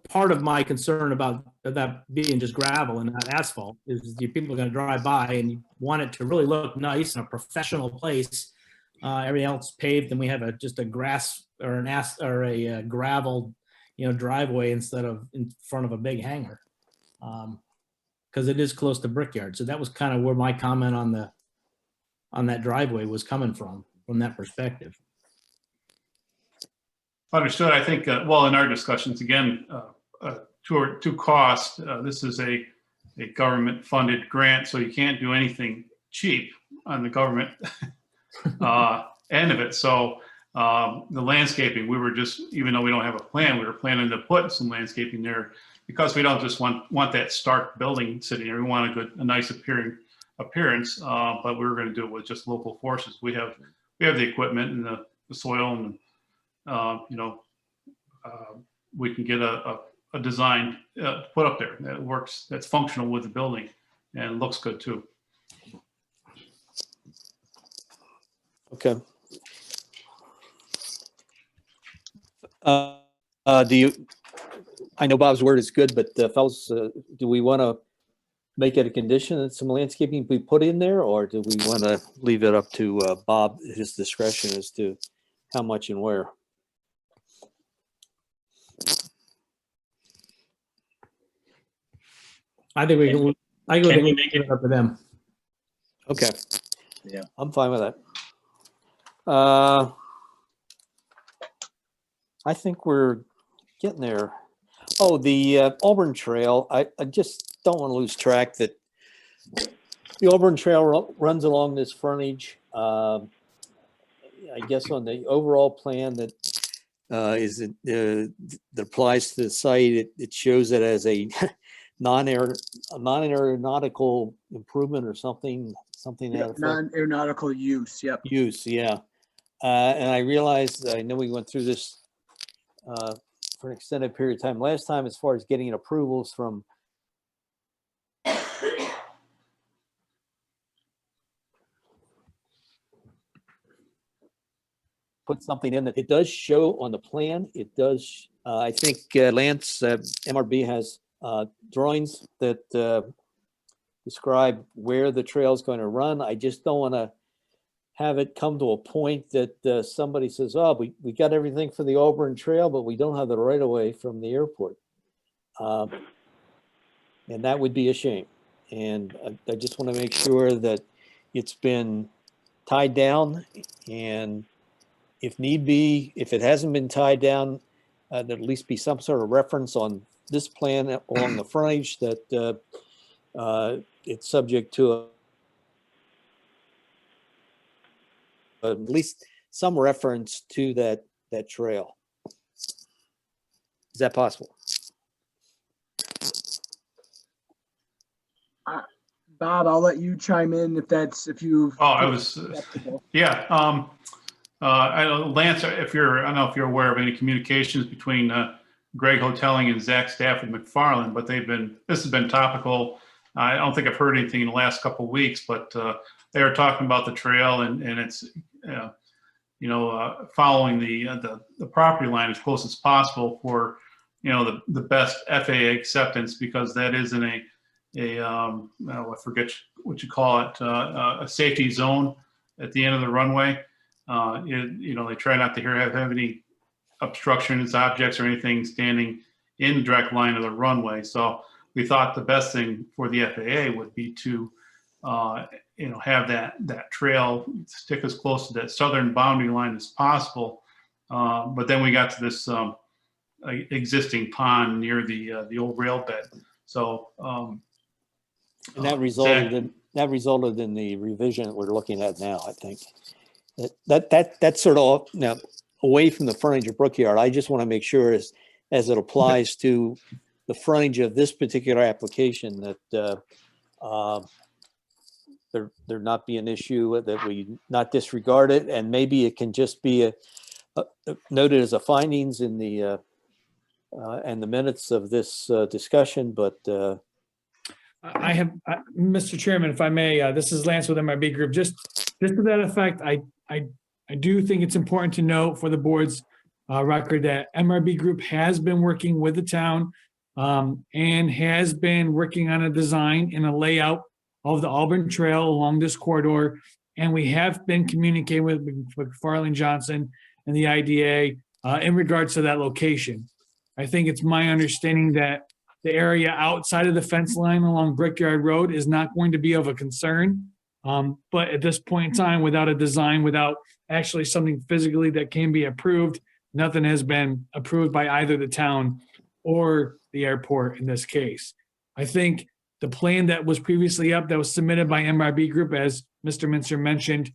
part of my concern about that being just gravel and not asphalt, is the people are gonna drive by and you want it to really look nice in a professional place. Everything else paved, and we have just a grass or a gravel, driveway instead of in front of a big hangar. Because it is close to Brickyard. So that was kind of where my comment on that driveway was coming from that perspective. understood. I think, well, in our discussions, again, to cost, this is a government-funded grant, so you can't do anything cheap on the government end of it. So the landscaping, we were just, even though we don't have a plan, we were planning to put some landscaping there because we don't just want that stark building sitting there. We want a nice appearance, but we were going to do it with just local forces. We have the equipment and the soil, and we can get a design put up there that works, that's functional with the building and looks good too. Okay. I know Bob's word is good, but fellas, do we want to make it a condition that some landscaping be put in there, or do we want to leave it up to Bob, his discretion as to how much and where? I think we can make it up to them. Okay. Yeah. I'm fine with that. I think we're getting there. Oh, the Auburn Trail. I just don't want to lose track that the Auburn Trail runs along this frontage. I guess on the overall plan that that applies to the site, it shows it as a non-aeronautical improvement or something. Yep, non-aeronautical use. Yep. Use, yeah. And I realized, I know we went through this for an extended period of time last time, as far as getting approvals from put something in that it does show on the plan. It does. I think Lance MRB has drawings that describe where the trail is going to run. I just don't want to have it come to a point that somebody says, oh, we got everything for the Auburn Trail, but we don't have the right of way from the airport. And that would be a shame. And I just want to make sure that it's been tied down, and if need be, if it hasn't been tied down, there'd at least be some sort of reference on this plan along the frontage that it's subject to at least some reference to that trail. Is that possible? Bob, I'll let you chime in if you. Oh, I was, yeah. I don't, Lance, I don't know if you're aware of any communications between Greg Hotelling and Zach Stafford McFarland, but this has been topical. I don't think I've heard anything in the last couple of weeks, but they are talking about the trail and it's, following the property line as close as possible for, the best FAA acceptance, because that is in I forget what you call it, a safety zone at the end of the runway. They try not to have any obstructions, objects, or anything standing in the direct line of the runway. So we thought the best thing for the FAA would be to, have that trail stick as close to that southern boundary line as possible. But then we got to this existing pond near the old rail bed. So and that resulted in the revision that we're looking at now. I think that's sort of now away from the frontage of Brookyard. I just want to make sure as it applies to the frontage of this particular application that there not be an issue, that we not disregard it, and maybe it can just be noted as a findings in the and the minutes of this discussion. But Mr. Chairman, if I may, this is Lance with MRB Group. Just to that effect, I do think it's important to note for the board's record that MRB Group has been working with the town and has been working on a design and a layout of the Auburn Trail along this corridor. And we have been communicating with McFarland Johnson and the IDA in regards to that location. I think it's my understanding that the area outside of the fence line along Brickyard Road is not going to be of a concern. But at this point in time, without a design, without actually something physically that can be approved, nothing has been approved by either the town or the airport in this case. I think the plan that was previously up, that was submitted by MRB Group, as Mr. Mincer mentioned,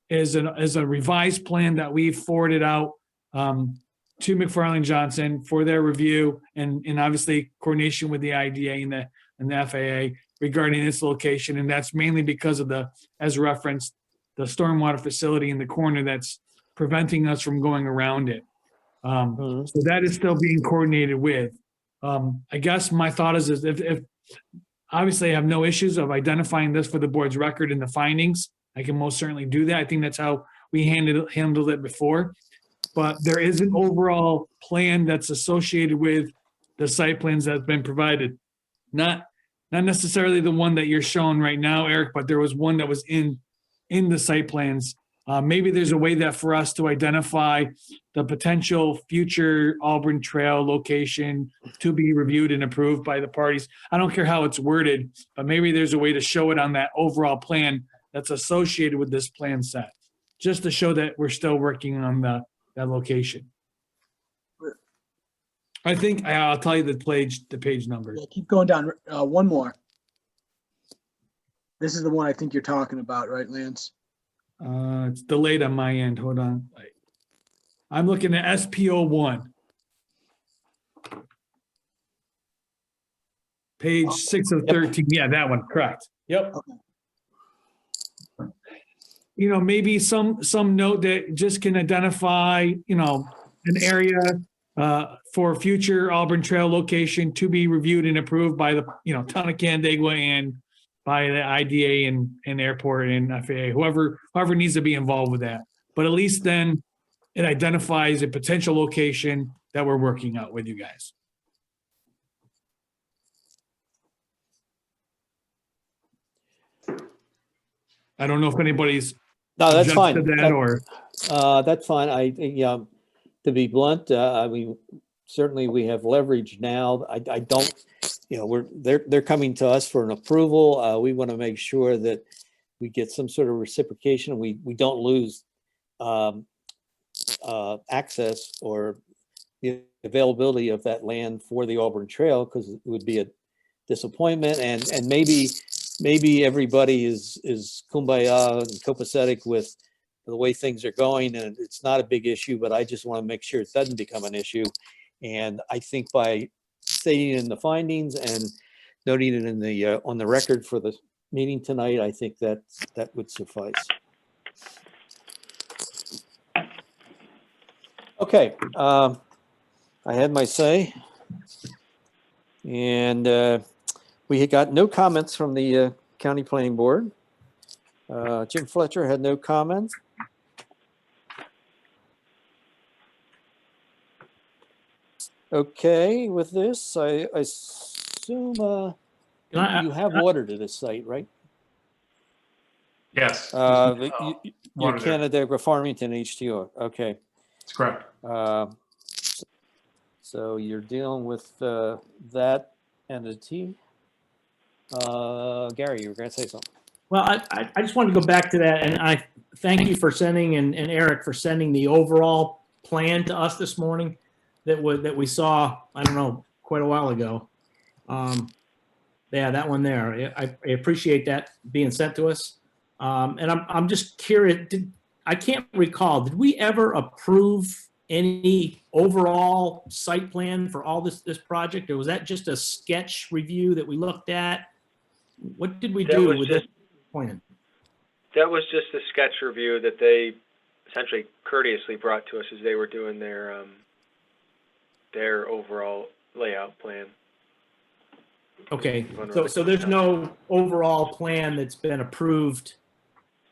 is a revised plan that we've forwarded out to McFarland Johnson for their review and obviously coordination with the IDA and the FAA regarding its location. And that's mainly because of as referenced, the stormwater facility in the corner that's preventing us from going around it. So that is still being coordinated with. I guess my thought is if obviously I have no issues of identifying this for the board's record in the findings, I can most certainly do that. I think that's how we handled it before. But there is an overall plan that's associated with the site plans that have been provided. Not necessarily the one that you're showing right now, Eric, but there was one that was in the site plans. Maybe there's a way that for us to identify the potential future Auburn Trail location to be reviewed and approved by the parties. I don't care how it's worded, but maybe there's a way to show it on that overall plan that's associated with this plan set, just to show that we're still working on that location. I think I'll tell you the page number. Yeah, keep going down. One more. This is the one I think you're talking about, right, Lance? It's delayed on my end. Hold on. I'm looking at SPO1. Page 6 of 13. Yeah, that one. Correct. Yep. Okay. Maybe some note that just can identify, an area for future Auburn Trail location to be reviewed and approved by the, town of Canandaigua and by the IDA and airport and FAA, whoever needs to be involved with that. But at least then it identifies a potential location that we're working out with you guys. I don't know if anybody's no, that's fine. That's fine. To be blunt, certainly we have leverage now. I don't, they're coming to us for an approval. We want to make sure that we get some sort of reciprocation. We don't lose access or the availability of that land for the Auburn Trail, because it would be a disappointment. And maybe everybody is kumbaya and copacetic with the way things are going, and it's not a big issue, but I just want to make sure it doesn't become an issue. And I think by stating it in the findings and noting it in the on the record for the meeting tonight, I think that would suffice. Okay, I had my say. And we had got no comments from the county planning board. Jim Fletcher had no comments. Okay, with this, I assume you have water to this site, right? Yes. You're water there. Canandaigua Farmington H2O, okay. That's correct. So you're dealing with that entity. Gary, you were going to say something. Well, I just wanted to go back to that, and I thank you for sending, and Eric for sending the overall plan to us this morning that we saw, I don't know, quite a while ago. Yeah, that one there. I appreciate that being sent to us. And I'm just curious, I can't recall, did we ever approve any overall site plan for all this project, or was that just a sketch review that we looked at? What did we do with this plan? That was just a sketch review that they essentially courteously brought to us as they were doing their overall layout plan. Okay, so there's no overall plan that's been approved.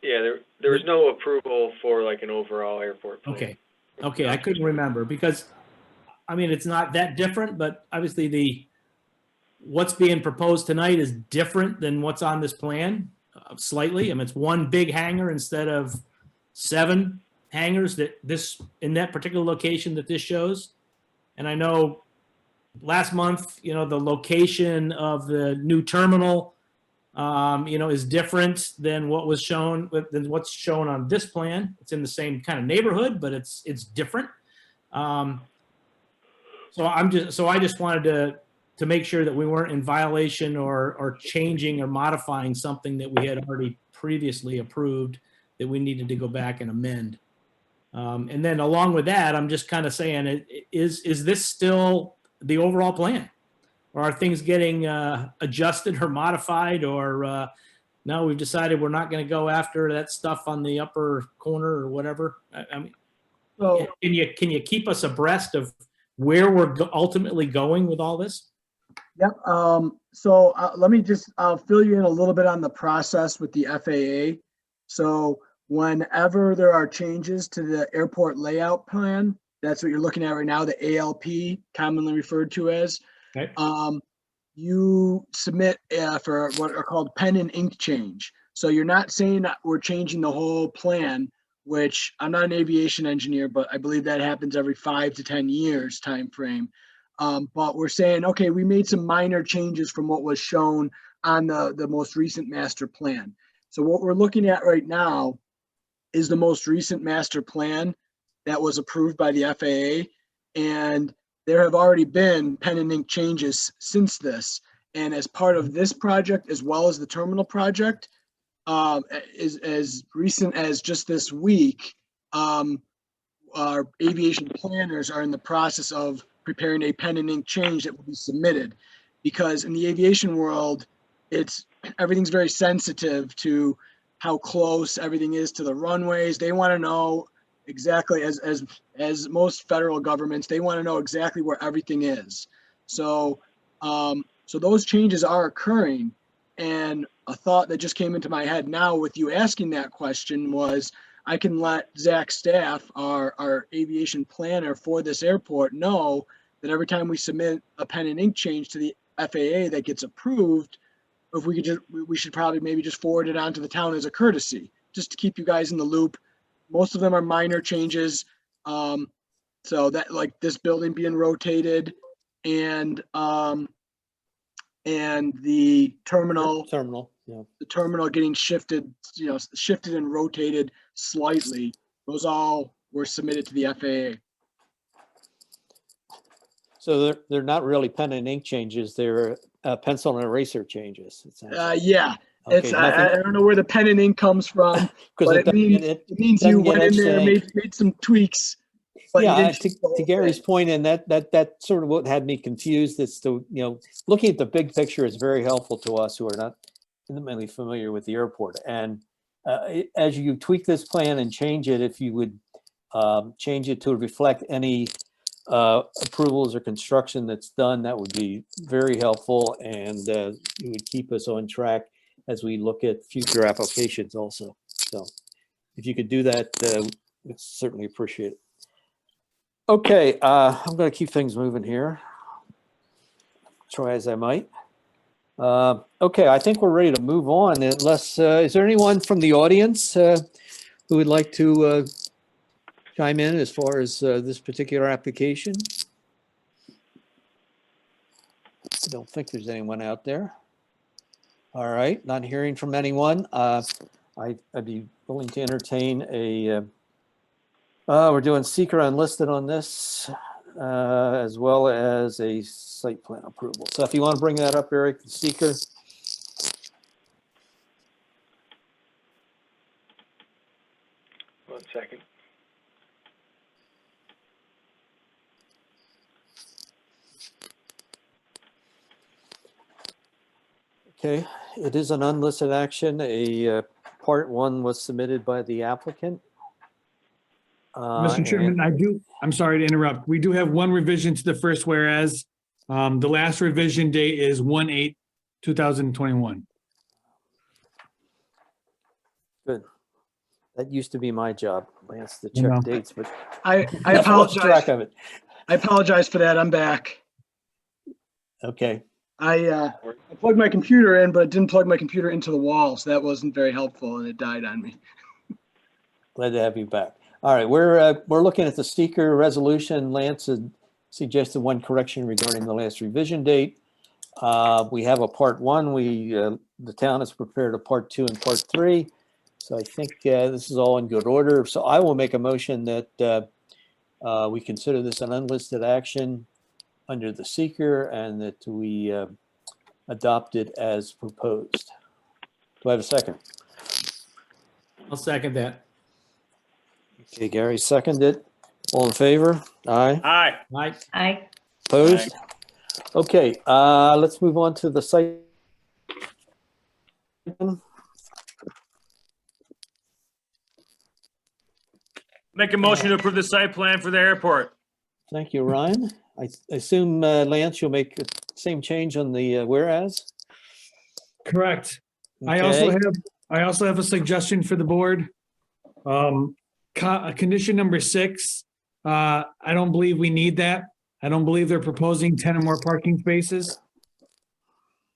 Yeah, there was no approval for like an overall airport plan. Okay, I couldn't remember because, I mean, it's not that different, but obviously what's being proposed tonight is different than what's on this plan slightly. I mean, it's one big hangar instead of 7 hangars in that particular location that this shows. And I know last month, the location of the new terminal, is different than what was shown, than what's shown on this plan. It's in the same kind of neighborhood, but it's different. So I just wanted to make sure that we weren't in violation or changing or modifying something that we had already previously approved that we needed to go back and amend. And then along with that, I'm just kind of saying, is this still the overall plan? Or are things getting adjusted or modified, or no, we've decided we're not going to go after that stuff on the upper corner or whatever? I mean, So, can you keep us abreast of where we're ultimately going with all this? yep. So let me just fill you in a little bit on the process with the FAA. So whenever there are changes to the airport layout plan, that's what you're looking at right now, the ALP, commonly referred to as. Okay. You submit for what are called pen and ink change. So you're not saying that we're changing the whole plan, which I'm not an aviation engineer, but I believe that happens every 5 to 10 years time frame. But we're saying, okay, we made some minor changes from what was shown on the most recent master plan. So what we're looking at right now is the most recent master plan that was approved by the FAA. And there have already been pen and ink changes since this. And as part of this project, as well as the terminal project, is as recent as just this week, our aviation planners are in the process of preparing a pen and ink change that will be submitted. Because in the aviation world, everything's very sensitive to how close everything is to the runways. They want to know exactly, as most federal governments, they want to know exactly where everything is. So those changes are occurring. And a thought that just came into my head now with you asking that question was, I can let Zach Staff, our aviation planner for this airport, know that every time we submit a pen and ink change to the FAA that gets approved, if we should probably maybe just forward it on to the town as a courtesy, just to keep you guys in the loop. Most of them are minor changes. So that, like this building being rotated and the terminal, yeah. the terminal getting shifted and rotated slightly. Those all were submitted to the FAA. So they're not really pen and ink changes. They're pencil and eraser changes. It sounds like. Yeah. Okay, I don't know where the pen and ink comes from, but it means you went in there and made some tweaks. But yeah, to Gary's point, and that sort of what had me confused as to, looking at the big picture is very helpful to us who are not intimately familiar with the airport. And as you tweak this plan and change it, if you would change it to reflect any approvals or construction that's done, that would be very helpful, and it would keep us on track as we look at future applications also. So if you could do that, it's certainly appreciated. Okay, I'm going to keep things moving here. Try as I might. Okay, I think we're ready to move on, unless, is there anyone from the audience who would like to chime in as far as this particular application? I don't think there's anyone out there. All right, not hearing from anyone. I'd be willing to entertain a, we're doing seeker unlisted on this, as well as a site plan approval. So if you want to bring that up, Eric, the seeker. One second. Okay, it is an unlisted action. A part one was submitted by the applicant. Mr. Chairman, I'm sorry to interrupt. We do have one revision to the first whereas. The last revision date is 1/8/2021. Good. That used to be my job, Lance, to No. check dates, but I lost apologize. track of it. I apologize for that. I'm back. Okay. I plugged my computer in, but it didn't plug my computer into the wall, so that wasn't very helpful, and it died on me. Glad to have you back. All right, we're looking at the seeker resolution. Lance had suggested one correction regarding the last revision date. We have a part one. The town has prepared a part two and part three. So I think this is all in good order. So I will make a motion that we consider this an unlisted action under the seeker and that we adopt it as proposed. Do I have a second? I'll second that. Okay, Gary seconded. All in favor? Aye. Aye. Aye. Aye. Opposed? Okay, let's move on to the site. Make a motion to approve the site plan for the airport. Thank you, Ryan. I assume, Lance, you'll make the same change on the whereas? Correct. I Okay. also have a suggestion for the board. Condition number 6, I don't believe we need that. I don't believe they're proposing 10 or more parking spaces.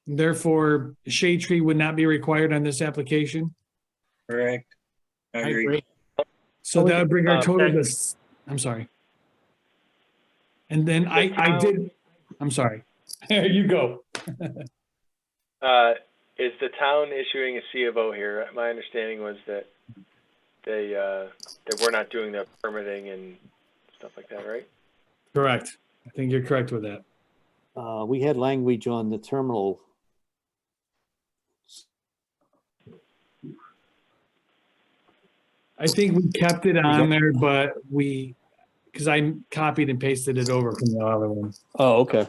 Therefore, shade tree would not be required on this application. Correct. I I agree. agree. So that would bring our total Okay. to, I'm sorry. And then I'm sorry. There you go. Is the town issuing a C of O here? My understanding was that that we're not doing the permitting and stuff like that, right? Correct. I think you're correct with that. We had language on the terminal. I think we kept it on there, but because I copied and pasted it over from the other one. Oh, okay.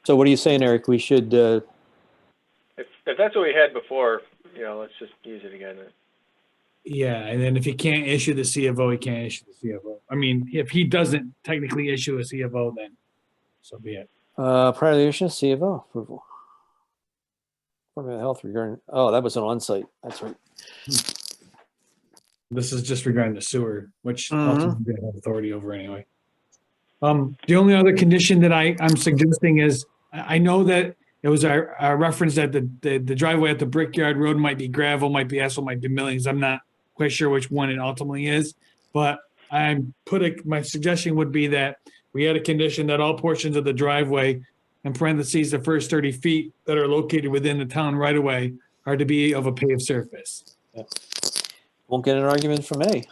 So what are you saying, Eric? We should, If that's what we had before, let's just use it again. Yeah, and then if he can't issue the C of O, he can't issue the C of O. I mean, if he doesn't technically issue a C of O, then so be it. prior to the issue, C of O approval. Department of Health regarding, oh, that was an on-site. That's right. This is just regarding the sewer, which Mhm. ultimately they have authority over anyway. The only other condition that I'm suggesting is, I know that it was a reference that the driveway at the Brickyard Road might be gravel, might be asphalt, might be millings. I'm not quite sure which one it ultimately is, but my suggestion would be that we had a condition that all portions of the driveway, in parentheses, the first 30 feet that are located within the town right of way are to be of a paved surface. Won't get an argument from A.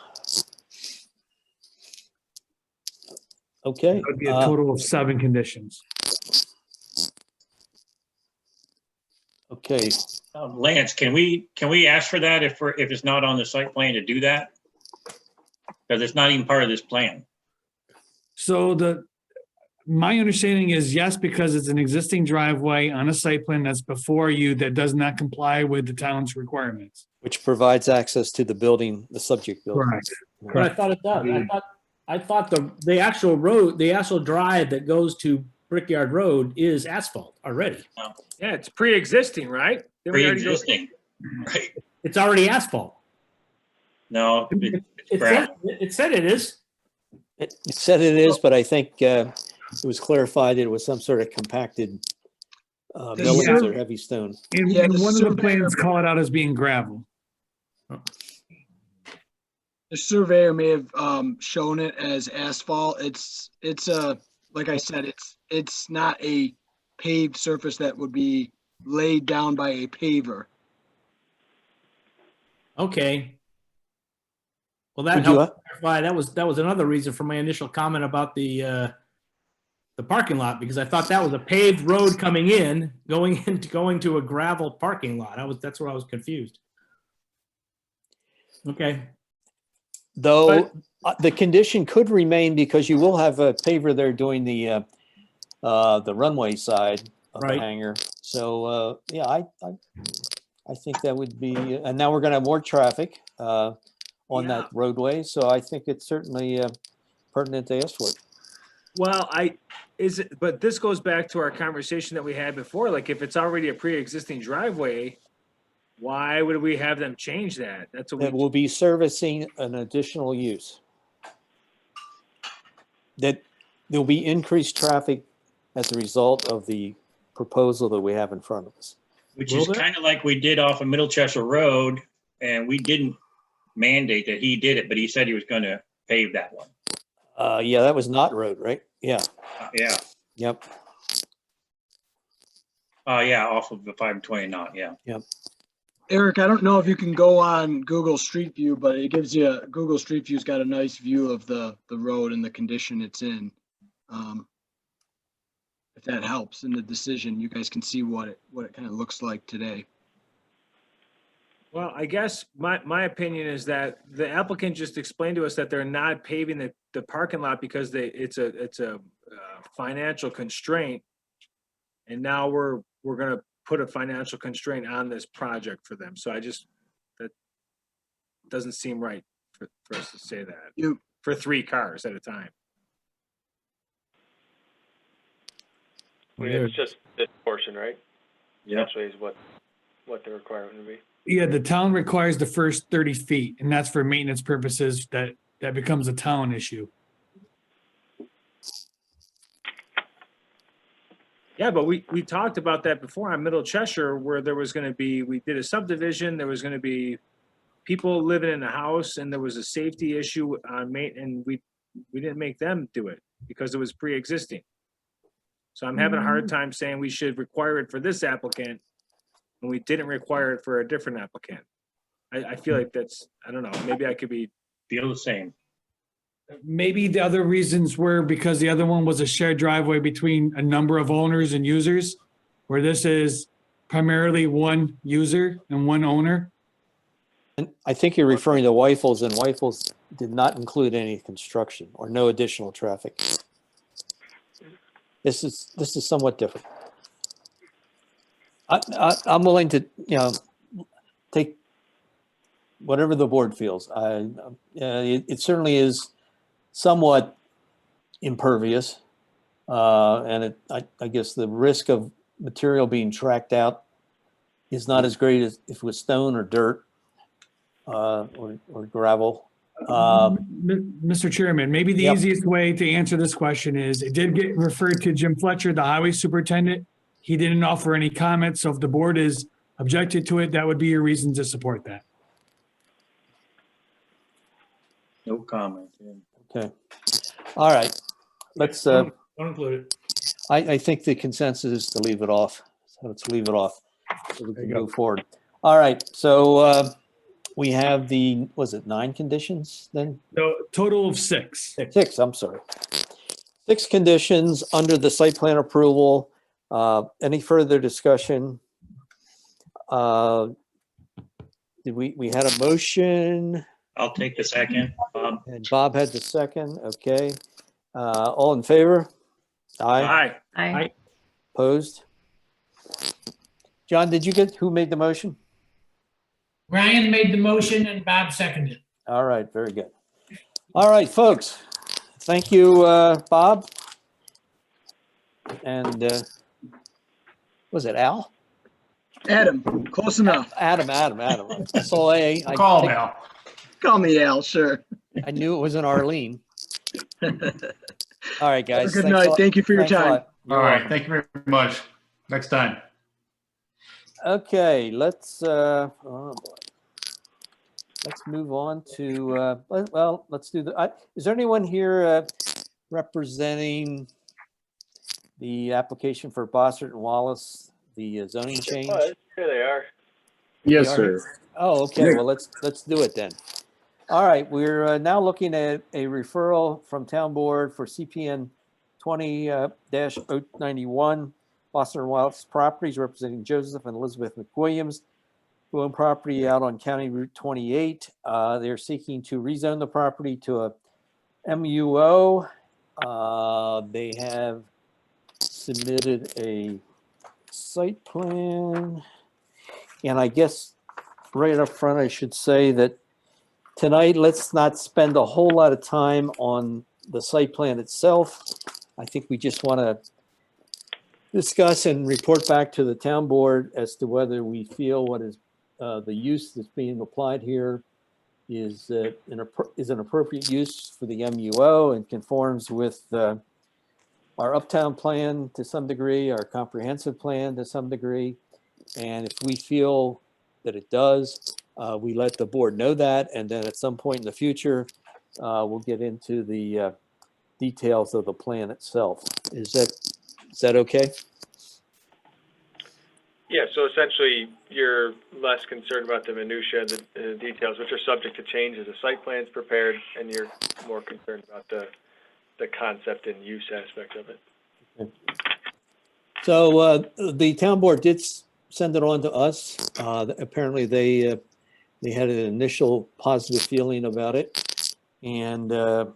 Okay. That would be a total of 7 conditions. Okay. Lance, can we ask for that if it's not on the site plan to do that? Because it's not even part of this plan. So my understanding is yes, because it's an existing driveway on a site plan that's before you that does not comply with the town's requirements. Which provides access to the building, the subject building. Correct. But I thought it does. I thought the actual road, the actual drive that goes to Brickyard Road is asphalt already. Yeah, it's pre-existing, right? Didn't we already go- Pre-existing, right? It's already asphalt. No, it's gravel. It said it is. It said it is, but I think it was clarified it was some sort of compacted millings or heavy stone. And, Yeah, and the one of the surveyor- plans call it out as being gravel. The surveyor may have shown it as asphalt. It's a, like I said, it's not a paved surface that would be laid down by a paver. Okay. Well, that Would you, helped clarify. That was another reason for my initial comment about the parking lot, because I thought that was a paved road coming in, going to a gravel parking lot. That's where I was confused. Okay. Though the condition could remain because you will have a paver there doing the runway side of Right. the hangar. So yeah, I think that would be, and now we're going to have more traffic on that roadway. So I think it's certainly pertinent to ask for it. Well, but this goes back to our conversation that we had before. Like, if it's already a pre-existing driveway, why would we have them change that? That's what That will be servicing an additional use. That there'll be increased traffic as a result of the proposal that we have in front of us. Which is kind of like we did off of Middle Chester Road, and we didn't mandate that he did it, but he said he was going to pave that one. Yeah, that was Knott Road, right? Yeah. Yeah. Yep. Yeah, off of the 520 knot. Yeah. Yep. Eric, I don't know if you can go on Google Street View, but it gives you, Google Street View's got a nice view of the road and the condition it's in. If that helps in the decision, you guys can see what it kind of looks like today. Well, I guess my opinion is that the applicant just explained to us that they're not paving the parking lot because it's a financial constraint. And now we're going to put a financial constraint on this project for them. So that doesn't seem right for us to say that for 3 cars at a time. I mean, it's just this portion, right? Yeah. Actually is what the requirement would be. Yeah, the town requires the first 30 feet, and that's for maintenance purposes. That becomes a town issue. Yeah, but we talked about that before on Middle Cheshire, where there was going to be, we did a subdivision, there was going to be people living in the house, and there was a safety issue on and we didn't make them do it because it was pre-existing. So I'm having a hard time saying we should require it for this applicant when we didn't require it for a different applicant. I feel like that's, I don't know, maybe I could feel the same. Maybe the other reasons were because the other one was a shared driveway between a number of owners and users, where this is primarily one user and one owner. And I think you're referring to Weifels, and Weifels did not include any construction or no additional traffic. This is somewhat different. I'm willing to, take whatever the board feels. It certainly is somewat impervious, and I guess the risk of material being tracked out is not as great as if it was stone or dirt or gravel. Mr. Chairman, maybe the easiest way to answer this question is it did get referred to Jim Fletcher, the highway superintendent. He didn't offer any comments. So if the board is objected to it, that would be your reason to support that. No comment. Yeah. Okay. All right. Let's. Don't include it. I think the consensus is to leave it off. So let's leave it off so we can move forward. All right. So we have was it 9 conditions then? So total of 6. 6, I'm sorry. 6 conditions under the site plan approval. Any further discussion? We had a motion. I'll take the second. And Bob had the second. Okay. All in favor? Aye. Aye. Opposed? John, did you get who made the motion? Ryan made the motion and Bob seconded. All right, very good. All right, folks. Thank you, Bob. And was it Al? Adam, close enough. Adam. I saw A. I Call think- now. Call me Al, sure. I knew it wasn't Arlene. All right, guys. Have a good thanks night. lot. Thank you for your Thanks a time. lot. All You're right. welcome. Thank you very much. Next time. Okay, oh boy. Let's move on to, well, let's do is there anyone here representing the application for Bossert and Wallace, the zoning change? Here they are. They Yes, are sir. here? Oh, okay, well, let's do it then. All right, we're now looking at a referral from Town Board for CPN 20-091, Bossert and Wallace Properties representing Joseph and Elizabeth McWilliams, who own property out on County Route 28. They're seeking to rezone the property to a MUO. They have submitted a site plan. And I guess right up front, I should say that tonight, let's not spend a whole lot of time on the site plan itself. I think we just want to discuss and report back to the town board as to whether we feel what is the use that's being applied here is an appropriate use for the MUO and conforms with our uptown plan to some degree, our comprehensive plan to some degree. And if we feel that it does, we let the board know that. And then at some point in the future, we'll get into the details of the plan itself. Is that okay? Yeah, so essentially, you're less concerned about the minutia, the details, which are subject to change as the site plan's prepared, and you're more concerned about the concept and use aspect of it. Okay. So the town board did send it on to us. Apparently, they had an initial positive feeling about it, and I'll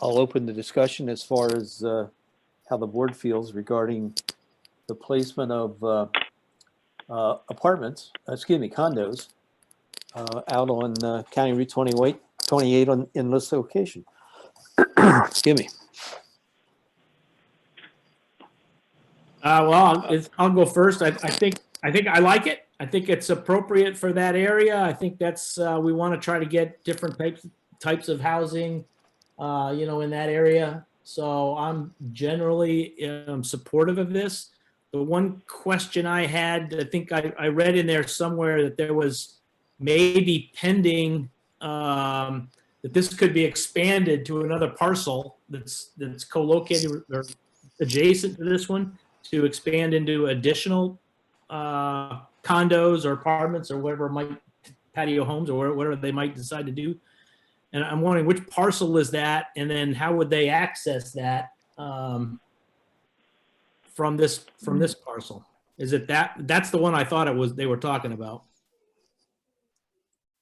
open the discussion as far as how the board feels regarding the placement of condos out on County Route 28 in this location. Excuse me. Well, I'll go first. I think I like it. I think it's appropriate for that area. I think that's we want to try to get different types of housing, in that area. So I'm generally supportive of this. The one question I had, I think I read in there somewhere that there was maybe pending that this could be expanded to another parcel that's co-located or adjacent to this one to expand into additional condos or apartments or whatever patio homes or whatever they might decide to do. And I'm wondering which parcel is that, and then how would they access that from this parcel? Is it that's the one I thought it was they were talking about?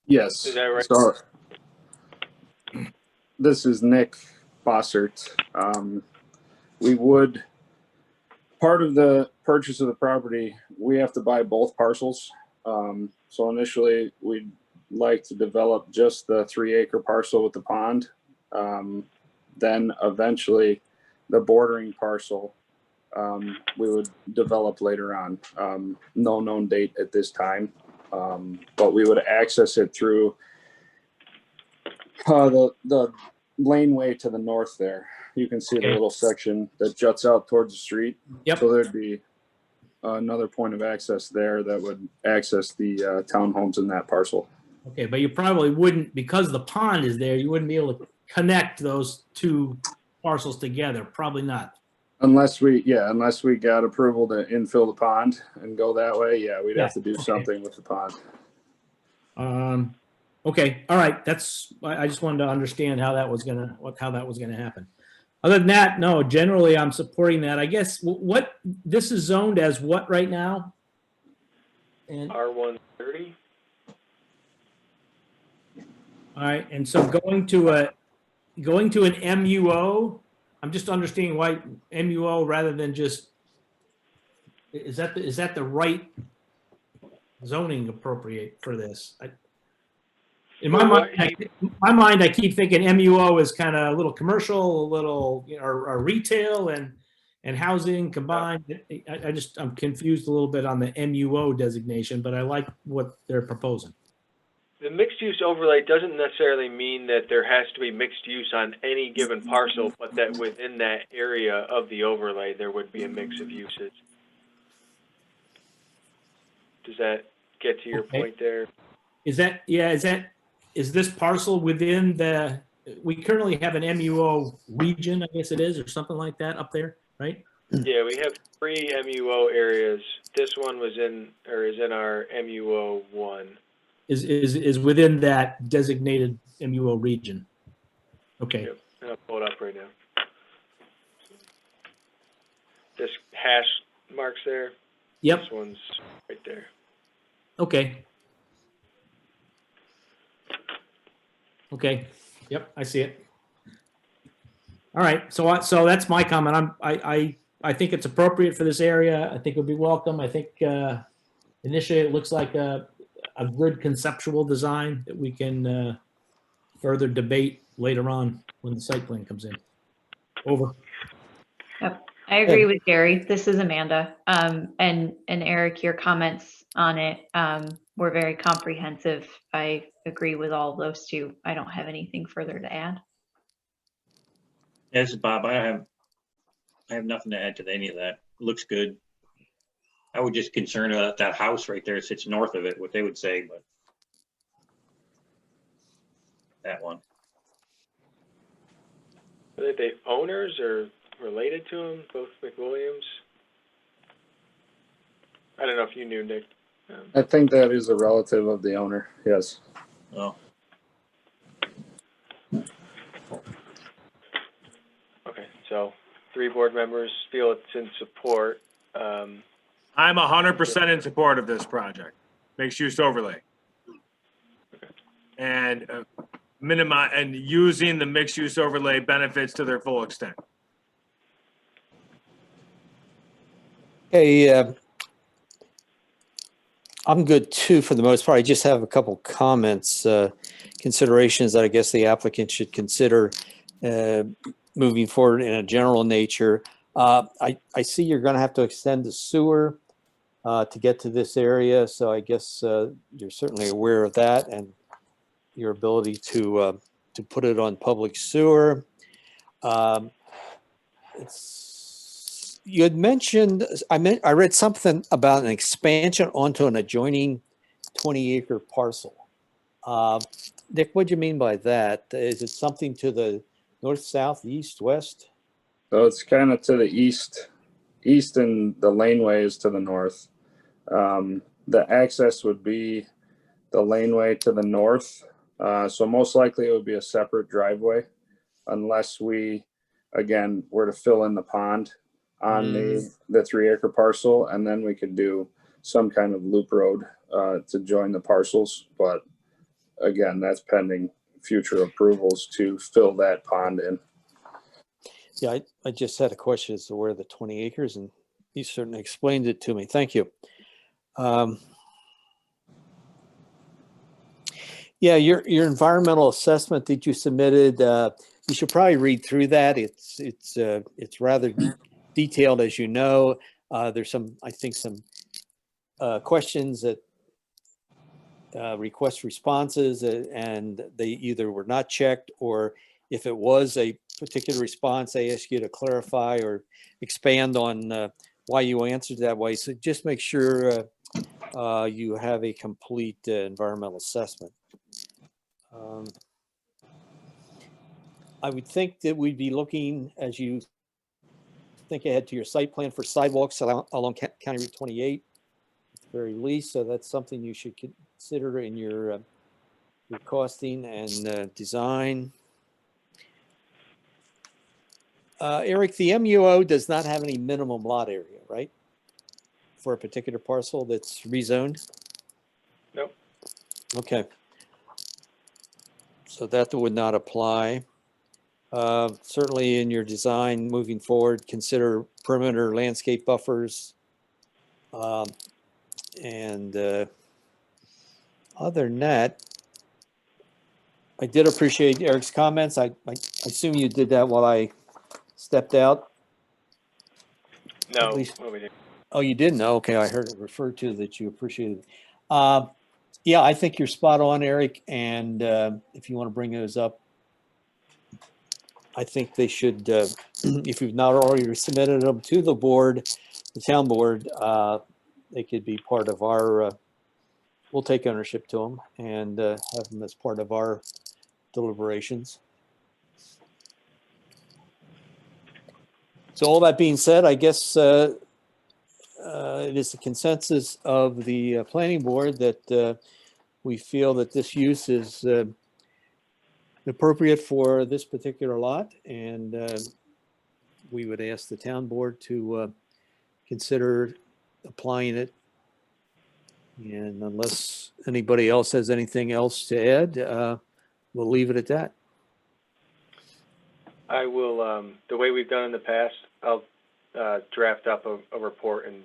Yes. Is that right? So, this is Nick Bossert. We would, part of the purchase of the property, we have to buy both parcels. So initially, we'd like to develop just the 3-acre parcel with the pond. Then eventually, the bordering parcel we would develop later on. No known date at this time, but we would access it through the laneway to the north there. You can see the little section that juts out towards the street. Yep. So there'd be another point of access there that would access the townhomes in that parcel. Okay, but you probably wouldn't, because the pond is there, you wouldn't be able to connect those two parcels together. Probably not. Unless we got approval to infill the pond and go that way, yeah, we'd have to do something with the pond. Okay, all right. I just wanted to understand how that was gonna happen. Other than that, no, generally I'm supporting that. I guess what this is zoned as what right now? And R130. all right, and so going to an MUO, I'm just understanding why MUO rather than just, is that the right zoning appropriate for this? In my mind, I keep thinking MUO is kind of a little commercial, a little, or retail and housing combined. I'm confused a little bit on the MUO designation, but I like what they're proposing. The mixed use overlay doesn't necessarily mean that there has to be mixed use on any given parcel, but that within that area of the overlay, there would be a mix of uses. Does that get to your point there? Is this parcel within we currently have an MUO region, I guess it is, or something like that up there, right? Yeah, we have 3 MUO areas. This one is in our MUO 1. Is within that designated MUO region. Okay. Yep. I'll pull it up right now. This hash marks there. Yep. This one's right there. Okay. Okay. Yep, I see it. All right. So that's my comment. I think it's appropriate for this area. I think it would be welcome. I think initially it looks like a good conceptual design that we can further debate later on when the site plan comes in. Over. Yep. I agree with Gary. This is Amanda. And Eric, your comments on it were very comprehensive. I agree with all of those two. I don't have anything further to add. This is Bob. I have nothing to add to any of that. It looks good. I would just concern about that house right there sits north of it, what they would say, but that one. Are they owners or related to them, both McWilliams? I don't know if you knew, Nick. I think that is a relative of the owner, yes. Oh. Okay, so 3 board members feel it's in support. I'm 100% in support of this project, mixed use overlay. And and using the mixed use overlay benefits to their full extent. Hey, I'm good too for the most part. I just have a couple comments, considerations that I guess the applicant should consider moving forward in a general nature. I see you're going to have to extend the sewer to get to this area, so I guess you're certainly aware of that and your ability to put it on public sewer. You had mentioned, I read something about an expansion onto an adjoining 20-acre parcel. Nick, what do you mean by that? Is it something to the north, south, east, west? So it's kind of to the east, and the laneway is to the north. The access would be the laneway to the north. So most likely it would be a separate driveway unless we, again, were to fill in the pond on the 3-acre parcel, and then we could do some kind of loop road to join the parcels. But again, that's pending future approvals to fill that pond in. Yeah, I just had a question as to where the 20 acres, and you certainly explained it to me. Thank you. Yeah, your environmental assessment that you submitted, you should probably read through that. It's rather detailed, as you know. There's I think some questions that request responses, and they either were not checked, or if it was a particular response, they ask you to clarify or expand on why you answered that way. So just make sure you have a complete environmental assessment. I would think that we'd be looking, as you think ahead to your site plan, for sidewalks along County Route 28 at the very least. So that's something you should consider in your costing and design. Eric, the MUO does not have any minimum lot area, right? For a particular parcel that's rezoned? Nope. Okay. So that would not apply. Certainly in your design moving forward, consider perimeter landscape buffers. And other than that, I did appreciate Eric's comments. I assume you did that while I stepped out. No, At least- well, we didn't. Oh, you didn't? Okay, I heard it referred to that you appreciated. Yeah, I think you're spot on, Eric. And if you want to bring those up, I think they should, if you've not already submitted them to the board, the town board, they could be part of our, we'll take ownership to them and have them as part of our deliberations. So all that being said, I guess it is the consensus of the planning board that we feel that this use is appropriate for this particular lot, and we would ask the town board to consider applying it. And unless anybody else has anything else to add, we'll leave it at that. I will, the way we've done in the past, I'll draft up a report and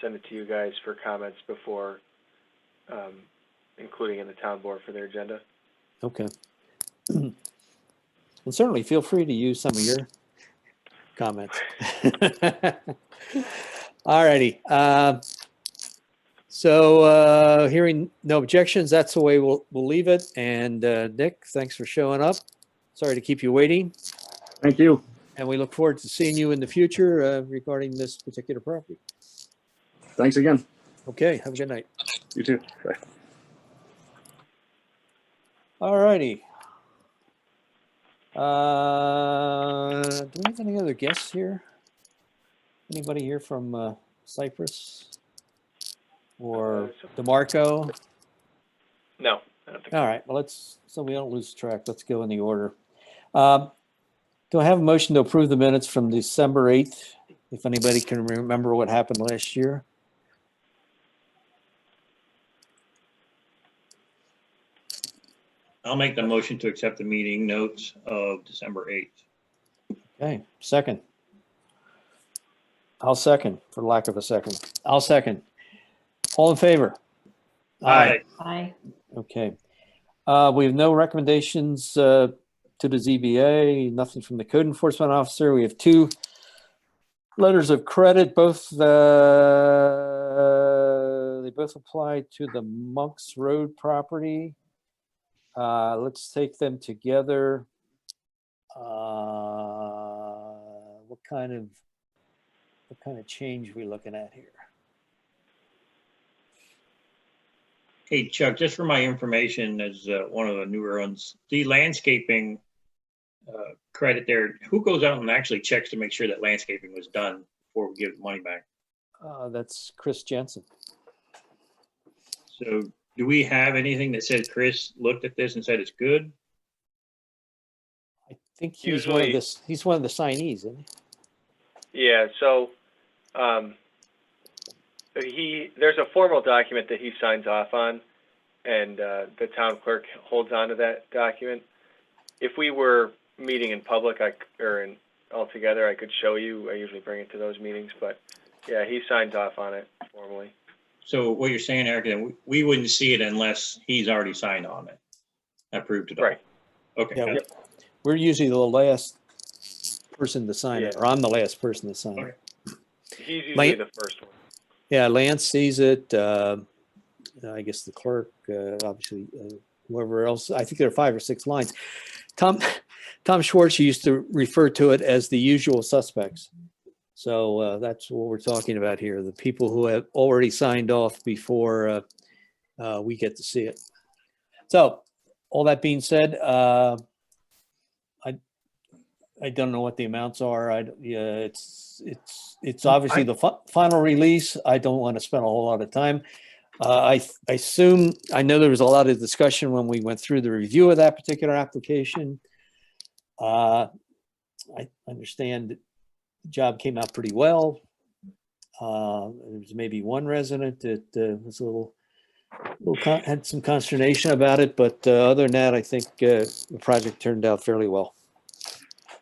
send it to you guys for comments before including in the town board for their agenda. Okay. And certainly feel free to use some of your comments. All righty. So hearing no objections, that's the way we'll leave it. And Nick, thanks for showing up. Sorry to keep you waiting. Thank you. And we look forward to seeing you in the future regarding this particular property. Thanks again. Okay, have a good night. You too. Bye. All righty. Do we have any other guests here? Anybody here from Cypress or DeMarco? No, I don't think. All right, well, so we don't lose track, let's go in the order. Do I have a motion to approve the minutes from December 8th? If anybody can remember what happened last year? I'll make the motion to accept the meeting notes of December 8th. Okay, second. I'll second, for lack of a second. I'll second. All in favor? Aye. Aye. Okay. We have no recommendations to the ZBA, nothing from the code enforcement officer. We have two letters of credit, both they both apply to the Monks Road property. Let's take them together. What kind of change are we looking at here? Hey, Chuck, just for my information as one of the newer ones, the landscaping credit there, who goes out and actually checks to make sure that landscaping was done before we give the money back? That's Chris Jensen. So do we have anything that said Chris looked at this and said it's good? I think he's one of the signees, isn't he? Yeah, so there's a formal document that he signs off on, and the town clerk holds on to that document. If we were meeting in public, all together, I could show you. I usually bring it to those meetings, but yeah, he signs off on it formally. So what you're saying, Eric, that we wouldn't see it unless he's already signed on it, approved it all. Right. Okay. Yeah, got it. we're usually the last person to sign it, or I'm the last person to sign it. He's usually the first one. Yeah, Lance sees it. I guess the clerk, obviously, whoever else. I think there are 5 or 6 lines. Tom Schwartz used to refer to it as the usual suspects. So that's what we're talking about here, the people who have already signed off before we get to see it. So all that being said, I don't know what the amounts are. It's obviously the final release. I don't want to spend a whole lot of time. I assume, I know there was a lot of discussion when we went through the review of that particular application. I understand the job came out pretty well. There was maybe one resident that was a little had some consternation about it, but other than that, I think the project turned out fairly well.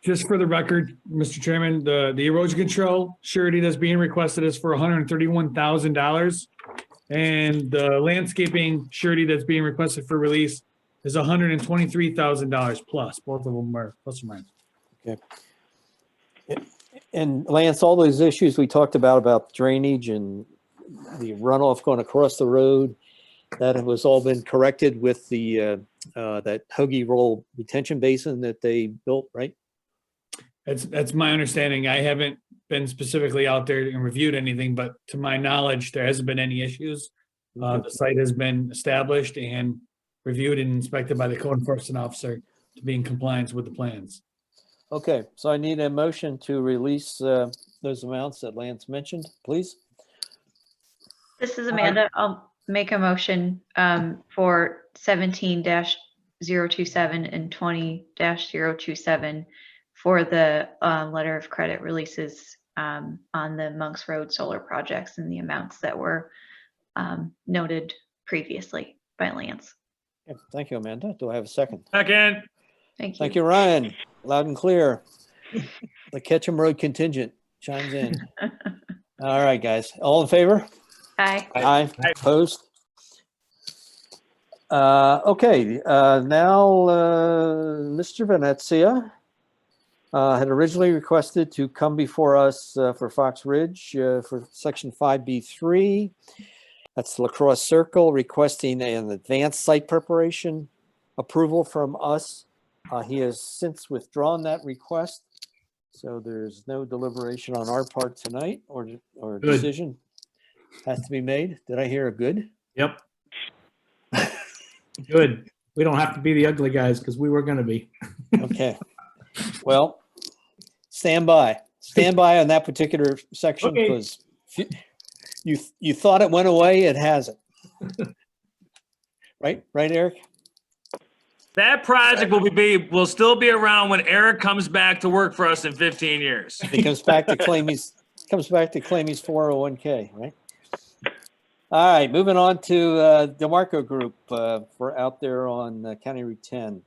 Just for the record, Mr. Chairman, the erosion control surety that's being requested is for $131,000. And the landscaping surety that's being requested for release is $123,000 plus. Both of them are plus or minus. Okay. And Lance, all those issues we talked about drainage and the runoff going across the road, that has all been corrected with the, that Hoagie Roll retention basin that they built, right? That's my understanding. I haven't been specifically out there and reviewed anything, but to my knowledge, there hasn't been any issues. The site has been established and reviewed and inspected by the code enforcement officer to be in compliance with the plans. Okay, so I need a motion to release those amounts that Lance mentioned, please. This is Amanda. I'll make a motion for 17-027 and 20-027 for the letter of credit releases on the Monks Road solar projects and the amounts that were noted previously by Lance. Yeah, thank you, Amanda. Do I have a second? Second. Thank you. Thank you, Ryan. Loud and clear. The Ketchum Road contingent chimes in. All right, guys. All in favor? Aye. Aye. Opposed? Okay, now, Mr. Venezia had originally requested to come before us for Fox Ridge for Section 5B3. That's La Crosse Circle, requesting an advanced site preparation approval from us. He has since withdrawn that request, so there's no deliberation on our part tonight or Good. decision has to be made. Did I hear a good? Yep. Good. We don't have to be the ugly guys because we were going to be. Okay. Well, stand by on that particular section Okay. because you thought it went away, it hasn't. Right, Eric? That project will still be around when Eric comes back to work for us in 15 years. He comes back to claim his 401k, right? All right, moving on to DeMarco Group for out there on County Route 10.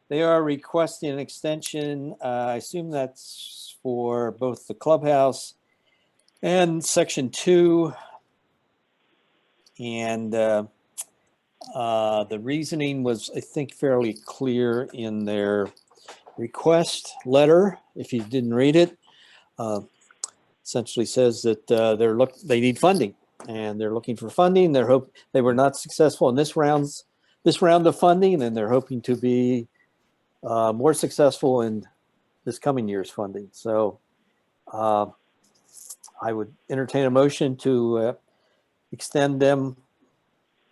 They are requesting an extension. I assume that's for both the clubhouse and Section 2. And the reasoning was, I think, fairly clear in their request letter. If you didn't read it, essentially says that they need funding and they're looking for funding. They were not successful in this round of funding, and they're hoping to be more successful in this coming year's funding. So I would entertain a motion to extend them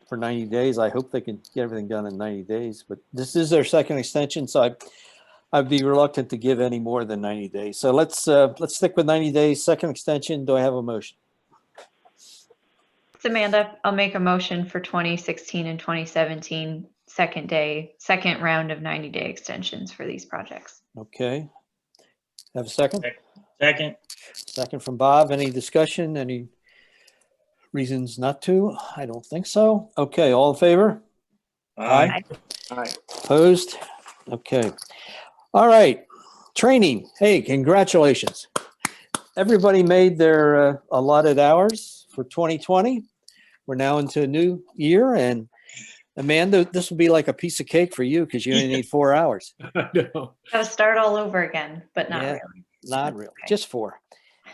for 90 days. I hope they can get everything done in 90 days, but this is their second extension, so I'd be reluctant to give any more than 90 days. So let's stick with 90 days, second extension. Do I have a motion? It's Amanda. I'll make a motion for 2016 and 2017 second round of 90-day extensions for these projects. Okay. Have a second? Second. Second from Bob. Any discussion? Any reasons not to? I don't think so. Okay, all in favor? Aye. Opposed? Okay. All right. Training. Hey, congratulations. Everybody made their allotted hours for 2020. We're now into a new year, and Amanda, this will be like a piece of cake for you because you only need 4 hours. No. Gotta start all over again, but not Yeah, really. Not really, just 4.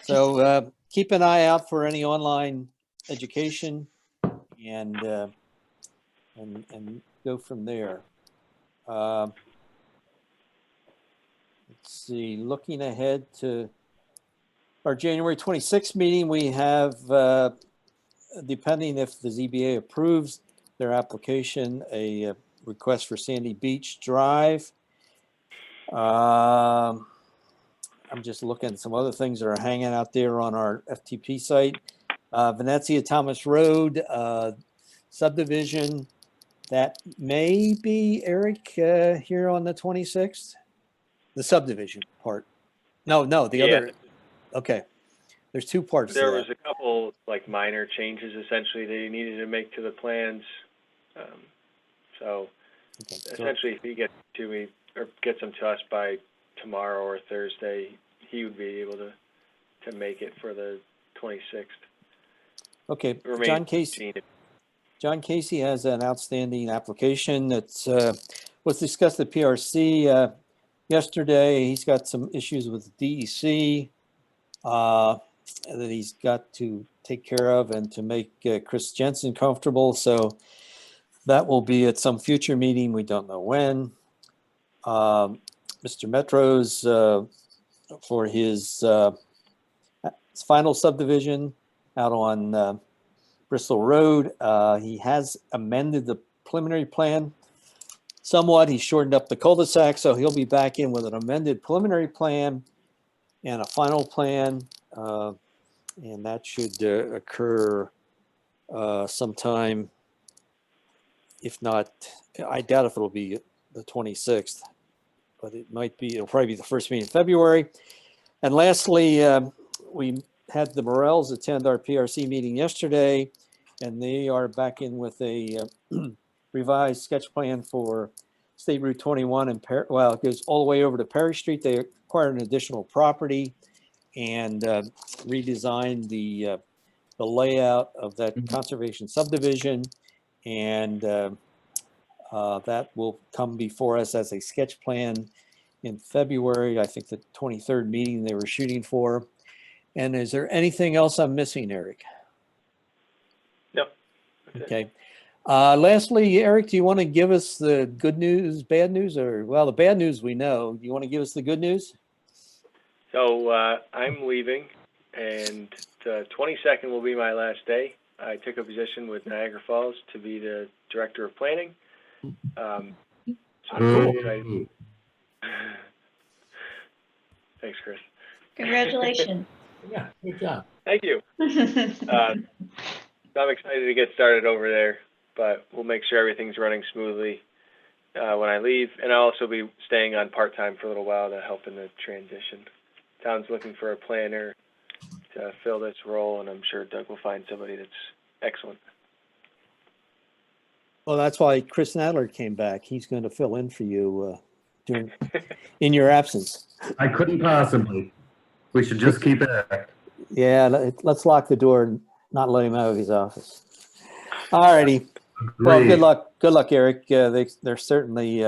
So keep an eye out for any online education and go from there. Let's see, looking ahead to our January 26th meeting, we have, depending if the ZBA approves their application, a request for Sandy Beach Drive. I'm just looking at some other things that are hanging out there on our FTP site. Venezia Thomas Road subdivision, that may be, Eric, here on the 26th? The subdivision part. No, the other. Okay. There's 2 parts to There that. was a couple like minor changes essentially that you needed to make to the plans. So essentially, if he gets to me or gets them to us by tomorrow or Thursday, he would be able to make it for the 26th. Okay, Remain John Casey. John Casey has an outstanding application that was discussed at PRC yesterday. He's got some issues with DEC that he's got to take care of and to make Chris Jensen comfortable. So that will be at some future meeting. We don't know when. Mr. Metros for his final subdivision out on Bristol Road. He has amended the preliminary plan somewhat. He shortened up the cul-de-sac, so he'll be back in with an amended preliminary plan and a final plan. And that should occur sometime, if not, I doubt if it'll be the 26th, but it'll probably be the first meeting in February. And lastly, we had the Morels attend our PRC meeting yesterday, and they are back in with a revised sketch plan for State Route 21 and well, it goes all the way over to Perry Street. They acquired an additional property and redesigned the layout of that conservation subdivision, and that will come before us as a sketch plan in February. I think the 23rd meeting they were shooting for. And is there anything else I'm missing, Eric? No. Okay. Lastly, Eric, do you want to give us the good news, bad news, or, well, the bad news we know. Do you want to give us the good news? So I'm leaving, and the 22nd will be my last day. I took a position with Niagara Falls to be the director of planning. So thanks, Chris. Congratulations. Yeah, good job. Thank you. So I'm excited to get started over there, but we'll make sure everything's running smoothly when I leave. And I'll also be staying on part-time for a little while to help in the transition. Town's looking for a planner to fill this role, and I'm sure Doug will find somebody that's excellent. Well, that's why Chris Nadler came back. He's going to fill in for you in your absence. I couldn't possibly. We should just keep it there. Yeah, let's lock the door and not let him out of his office. All righty. Well, good luck. Good luck, Eric. They're certainly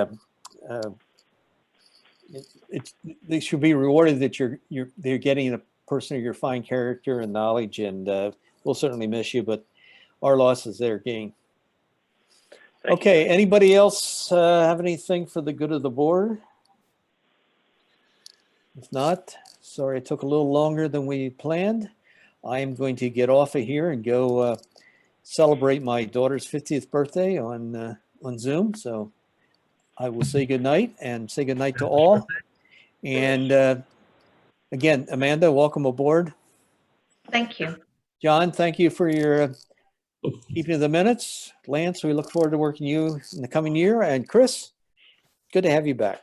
they should be rewarded that they're getting a person of your fine character and knowledge, and we'll certainly miss you, but our loss is their gain. Okay, anybody else have anything for the good of the board? If not, sorry it took a little longer than we planned. I am going to get off of here and go celebrate my daughter's 50th birthday on Zoom. So I will say goodnight and say goodnight to all. And again, Amanda, welcome aboard. Thank you. John, thank you for your keeping of the minutes. Lance, we look forward to working you in the coming year. And Chris, good to have you back.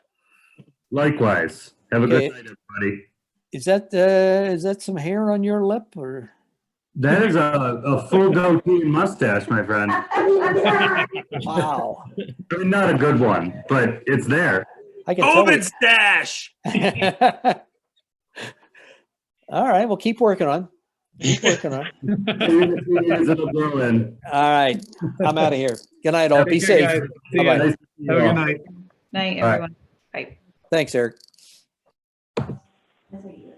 Likewise. Have a good night, everybody. Is that some hair on your lip, or? That is a full goatee and mustache, my friend. Wow. I mean, not a good one, but it's there. I can tell COVID stash. All right, well, keep working on. Keep working on. It'll grow in. All right, I'm out of here. Good night, all. Be safe. Bye-bye. Have a good night. Night, All right. everyone. Bye. Thanks, Eric. That's what you